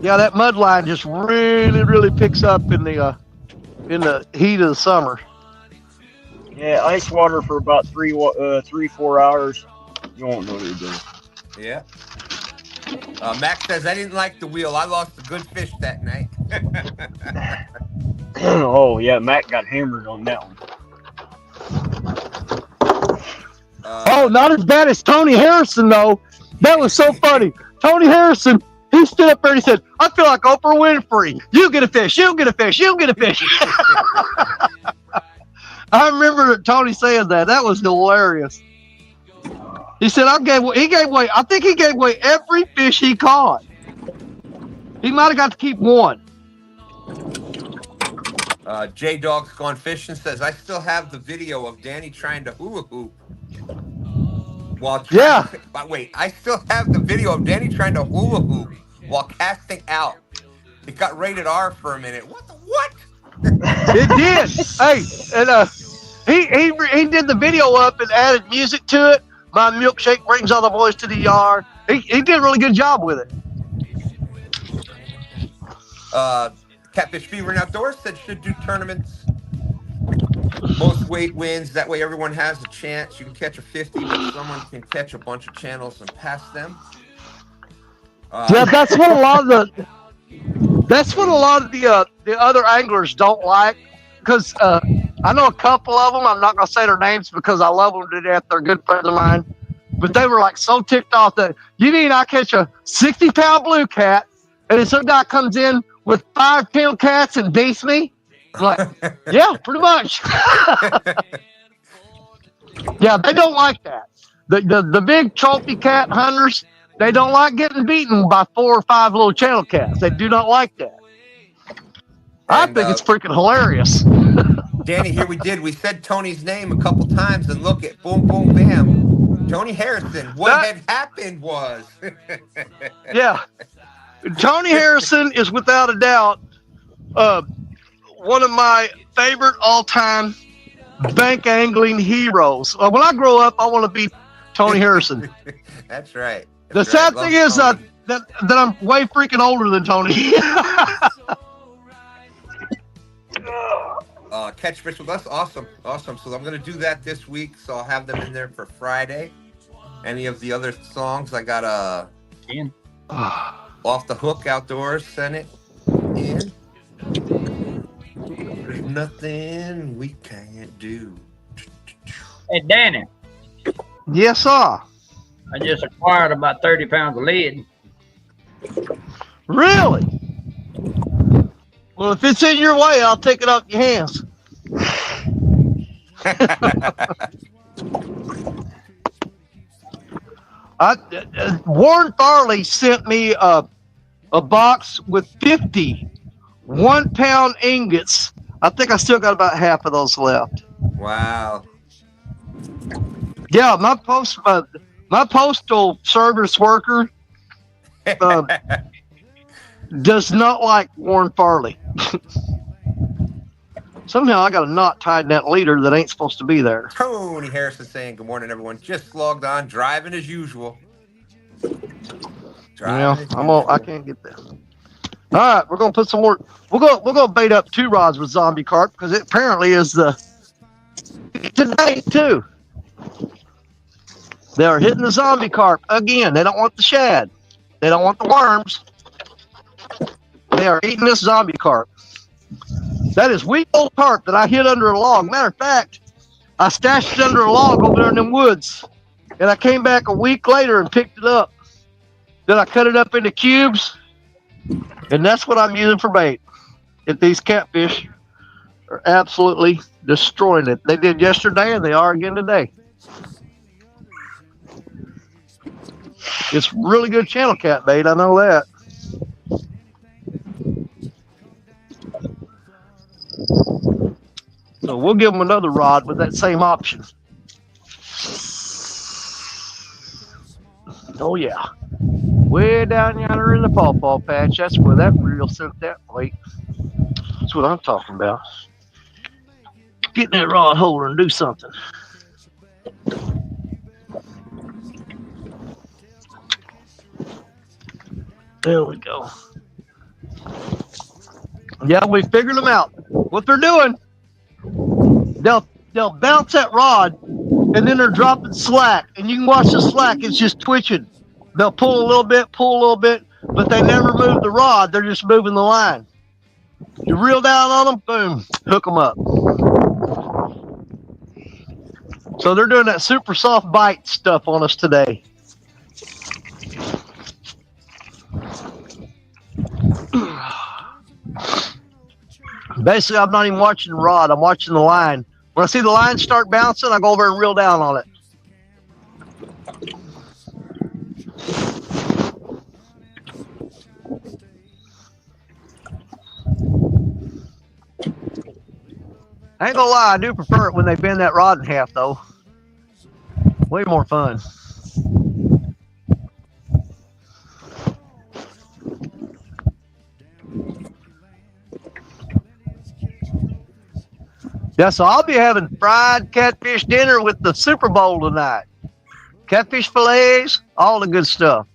Yeah, that mud line just really picks up in the heat of the summer. Yeah, ice water for about 3-4 hours. You won't know what you're doing. Yeah. Max says, I didn't like the wheel. I lost a good fish that night. Oh, yeah, Matt got hammered on that one. Not as bad as Tony Harrison, though. That was so funny. Tony Harrison, he stood up there and he said, I feel like Oprah Winfrey. You get a fish, you get a fish, you get a fish. I remember Tony saying that. That was hilarious. He said, I think he gave away every fish he caught. He might have got to keep one. J-Dog's Gone Fishing says, I still have the video of Danny trying to hula hoop. I still have the video of Danny trying to hula hoop while casting out. It got rated R for a minute. What? It did. Hey, and he did the video up and added music to it. My milkshake brings all the boys to the yard. He did a really good job with it. Catfish Fever and Outdoors said should do tournaments. Most weight wins. That way everyone has a chance. You can catch a 50, but someone can catch a bunch of channels and pass them. Yeah, that's what a lot of the other anglers don't like, because I know a couple of them. I'm not gonna say their names because I love them to death. They're good friends of mine, but they were like so ticked off that you mean I catch a 60-pound blue cat and then some guy comes in with 5 tail cats and beats me? I'm like, yeah, pretty much. Yeah, they don't like that. The big trophy cat hunters, they don't like getting beaten by 4 or 5 little channel cats. They do not like that. I think it's freaking hilarious. Danny, here we said Tony's name a couple times, and look at boom, boom, bam. Tony Harrison. What had happened was. Yeah. Tony Harrison is without a doubt one of my favorite all-time bank angling heroes. When I grow up, I want to be Tony Harrison. That's right. The sad thing is that I'm way freaking older than Tony. Catch Fish with Us, awesome. So I'm gonna do that this week. So I'll have them in there for Friday. Any of the other songs, I got Off the Hook Outdoors, sent it in. There's nothing we can't do. Hey, Danny. Yes, sir. I just acquired about 30 pounds of lead. Really? Well, if it's in your way, I'll take it off your hands. Warren Farley sent me a box with 50 1-pound ingots. I think I still got about half of those left. Wow. Yeah, my postal service worker does not like Warren Farley. Somehow I got a knot tied in that leader that ain't supposed to be there. Tony Harrison saying good morning, everyone. Just logged on, driving as usual. I can't get there. All right, we're gonna put some more. We're gonna bait up 2 rods with zombie carp because it apparently is today too. They are hitting the zombie carp again. They don't want the shad. They don't want the worms. They are eating this zombie carp. That is week-old carp that I hid under a log. Matter of fact, I stashed it under a log over there in them woods, and I came back a week later and picked it up. Then I cut it up into cubes, and that's what I'm using for bait. If these catfish are absolutely destroying it. They did yesterday, and they are again today. It's really good channel cat bait, I know that. So we'll give them another rod with that same option. Oh yeah. Way down yonder in the pawpaw patch, that's where that reel sent that weight. That's what I'm talking about. Get in that rod holder and do something. There we go. Yeah, we figured them out. What they're doing, they'll bounce that rod, and then they're dropping slack, and you can watch the slack. It's just twitching. They'll pull a little bit, but they never move the rod. They're just moving the line. You reel down on them, boom, hook them up. So they're doing that super soft bite stuff on us today. Basically, I'm not even watching the rod. I'm watching the line. When I see the line start bouncing, I go over and reel down on it. I ain't gonna lie, I do prefer it when they bend that rod in half, though. Way more fun. Yeah, so I'll be having fried catfish dinner with the Super Bowl tonight. Catfish fillets, all the good stuff.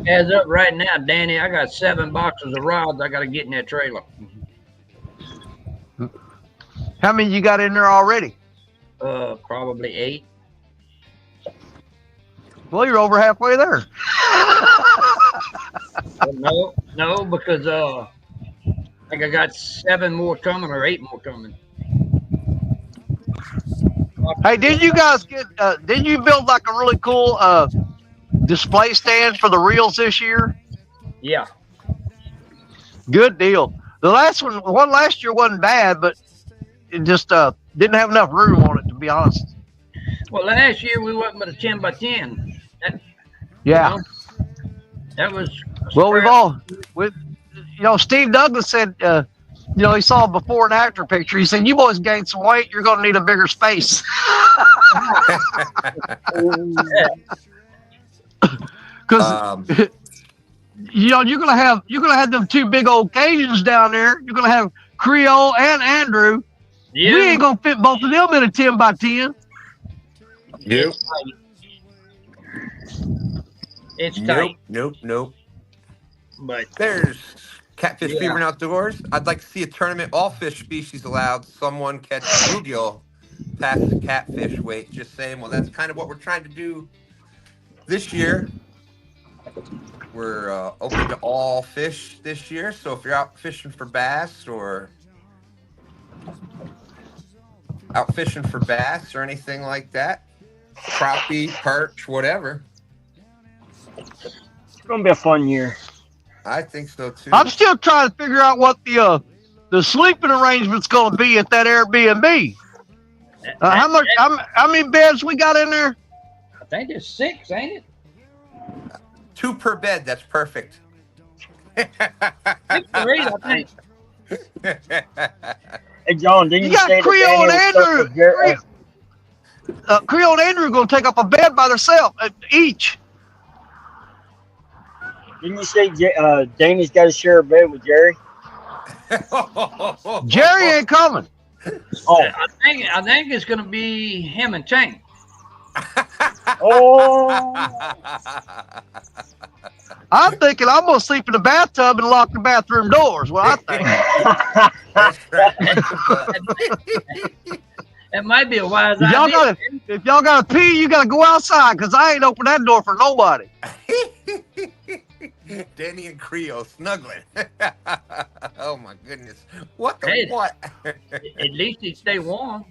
As of right now, Danny, I got 7 boxes of rods I got to get in that trailer. How many you got in there already? Probably 8. Well, you're over halfway there. No, because I think I got 7 more coming or 8 more coming. Hey, did you guys get? Did you build like a really cool display stand for the reels this year? Yeah. Good deal. The last one last year wasn't bad, but it just didn't have enough room on it, to be honest. Well, last year we went with a 10 by 10. Yeah. That was. Well, Steve Douglas said he saw a before and after picture. He said, "You boys gained some weight. You're going to need a bigger space." Because you're gonna have them two big old Cajuns down there. You're gonna have Creole and Andrew. Yeah. We ain't gonna fit both of them in a 10 by 10. Nope. It's tight. Nope. But there's Catfish Fever and Outdoors. I'd like to see a tournament, all fish species allowed. Someone catch bluegill past the catfish weight. Just saying. Well, that's kind of what we're trying to do this year. We're open to all fish this year. So if you're out fishing for bass or anything like that, crappie, perch, whatever. It's gonna be a fun year. I think so too. I'm still trying to figure out what the sleeping arrangement's going to be at that Airbnb. How many beds we got in there? I think it's 6, ain't it? 2 per bed. That's perfect. 6 or 8, I think. Hey John, didn't you say Creole and that Daniel was Andrew? Creole and Andrew are going to take up a bed by themselves each. Didn't you say Danny's got to share a bed with Jerry? Jerry ain't coming. Oh, I think it's gonna be him and Tank. oh. I'm thinking I'm going to sleep in the bathtub and lock the bathroom doors. What I think. That might be a wise idea. If y'all got to pee, you got to go outside because I ain't open that door for nobody. Danny and Creole snuggling. Oh my goodness! What the Hey. what? At least he stay warm.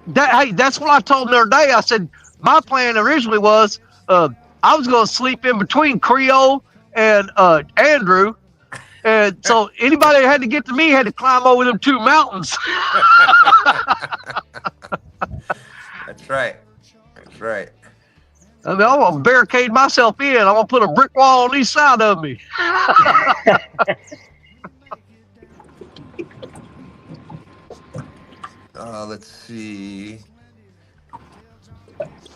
That's what I told him the other day. I said my plan originally was I was going to sleep in between Creole and Andrew, and so anybody that had to get to me had to climb over them 2 mountains. That's right. That's right. I mean, I'm going to barricade myself in. I'm going to put a brick wall on each side of me. Let's see.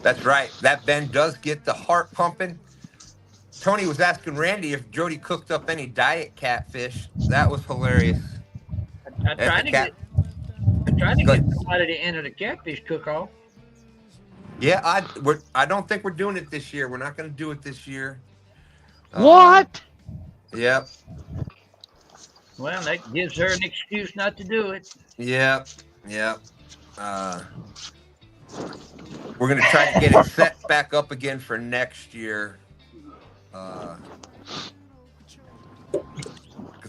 That's right. That bend does get the heart pumping. Tony was asking Randy if Jody cooked up any diet catfish. That was hilarious. I tried to get somebody to enter the catfish cook-off. Yeah, I don't think we're doing it this year. We're not going to do it this year. What? Yep. Well, that gives her an excuse not to do it. Yep. We're going to try to get it set back up again for next year. Because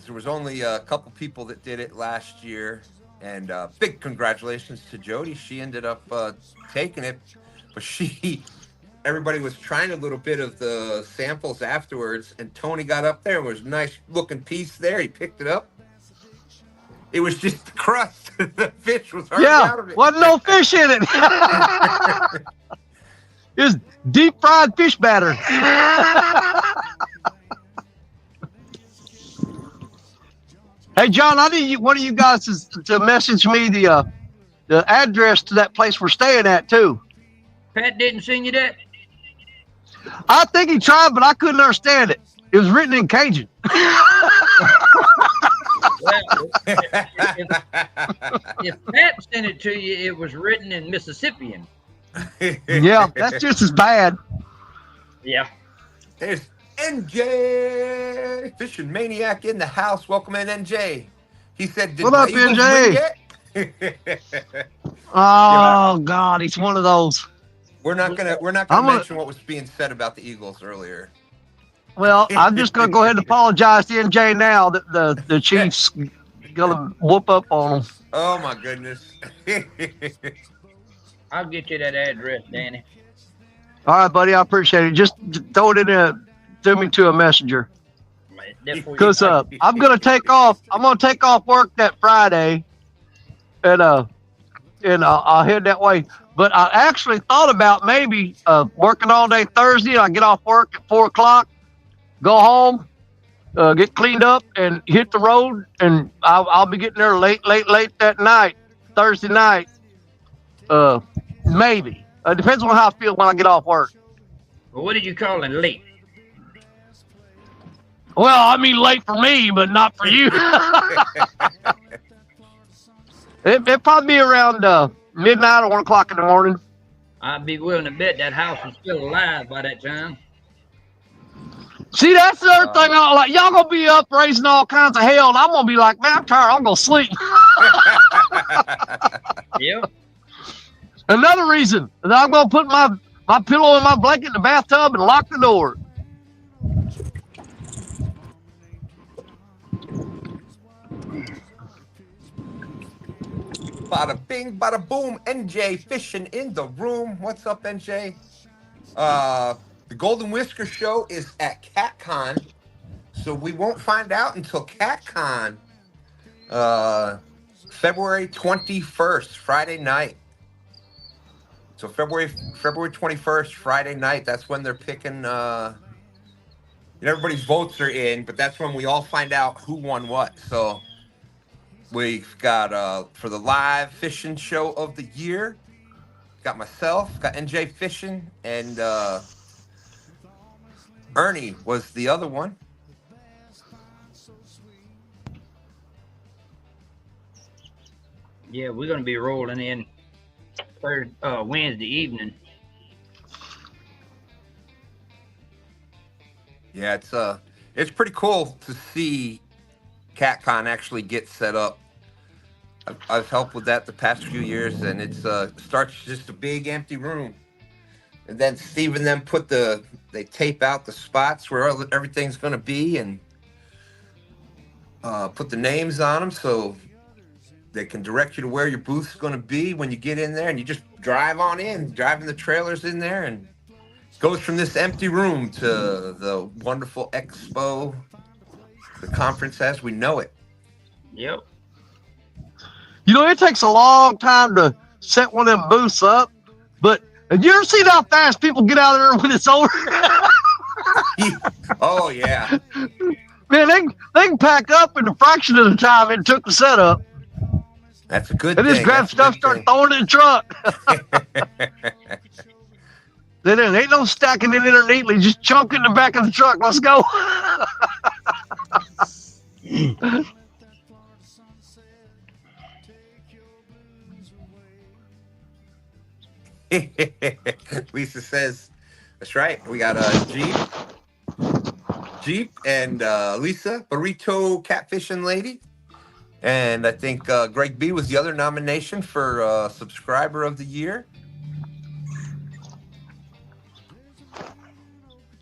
there was only a couple people that did it last year. And big congratulations to Jody. She ended up taking it. But everybody was trying a little bit of the samples afterwards, and Tony got up there and was a nice looking piece there. He picked it up. It was just the crust. The fish was already out of it. Wasn't no fish in it. It was deep fried fish batter. Hey John, I need one of you guys to message me the address to that place we're staying at too. Pat didn't send you that? I think he tried, but I couldn't understand it. It was written in Cajun. Well, if Pat sent it to you, it was written in Mississippian. Yeah, that's just as bad. Yeah. There's NJ, fishing maniac in the house. Welcome in, NJ. He said, "What up, NJ?" Oh God, he's one of those. We're not gonna mention what was being said about the Eagles earlier. Well, I'm just gonna go ahead and apologize to NJ now that the Chiefs gonna whoop up on them. Oh my goodness. I'll get you that address, Danny. All right, buddy, I appreciate it. Just throw it in throw me to a messenger. Because I'm gonna take off. I'm gonna take off work that Friday, and I'll head that way. But I actually thought about maybe working all day Thursday. I get off work at 4 o'clock, go home, get cleaned up, and hit the road. And I'll be getting there late that night, Thursday night. Maybe. Depends on how I feel when I get off work. Well, what did you call it late? Well, I mean late for me, but not for you. It'll probably be around midnight or 1 o'clock in the morning. I'd be willing to bet that house is still alive by that time. See, that's the other thing. Like, y'all gonna be up raising all kinds of hell, and I'm gonna be like, man, I'm tired. I'm gonna sleep. Yep. Another reason is I'm gonna put my pillow and my blanket in the bathtub and lock the door. Bada bing, bada boom. NJ fishing in the room. What's up, NJ? The Golden Whisker Show is at CatCon, so we won't find out until CatCon, February 21st, Friday night. So February 21st, Friday night. That's when they're picking. Everybody's votes are in, but that's when we all find out who won what. So we've got for the live fishing show of the year. Got myself, got NJ fishing, and Ernie was the other one. Yeah, we're gonna be rolling in Wednesday evening. Yeah, it's pretty cool to see CatCon actually get set up. I've helped with that the past few years, and it starts just a big empty room, and then Steve and them they tape out the spots where everything's going to be, and put the names on them so they can direct you to where your booth's going to be when you get in there, and you just drive on in, driving the trailers in there, and it goes from this empty room to the wonderful expo, the conference as we know it. Yep. You know, it takes a long time to set one of them booths up, but have you ever seen how fast people get out of there when it's over? Oh, yeah. Man, they can pack up in a fraction of the time it took to set up. That's a good thing. They just grab stuff, start throwing it in the truck. Then there ain't no stacking it in there neatly. Just chunk it in the back of the truck. Let's go. Lisa says, that's right. We got Jeep and Lisa, Burrito Catfishing Lady. And I think Greg B was the other nomination for Subscriber of the Year.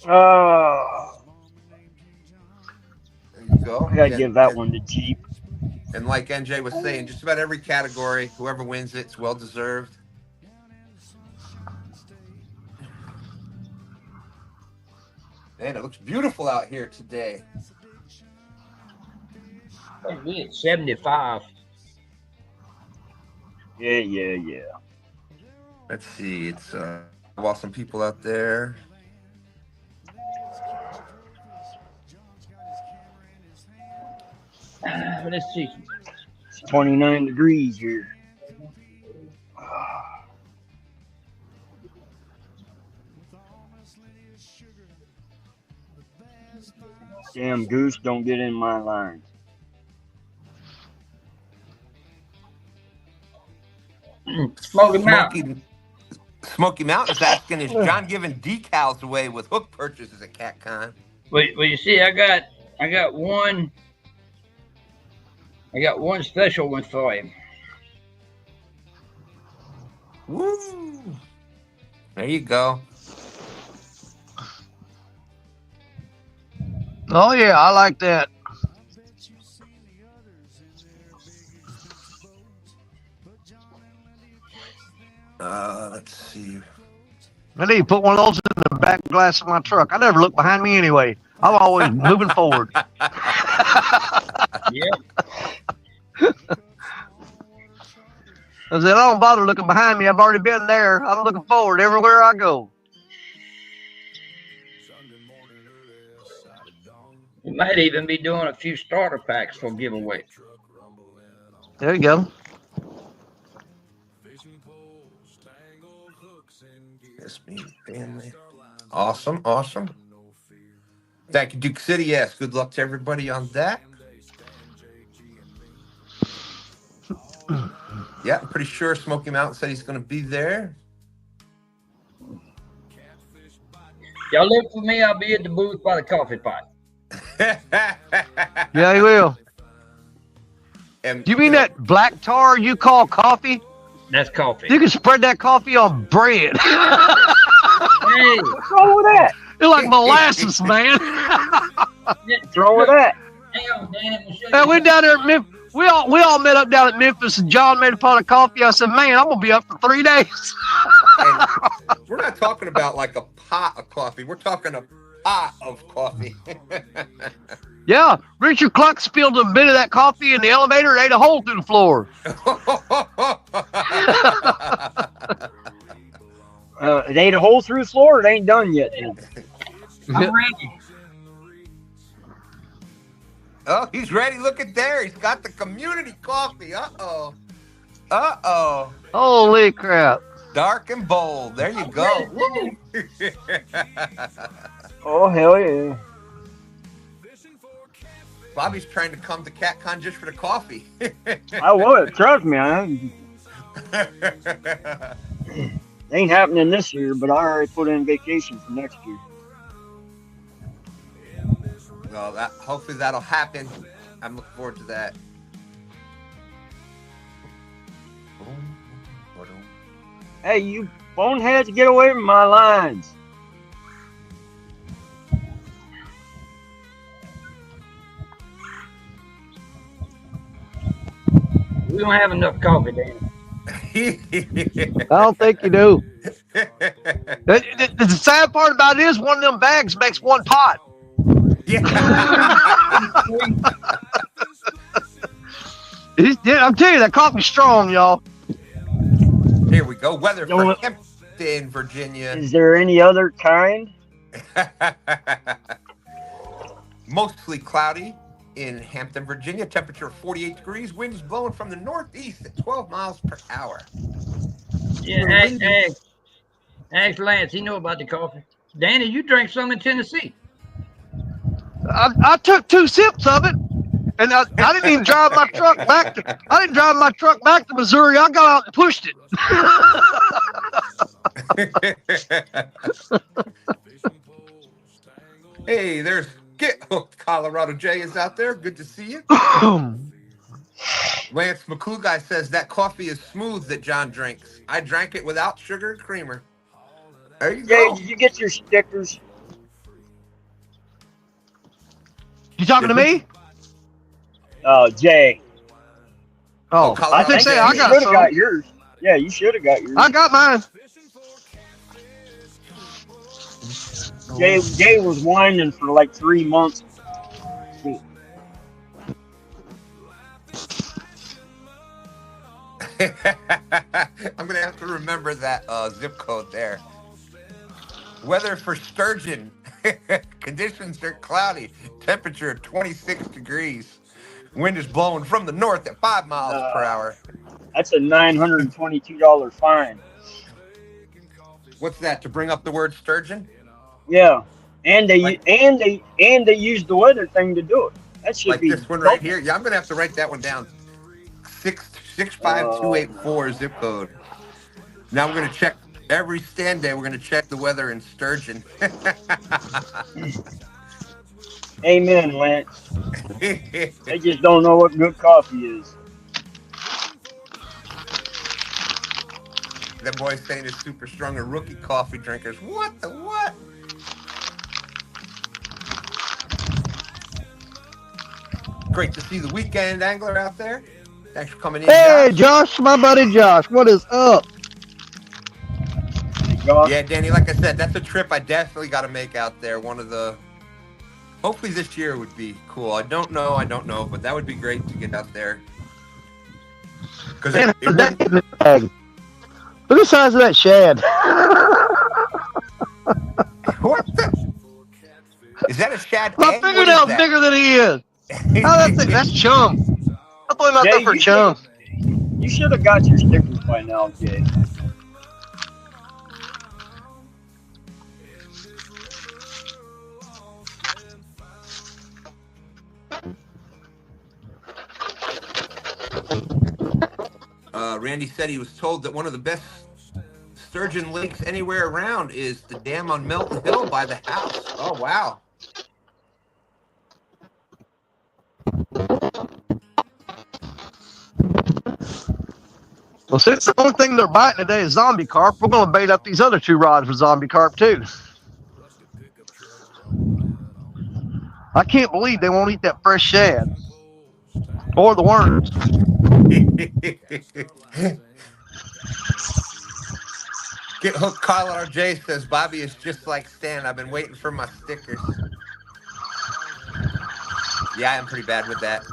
There you go. I gotta give that one to Jeep. And like NJ was saying, just about every category, whoever wins it's well deserved. Man, it looks beautiful out here today. We at 75. Yeah. Let's see. It's awesome people out there. Let's see. It's 29 degrees here. Damn goose, don't get in my line. Smoky Mountain. Smoky Mountain's asking, is John giving decals away with hook purchases at CatCon? Well, you see, I got one special one for you. Woo! There you go. Oh, yeah, I like that. Let's see. I need to put one of those in the back glass of my truck. I never look behind me anyway. I'm always moving forward. Yeah. I said, I don't bother looking behind me. I've already been there. I'm looking forward everywhere I go. We might even be doing a few starter packs for giveaway. There you go. Yes, me, family. Awesome, awesome. Thank you, Duke City. Yes, good luck to everybody on that. Yeah, I'm pretty sure Smoky Mountain said he's going to be there. Y'all look for me. I'll be at the booth by the coffee pot. Yeah, he will. And, You mean that black tar you call coffee? That's coffee. You can spread that coffee on bread. Hey, What's wrong with that? It's like molasses, man. What's wrong with that? hang on, Danny. Man, we down there at Memphis. We all met up down at Memphis, and John made a pot of coffee. I said, man, I'm gonna be up for 3 days. and we're not talking about like a pot of coffee. We're talking a pot of coffee. Yeah, Richard Cluck spilled a bit of that coffee in the elevator and ate a hole through the floor. It ain't a hole through the floor. It ain't done yet. I'm ready. Oh, he's ready. Look at there. He's got the community coffee. Uh-oh. Uh-oh. Holy crap. Dark and bold. There you go. Woo. Oh, hell yeah. Bobby's trying to come to CatCon just for the coffee. I would. Trust me. Ain't happening this year, but I already put in vacation for next year. Well, hopefully that'll happen. I'm looking forward to that. Hey, you boneheads, get away from my lines. We don't have enough coffee, Danny. I don't think you do. The sad part about it is one of them bags makes one pot. Yeah. I'm telling you, that coffee's strong, y'all. Here we go. Weather You know for what? Hampton, Virginia. Is there any other kind? Mostly cloudy in Hampton, Virginia. Temperature 48 degrees. Wind is blowing from the northeast at 12 miles per hour. Yeah, ask Lance. He know about the coffee. Danny, you drank some in Tennessee. I took 2 sips of it, and I didn't even drive my truck back to Missouri. I got out and pushed it. Hey, there's Get Hooked. Colorado Jay is out there. Good to see you. Lance McCluguy says that coffee is smooth that John drinks. I drank it without sugar and creamer. There you Jay, go. did you get your stickers? You talking to me? Jay. Oh, Colorado I think Jay. I You got should have some. got yours. Yeah, you should have got yours. I got mine. Jay was whining for like 3 months. I'm gonna have to remember that zip code there. Weather for Sturgeon. Conditions are cloudy. Temperature 26 degrees. Wind is blowing from the north at 5 miles per hour. That's a $922 fine. What's that? To bring up the word sturgeon? Yeah, and they Like- used the weather thing to do it. That should Like be this one right here? Yeah, I'm gonna have to write that one down. 65284 zip code. Now we're gonna check every stand day. We're gonna check the weather in Sturgeon. Amen, Lance. They just don't know what good coffee is. That boy saying it's super strong and rookie coffee drinkers. What the what? Great to see the weekend angler out there. Thanks for coming in. Hey, Josh. Josh, my buddy Josh. What is up? Yeah, Danny, like I said, that's a trip I definitely got to make out there. One of the, hopefully this year would be cool. I don't know, but that would be great to get out there. Because Man, look at the size of that shad. what the? Is that a shad My egg? What is fingernail's that? bigger than he is. Oh, that's chum. I threw him out Jay, there for chum. you should have got your stickers by now, Jay. Randy said he was told that one of the best sturgeon lakes anywhere around is the dam on Melton Hill by the house. Oh, wow. Well, since the only thing they're biting today is zombie carp, we're going to bait up these other 2 rods with zombie carp too. I can't believe they won't eat that fresh shad or the worms. Get hooked. Kyle RJ says Bobby is just like Stan. I've been waiting for my stickers. Yeah, I'm pretty bad with that.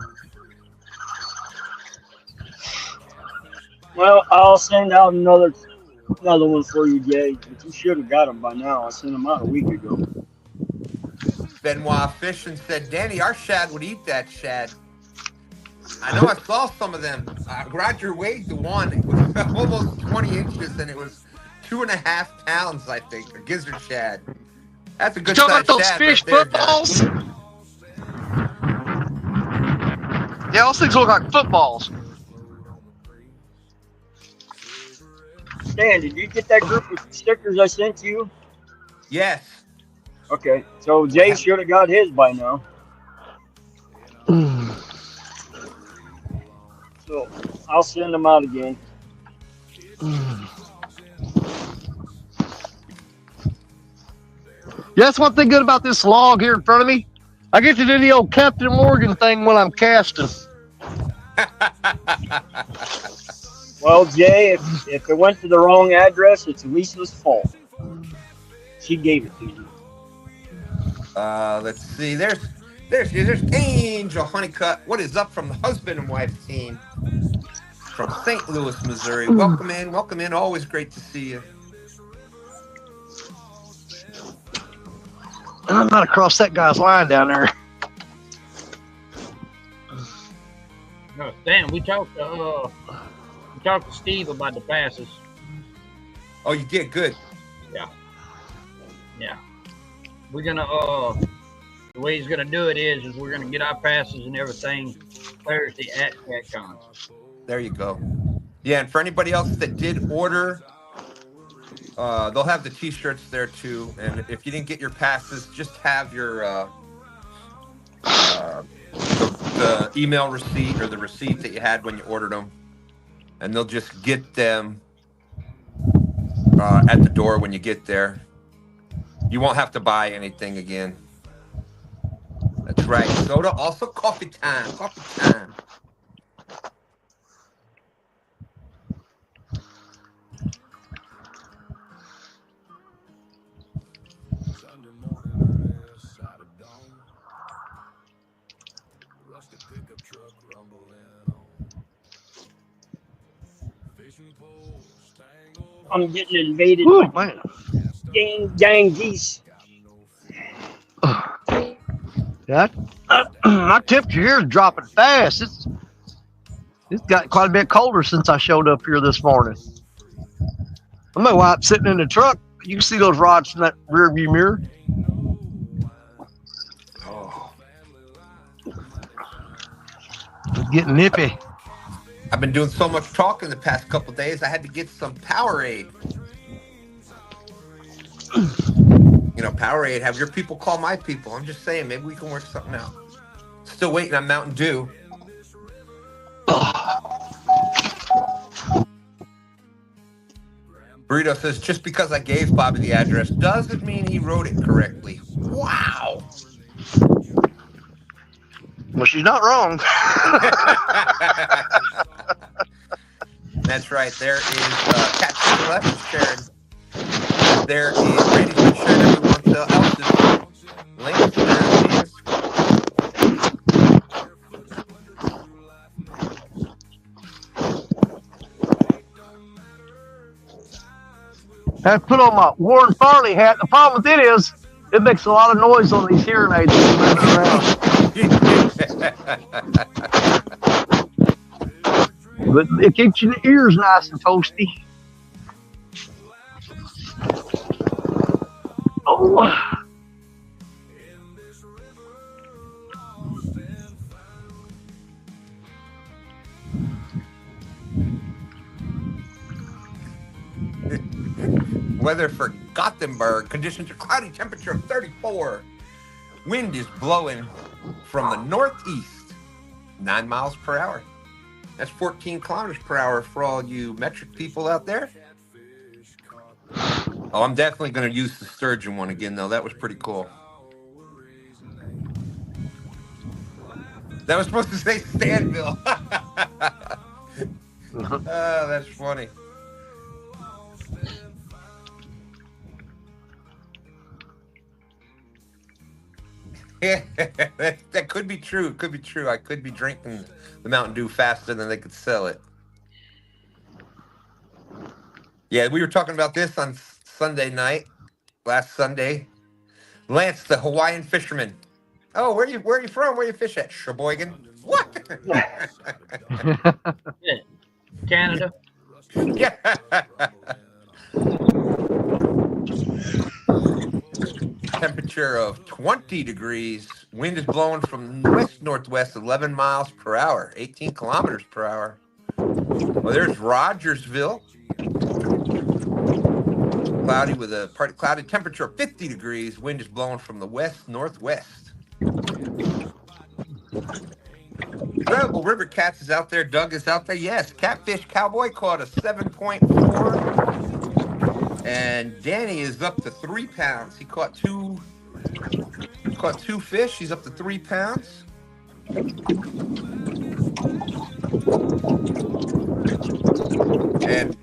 Well, I'll send out another one for you, Jay. But you should have got them by now. I sent them out a week ago. Benoit Fishing said, Danny, our shad would eat that shad. I know I saw some of them. Roger weighed the one. It was almost 20 inches, and it was 2.5 pounds, I think, a gizzard shad. That's a good You talking size about those shad fish right there, footballs? Yeah, those things look like footballs. Stan, did you get that group of stickers I sent you? Yes. Okay, so Jay should have got his by now. So I'll send them out again. Yeah, that's one thing good about this log here in front of me. I get to do the old Captain Morgan thing when I'm casting. Well, Jay, if it went to the wrong address, it's Lisa's fault. She gave it to you. Let's see. There's Angel Honeycutt. What is up from the husband and wife team from St. Louis, Missouri? Welcome in. Welcome in. Always great to see you. I'm not across that guy's line down there. No, Stan, we talked to Steve about the passes. Oh, you did good. Yeah. We're gonna the way he's gonna do it is we're gonna get our passes and everything Thursday at CatCon. There you go. Yeah, and for anybody else that did order, they'll have the T-shirts there too. And if you didn't get your passes, just have your the email receipt or the receipt that you had when you ordered them, and they'll just get them at the door when you get there. You won't have to buy anything again. That's right. Soda, also coffee time. Coffee time. I'm getting invaded by gang geese. Yeah, my temperature here is dropping fast. It's got quite a bit colder since I showed up here this morning. I'm gonna wipe sitting in the truck. You can see those rods in that rear view mirror. Oh. It's getting nippy. I've been doing so much talking the past couple days, I had to get some Powerade. You know, Powerade, have your people call my people. I'm just saying, maybe we can work something out. Still waiting on Mountain Dew. Burrito says, just because I gave Bobby the address doesn't mean he wrote it correctly. Wow. Well, she's not wrong. That's right. There is Catfish left shared. There is Randy's been sharing everyone else's links. There it is. I put on my Warren Farley hat. The problem with it is It makes a lot of noise on these hearing aids when you're moving around. But it keeps your ears nice and toasty. Oh. Weather for Gothenburg. Conditions are cloudy, temperature of 34. Wind is blowing from the northeast, 9 miles per hour. That's 14 kilometers per hour for all you metric people out there. Oh, I'm definitely going to use the sturgeon one again, though. That was pretty cool. That was supposed to say Stanville. Oh, that's funny. Yeah, that could be true. It could be true. I could be drinking the Mountain Dew faster than they could sell it. Yeah, we were talking about this on Sunday night, last Sunday. Lance, the Hawaiian fisherman. Oh, where are you from? Where you fish at? Sheboygan. What? Canada. Yeah. Temperature of 20 degrees. Wind is blowing from west-northwest, 11 miles per hour, 18 kilometers per hour. Well, there's Rogersville. Cloudy with a partly cloudy, temperature of 50 degrees. Wind is blowing from the west-northwest. Rebel River Cats is out there. Doug is out there. Yes, Catfish Cowboy caught a 7.4. And Danny is up to 3 pounds. He caught two fish. He's up to 3 pounds. And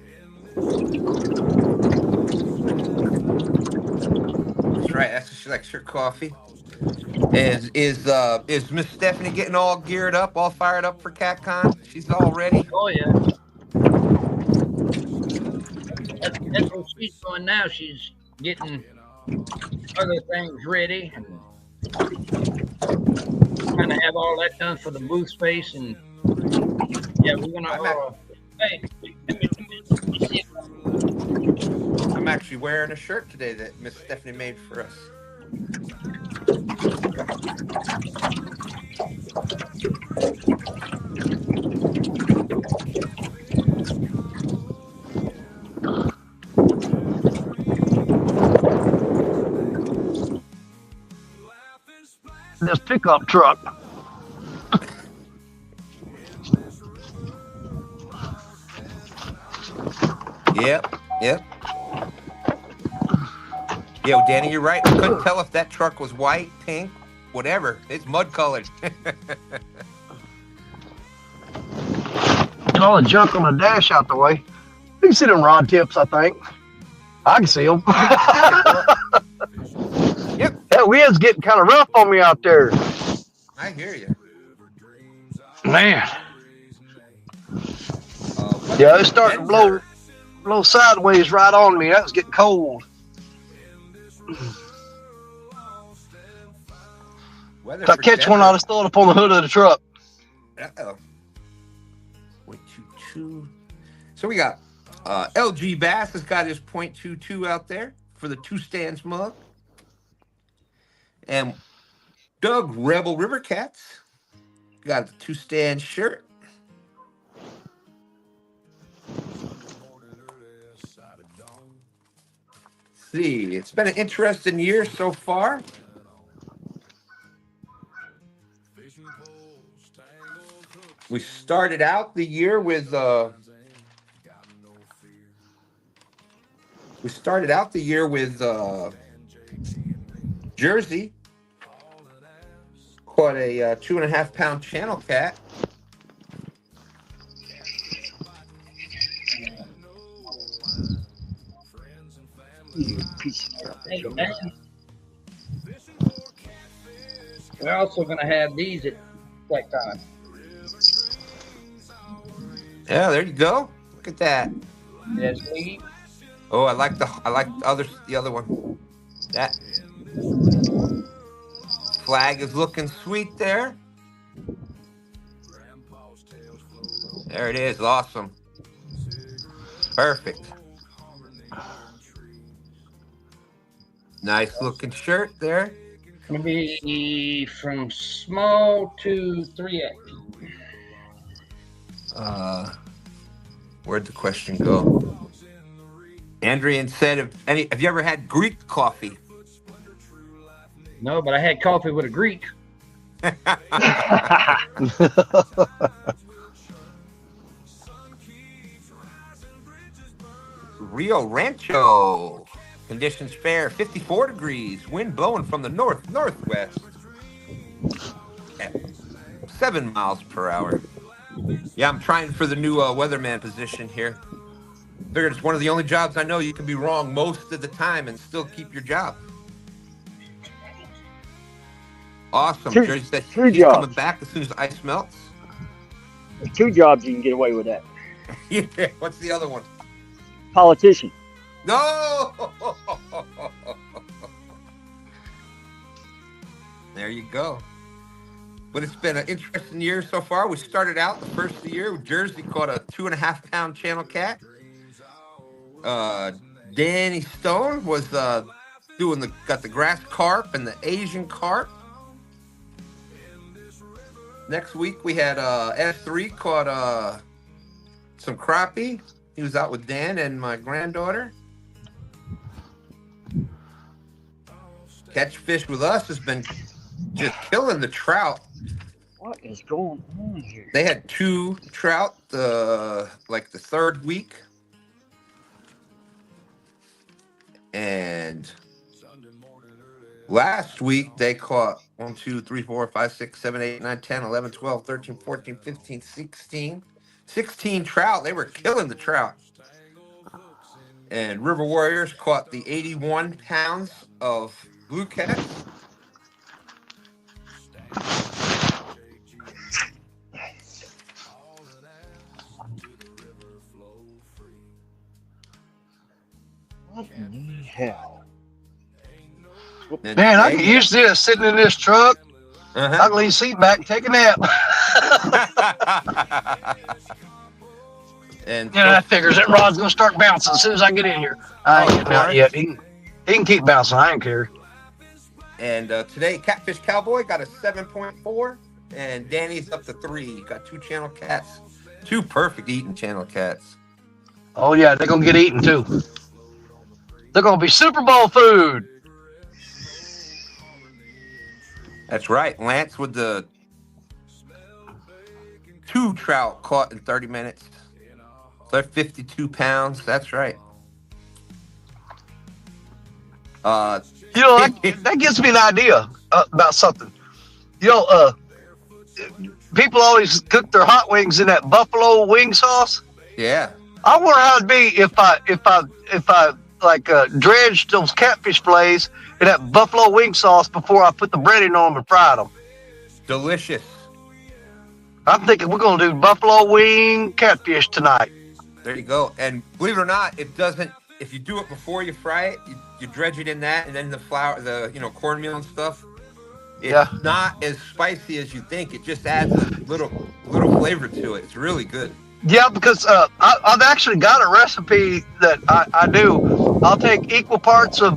that's right. That's she likes her coffee. Is Miss Stephanie getting all geared up, all fired up for CatCon? She's all ready. Oh yeah. That's what she's doing now. She's getting other things ready and trying to have all that done for the booth space. And yeah, we're gonna. I'm actually wearing a shirt today that Miss Stephanie made for us. This pickup truck. Yep. Yeah, well, Danny, you're right. I couldn't tell if that truck was white, pink, whatever. It's mud colored. Get all the junk on the dash out the way. You can see them rod tips, I think. I can see them. Yep. That wind's getting kind of rough on me out there. I hear you. Man. Yeah, it's starting to blow sideways right on me. That was getting cold. If I catch one, I'll just throw it up on the hood of the truck. Uh-oh. 0.22. So we got LG Bass has got his 0.22 out there for the 2 stands mug. And Doug Rebel River Cats got the 2 stand shirt. See, it's been an interesting year so far. We started out the year with Jersey. Caught a 2.5 pound channel cat. We're also going to have these at CatCon. Yeah, there you go. Look at that. Yes, Lee. Oh, I like the other one. That Flag is looking sweet there. There it is. Awesome. Perfect. Nice looking shirt there. Gonna be from small to 3X. Where'd the question go? Andrian said, have you ever had Greek coffee? No, but I had coffee with a Greek. Rio Rancho. Conditions fair, 54 degrees. Wind blowing from the northwest at 7 miles per hour. Yeah, I'm trying for the new weatherman position here. Figured it's one of the only jobs I know you can be wrong most of the time and still keep your job. Awesome. Jersey said he's coming back as soon as the ice melts. There's 2 jobs you can get away with that. Yeah, what's the other one? Politician. No! There you go. But it's been an interesting year so far. We started out the first of the year with Jersey caught a 2.5-pound channel cat. Danny Stone was got the grass carp and the Asian carp. Next week we had S3 caught some crappie. He was out with Dan and my granddaughter. Catfish with us has been just killing the trout. What is going on here? They had 2 trout like the 3rd week. And last week they caught 1, 2, 3, 4, 5, 6, 7, 8, 9, 10, 11, 12, 13, 14, 15, 16 trout. They were killing the trout. And River Warriors caught the 81 pounds of blue cats. What the hell? Man, I can use this sitting in this truck. I can leave the seat back and take a nap. And yeah, that figures that rod's gonna start bouncing as soon as I get in here. I ain't getting out yet. He can keep bouncing. I ain't care. And today, Catfish Cowboy got a 7.4, and Danny's up to 3. Got 2 channel cats, 2 perfect eating channel cats. Oh yeah, they're gonna get eaten too. They're gonna be Super Bowl food. That's right. Lance with the 2 trout caught in 30 minutes. So 52 pounds. That's right. You know, that gives me an idea about something. You know, people always cook their hot wings in that buffalo wing sauce. Yeah. I wonder how it'd be if I like dredged those catfish fillets in that buffalo wing sauce before I put the breading on them and fried them. Delicious. I'm thinking we're gonna do buffalo wing catfish tonight. There you go. And believe it or not, it doesn't. If you do it before you fry it, you dredge it in that, and then the flour, the cornmeal and stuff. It's not as spicy as you think. It just adds a little flavor to it. It's really good. Yeah, because I've actually got a recipe that I do. I'll take equal parts of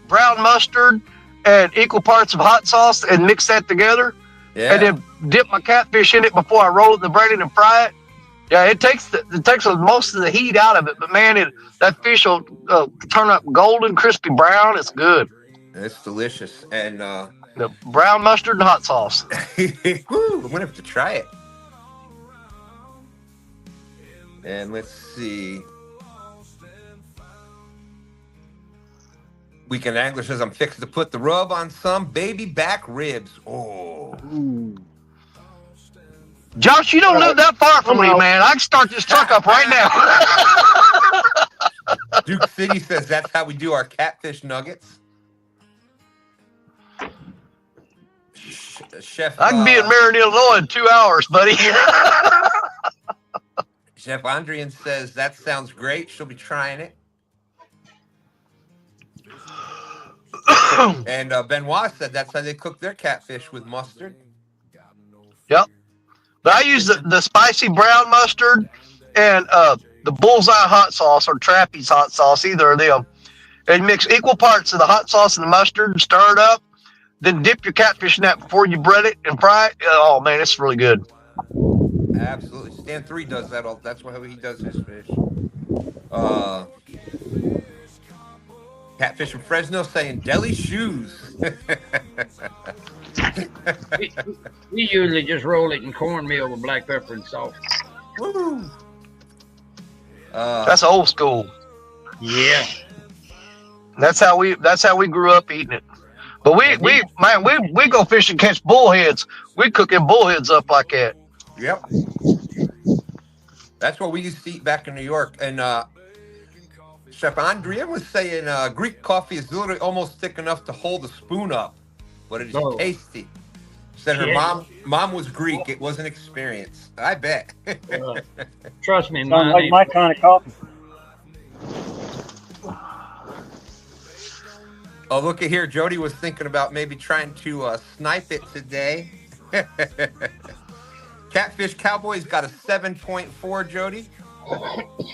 brown mustard and equal parts of hot sauce and mix that together. Yeah. And then dip my catfish in it before I roll it in the breading and fry it. Yeah, it takes most of the heat out of it, but man, that fish will turn up golden, crispy brown. It's good. It's delicious, and the brown mustard and hot sauce. Woo, I'm gonna have to try it. And let's see. Weekend Angler says I'm fixing to put the rub on some baby back ribs. Oh. Ooh. Josh, you don't live that far from me, man. I can start this truck up right now. Duke City says that's how we do our catfish nuggets. Chef, I can be in Marion, Illinois in 2 hours, buddy. Chef Andrian says that sounds great. She'll be trying it. And Benoit said that's how they cook their catfish, with mustard. Yep. But I use the spicy brown mustard and the bullseye hot sauce or Trappy's hot sauce, either of them. And mix equal parts of the hot sauce and the mustard and stir it up. Then dip your catfish in that before you bread it and fry it. Oh, man, it's really good. Absolutely. Stan3 does that all. That's how he does his fish. Catfish from Fresno saying deli shoes. We usually just roll it in cornmeal with black pepper and salt. Woo! That's old school. Yeah. That's how we grew up eating it. But we go fish and catch bullheads. We cooking bullheads up like that. Yep. That's what we used to eat back in New York. And Chef Andrea was saying Greek coffee is literally almost thick enough to hold a spoon up, but it is tasty. Said her mom was Greek. It was an experience. I bet. Trust me, Sounds like my kind of coffee. Oh, look at here. Jody was thinking about maybe trying to snipe it today. Catfish Cowboy's got a 7.4, Jody.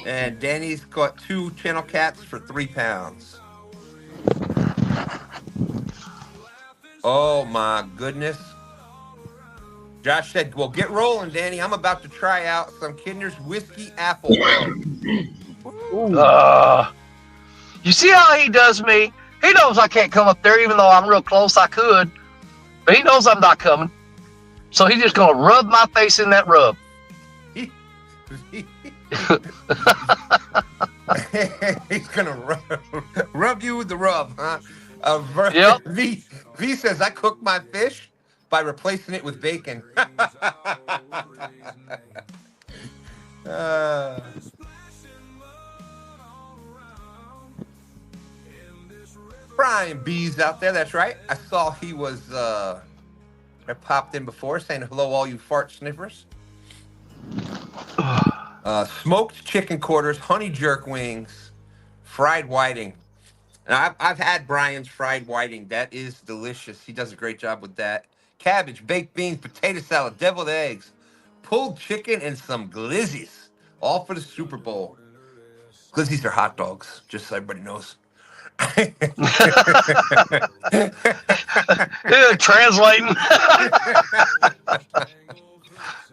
And Danny's got 2 channel cats for 3 pounds. Oh, my goodness. Josh said, well, get rolling, Danny. I'm about to try out some Kinder's Whiskey Apple. You see how he does me? He knows I can't come up there, even though I'm real close. I could. But he knows I'm not coming. So he's just going to rub my face in that rub. He's going to rub you with the rub, huh? Yep. V says, I cook my fish by replacing it with bacon. Brian B's out there, that's right. I saw he was I popped in before saying hello, all you fart sniffers. Smoked chicken quarters, honey jerk wings, fried whiting. And I've had Brian's fried whiting. That is delicious. He does a great job with that. Cabbage, baked beans, potato salad, deviled eggs, pulled chicken, and some glizzies. All for the Super Bowl. Glizzies are hot dogs, just so everybody knows. Translating.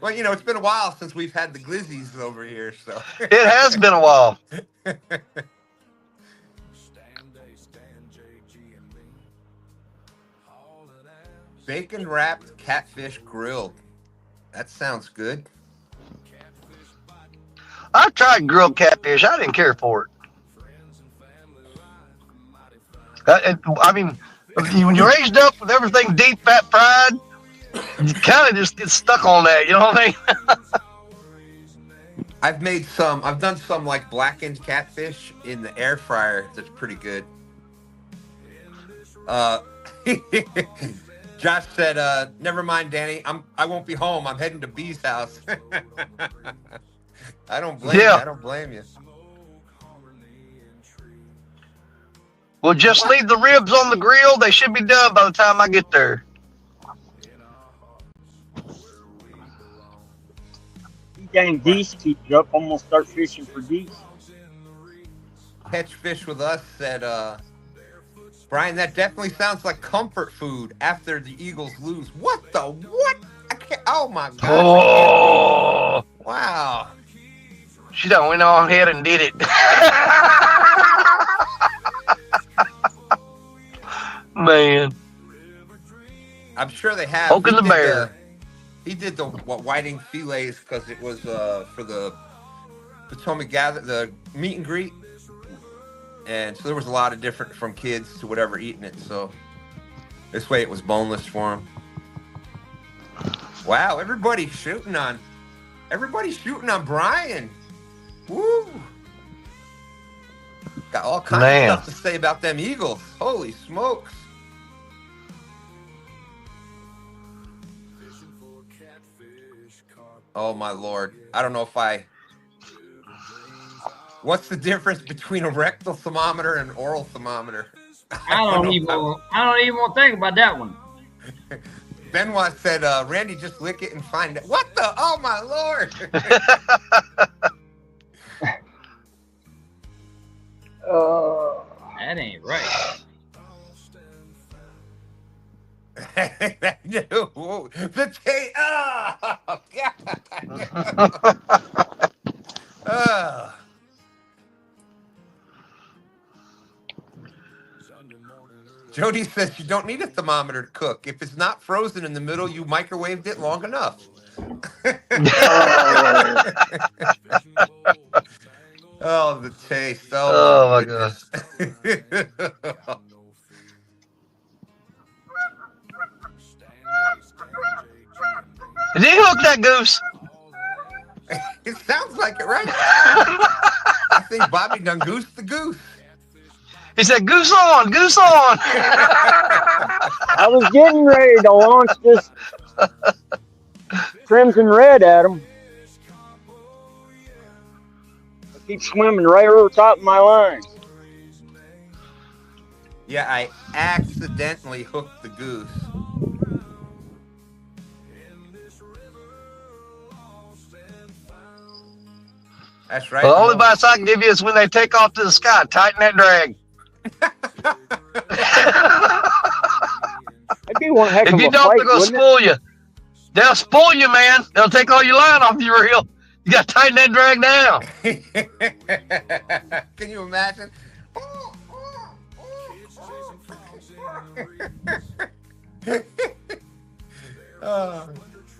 Well, you know, it's been a while since we've had the glizzies over here, so. It has been a while. Bacon wrapped catfish grilled. That sounds good. I've tried grilled catfish. I didn't care for it. I mean, when you're aged up with everything deep fat fried, you kind of just get stuck on that. You know what I mean? I've done some like blackened catfish in the air fryer. That's pretty good. Josh said, never mind, Danny. I won't be home. I'm heading to B's house. I don't blame you. I don't blame you. Well, just leave the ribs on the grill. They should be done by the time I get there. Dang geese keep it up. I'm gonna start fishing for geese. Catch Fish with Us said, Brian, that definitely sounds like comfort food after the Eagles lose. What the what? I can't. Oh my God. Oh, wow. She done went on ahead and did it. Man, I'm sure they have. Poking the bear. He did the whiting fillets because it was for the Potomac the meet and greet, and so there was a lot of different from kids to whatever eating it. So this way it was boneless for them. Wow, everybody's shooting on Brian. Woo! Got all kinds of stuff to say about them Eagles. Holy smokes! Oh my Lord! I don't know if what's the difference between a rectal thermometer and an oral thermometer? I don't even want to think about that one. Benoit said, Randy, just lick it and find it. What the? Oh, my Lord. That ain't right. No, the tape. Oh, God. Jody says you don't need a thermometer to cook. If it's not frozen in the middle, you microwaved it long enough. Oh, the taste. Oh, my goodness. God. Did he hook that goose? It sounds like it, right? I think Bobby done goosed the goose. He said, goose on, goose on. I was getting ready to launch this crimson red at him. I keep swimming right over the top of my line. Yeah, I accidentally hooked the goose. That's right. Well, the only advice I can give you is when they take off to the sky, tighten that drag. That'd be one heck of If you a don't, fight, they're going to wouldn't it? spoil you. They'll spoil you, man. They'll take all your line off your reel. You got to tighten that drag down. Can you imagine?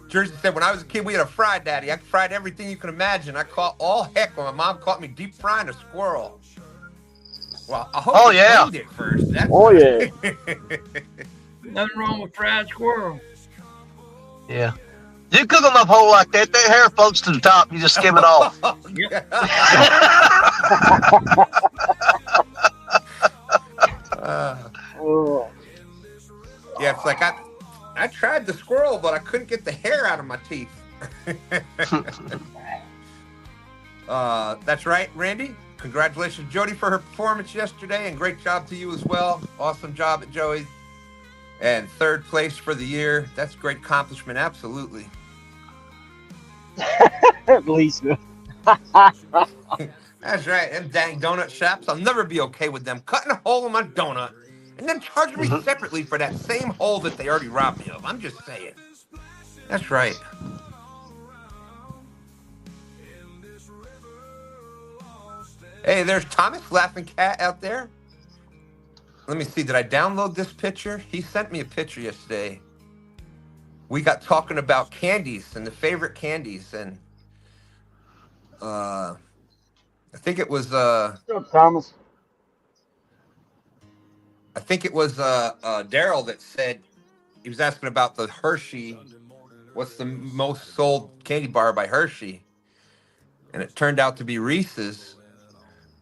Jersey said, when I was a kid, we had a fry daddy. I fried everything you can imagine. I caught all heck when my mom caught me deep frying a squirrel. Well, I hope you cleaned it first. That's yeah. Nothing wrong with fried squirrel. Yeah. You cook them up whole like that, their hair floats to the top. You just skim it off. Yeah, it's like I tried the squirrel, but I couldn't get the hair out of my teeth. That's right, Randy. Congratulations, Jody, for her performance yesterday, and great job to you as well. Awesome job at Joey. And third place for the year. That's a great accomplishment, absolutely. Lisa. That's right. Them dang donut shops, I'll never be okay with them cutting a hole in my donut and then charging me separately for that same hole that they already robbed me of. I'm just saying. That's right. Hey, there's Thomas Laughing Cat out there. Let me see. Did I download this picture? He sent me a picture yesterday. We got talking about candies and the favorite candies, and I think it was What's up, Thomas? I think it was Daryl that said he was asking about the Hershey. What's the most sold candy bar by Hershey? And it turned out to be Reese's.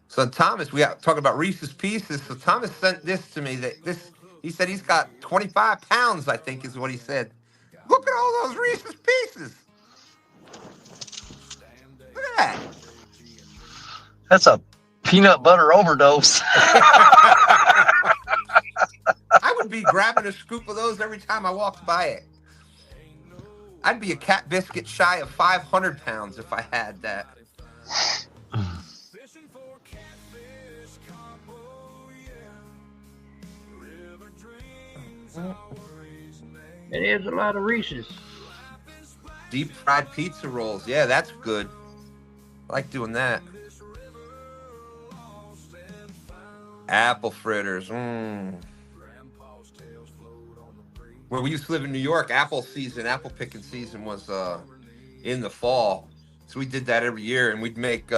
So Thomas, we got talking about Reese's Pieces. So Thomas sent this to me. He said he's got 25 pounds, I think is what he said. Look at all those Reese's Pieces. Look at that. That's a peanut butter overdose. I would be grabbing a scoop of those every time I walked by it. I'd be a cat biscuit shy of 500 pounds if I had that. It is a lot of Reese's. Deep fried pizza rolls. Yeah, that's good. I like doing that. Apple fritters. Where we used to live in New York, apple picking season was in the fall. So we did that every year, and we'd make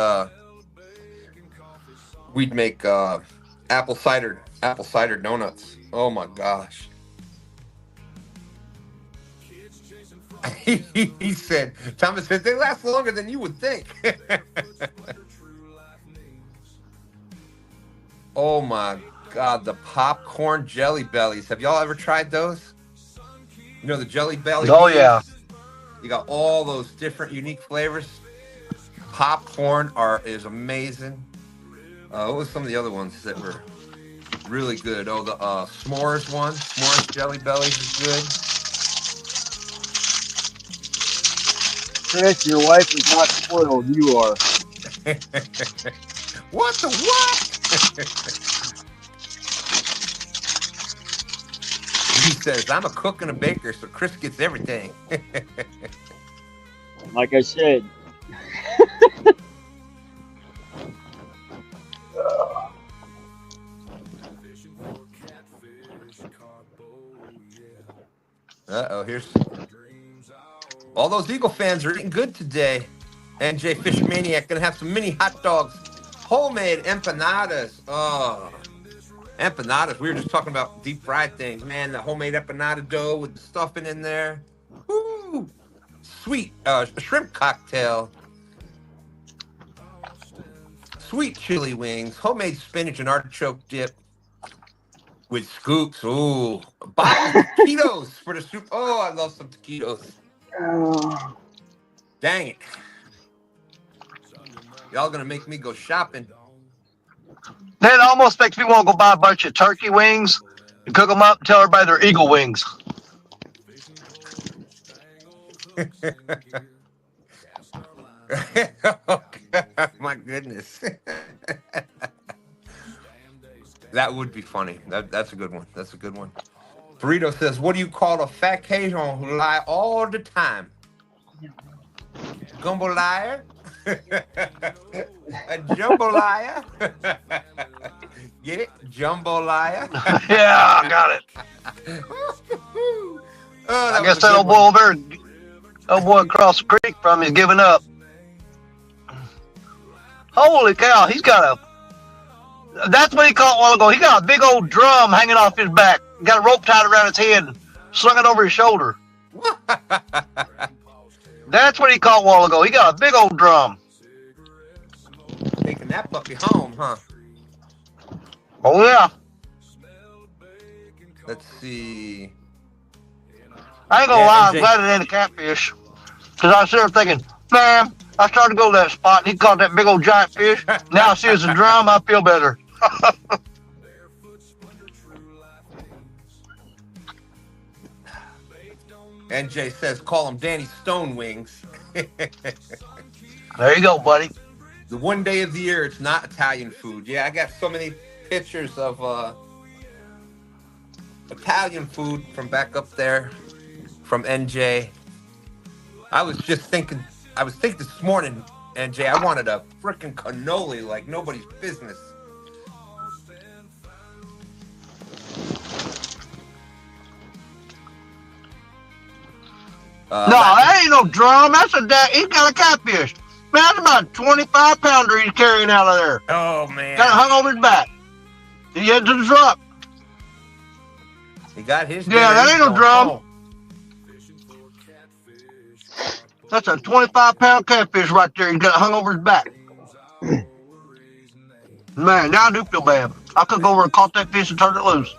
apple cider donuts. Oh my gosh. He said, Thomas said, they last longer than you would think. Oh my God, the popcorn jelly bellies. Have y'all ever tried those? You know the jelly bellies? Oh, yeah. You got all those different unique flavors. Popcorn is amazing. What was some of the other ones that were Really good. Oh, the s'mores one. S'mores Jelly Bellies is Chris, your wife is not spoiled. You are. good. What the what? He says, I'm a cook and a baker, so Chris gets everything. Like I said. Uh-oh, here's... All those Eagle fans are eating good today. NJ Fish Maniac gonna have some mini hot dogs. Homemade empanadas. Oh, empanadas. We were just talking about deep fried things. Man, the homemade empanada dough with the stuffing in there. Woo! Sweet shrimp cocktail. Sweet chili wings. Homemade spinach and artichoke dip. With scoops. Ooh. Bottle of taquitos for the soup. Oh, I love some taquitos. Dang it. Y'all gonna make me go shopping. That almost makes me want to go buy a bunch of turkey wings and cook them up and tell everybody they're eagle wings. Oh, God, my goodness. That would be funny. That's a good one. That's a good one. Burrito says, what do you call a fat Cajun who lie all the time? Gumbo liar? A jumbo liar? Get it? Jumbo liar? Yeah, I got it. Oh, I guess that old boy over there, old boy across the creek from me is giving up. Holy cow, he's got a... That's what he caught a while ago. He got a big old drum hanging off his back. Got a rope tied around his head and slung it over his shoulder. That's what he caught a while ago. He got a big old drum. Taking that puppy home, huh? Oh, yeah. Let's see. I ain't gonna lie, I'm MJ. glad it ain't a catfish. Because I was there thinking, man, I started to go to that spot and he caught that big old giant fish. Now I see it's a drum, I feel better. NJ says, call them Danny Stone wings. There you go, buddy. The one day of the year it's not Italian food. Yeah, I got so many pictures of Italian food from back up there from NJ. I was thinking this morning, NJ, I wanted a freaking cannoli like nobody's business. No, that ain't no drum. That's he's got a catfish. Man, that's about a 25-pounder he's carrying out of there. Oh, man. Got it hung over his back. He headed to the truck. He got his. Yeah, that ain't no drum. That's a 25-pound catfish right there. He got it hung over his back. Man, now I do feel bad. I could go over and caught that fish and turned it loose.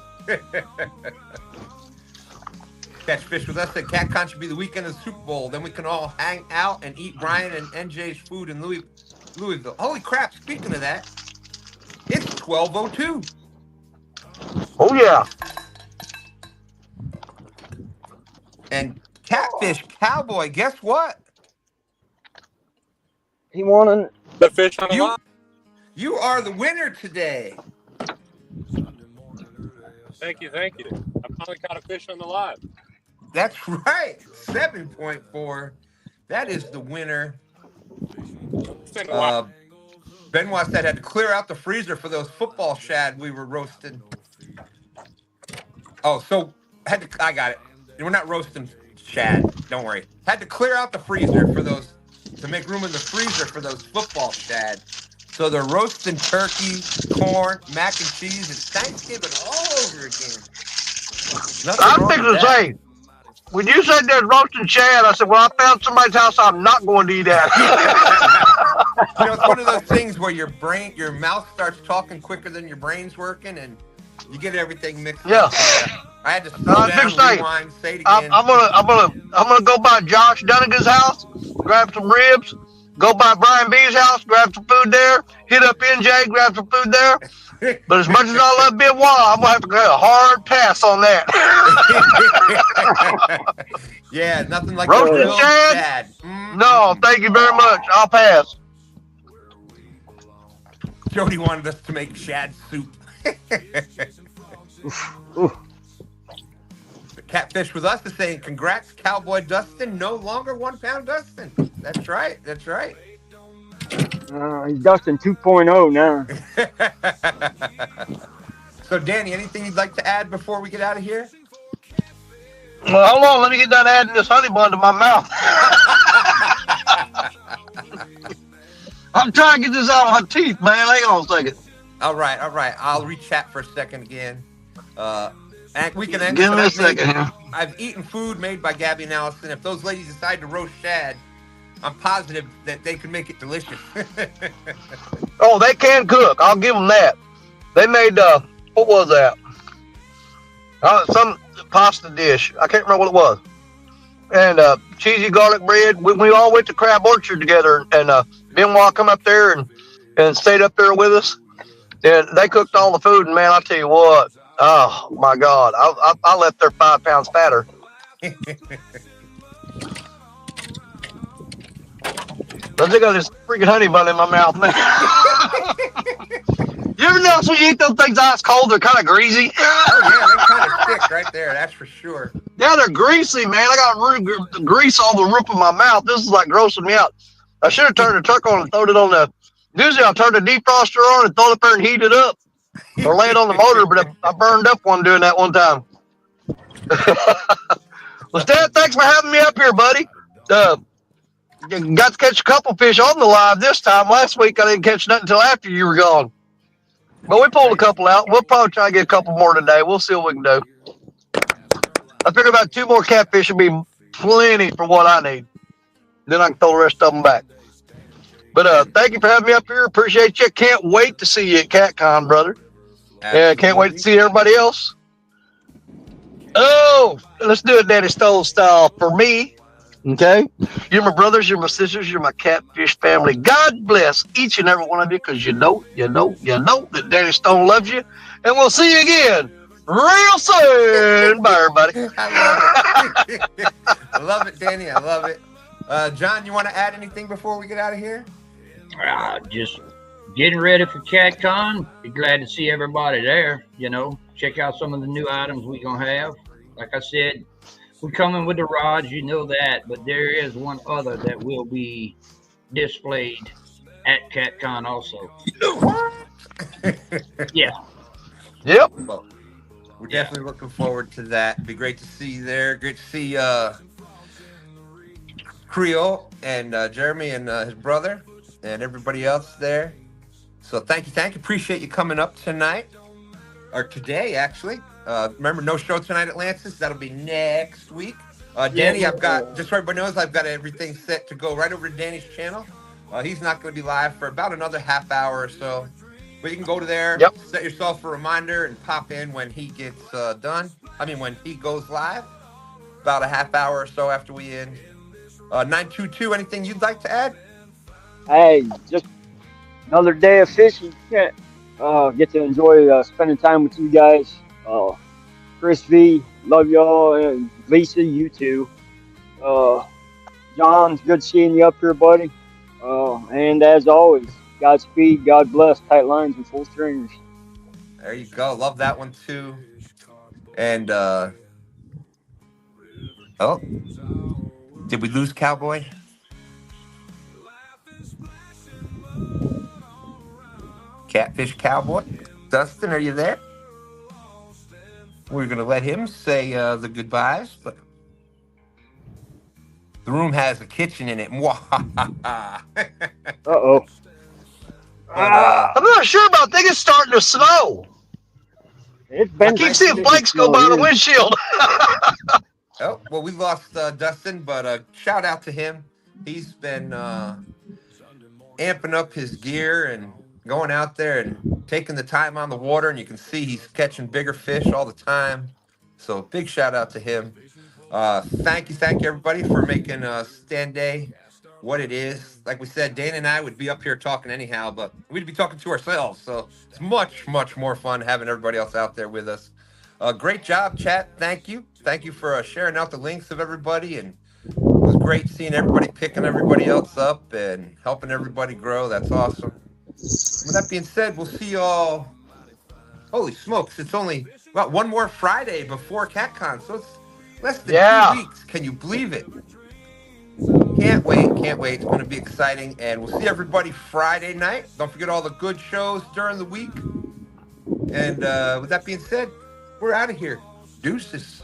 Catch fish with us at CatCon should be the weekend of the Super Bowl. Then we can all hang out and eat Brian and NJ's food in Louisville. Holy crap, speaking of that, it's 12:02. Oh, yeah. And Catfish Cowboy, guess what? He won The fish on the line. You are the winner today. Thank you, thank you. I finally caught a fish on the live. That's right, 7.4. That is the winner. It's been a while. Benoit said had to clear out the freezer for those football shad we were roasting. Oh, so I got it. We're not roasting shad. Don't worry. Had to clear out the freezer for those, to make room in the freezer for those football shad. So they're roasting turkey, corn, mac and cheese. It's Thanksgiving all over again. I'm thinking the same. When you said there's roasting shad, I said, well, I found somebody's house I'm not going to eat at. You know, it's one of those things where your mouth starts talking quicker than your brain's working, and you get everything mixed up. I had to slow down, rewind, say it again. I'm gonna go by Josh Dunnigan's house, grab some ribs, go by Brian B's house, grab some food there. Hit up NJ, grab some food there. But as much as I love Benoit, I'm gonna have to get a hard pass on that. Yeah, nothing like Roasted grilled shad? shad. No, thank you very much. I'll pass. Jody wanted us to make shad soup. Catfish with us is saying, congrats, Cowboy Dustin. No longer 1 pound Dustin. That's right. That's right. He's Dustin 2.0 now. So, Danny, anything you'd like to add before we get out of here? Well, hold on. Let me get done adding this honey bun to my mouth. I'm trying to get this out of my teeth, man. Hang on a second. All right. I'll re-chat for a second again. And we can end. Give me a second here. I've eaten food made by Gabby and Allison. If those ladies decide to roast shad, I'm positive that they can make it delicious. Oh, they can cook. I'll give them that. They made, what was that? Some pasta dish. I can't remember what it was. And cheesy garlic bread. We all went to Crab Orchard together, and Benoit come up there and stayed up there with us. And they cooked all the food, and man, I tell you what, oh my God, I left there 5 pounds fatter. I think I got this freaking honey bun in my mouth, man. You ever notice when you eat those things ice cold, they're kind of greasy? Oh, yeah, they're kind of thick right there, that's for sure. Yeah, they're greasy, man. I got grease all the roof of my mouth. This is like grossing me out. I should have turned the truck on and thrown it on the... Usually I'll turn the defroster on and throw it up there and heat it up. Or lay it on the motor, but I burned up one doing that one time. Well, Stan, thanks for having me up here, buddy. Got to catch a couple fish on the live this time. Last week I didn't catch nothing until after you were gone. But we pulled a couple out. We'll probably try to get a couple more today. We'll see what we can do. I figure about 2 more catfish would be plenty for what I need. Then I can throw the rest of them back. But thank you for having me up here. Appreciate you. Can't wait to see you at CatCon, brother. Yeah, can't wait to see everybody else. Oh, let's do it Daddy Stole style for me. Okay? You're my brothers, you're my sisters, you're my catfish family. God bless each and every one of you, because you know that Daddy Stone loves you. And we'll see you again real soon. Bye, everybody. I love it. I love it, Danny. I love it. John, you want to add anything before we get out of here? Just getting ready for CatCon. Be glad to see everybody there. Check out some of the new items we're going to have. Like I said, we're coming with the rods, you know that, but there is one other that will be displayed at CatCon also. Yeah. Yep. Well, we're definitely looking forward to that. It'd be great to see you there. Great to see Creole and Jeremy and his brother and everybody else there. So thank you. Appreciate you coming up tonight, or today actually. Remember, no show tonight at Lance's. That'll be next week. Danny, I've got, just so everybody knows, I've got everything set to go right over to Danny's channel. He's not going to be live for about another half hour or so. But you can go to there, set yourself a reminder, and pop in when he gets done. When he goes live, about a half hour or so after we end. 922, anything you'd like to add? Hey, just another day of fishing. Get to enjoy spending time with you guys. Chris V, love y'all, and Lisa, you too. John, good seeing you up here, buddy. And as always, Godspeed, God bless, tight lines and full stringers. There you go. Love that one too. And did we lose Cowboy? Catfish Cowboy? Dustin, are you there? We're going to let him say the goodbyes, but the room has a kitchen in it. Uh-oh. I'm not sure about it. I think it's starting to snow. I keep seeing flakes go by the windshield. Oh, well, we lost Dustin, but shout out to him. He's been amping up his gear and going out there and taking the time on the water, and you can see he's catching bigger fish all the time. So big shout out to him. Thank you everybody for making STANday what it is. Like we said, Dana and I would be up here talking anyhow, but we'd be talking to ourselves. So it's much, much more fun having everybody else out there with us. Great job, chat. Thank you. Thank you for sharing out the links of everybody. And it was great seeing everybody picking everybody else up and helping everybody grow. That's awesome. With that being said, we'll see y'all. Holy smokes, it's only about one more Friday before CatCon, so it's less than 2 weeks. Can you believe it? Can't wait, can't wait. It's going to be exciting, and we'll see everybody Friday night. Don't forget all the good shows during the week. And with that being said, we're out of here. Deuces.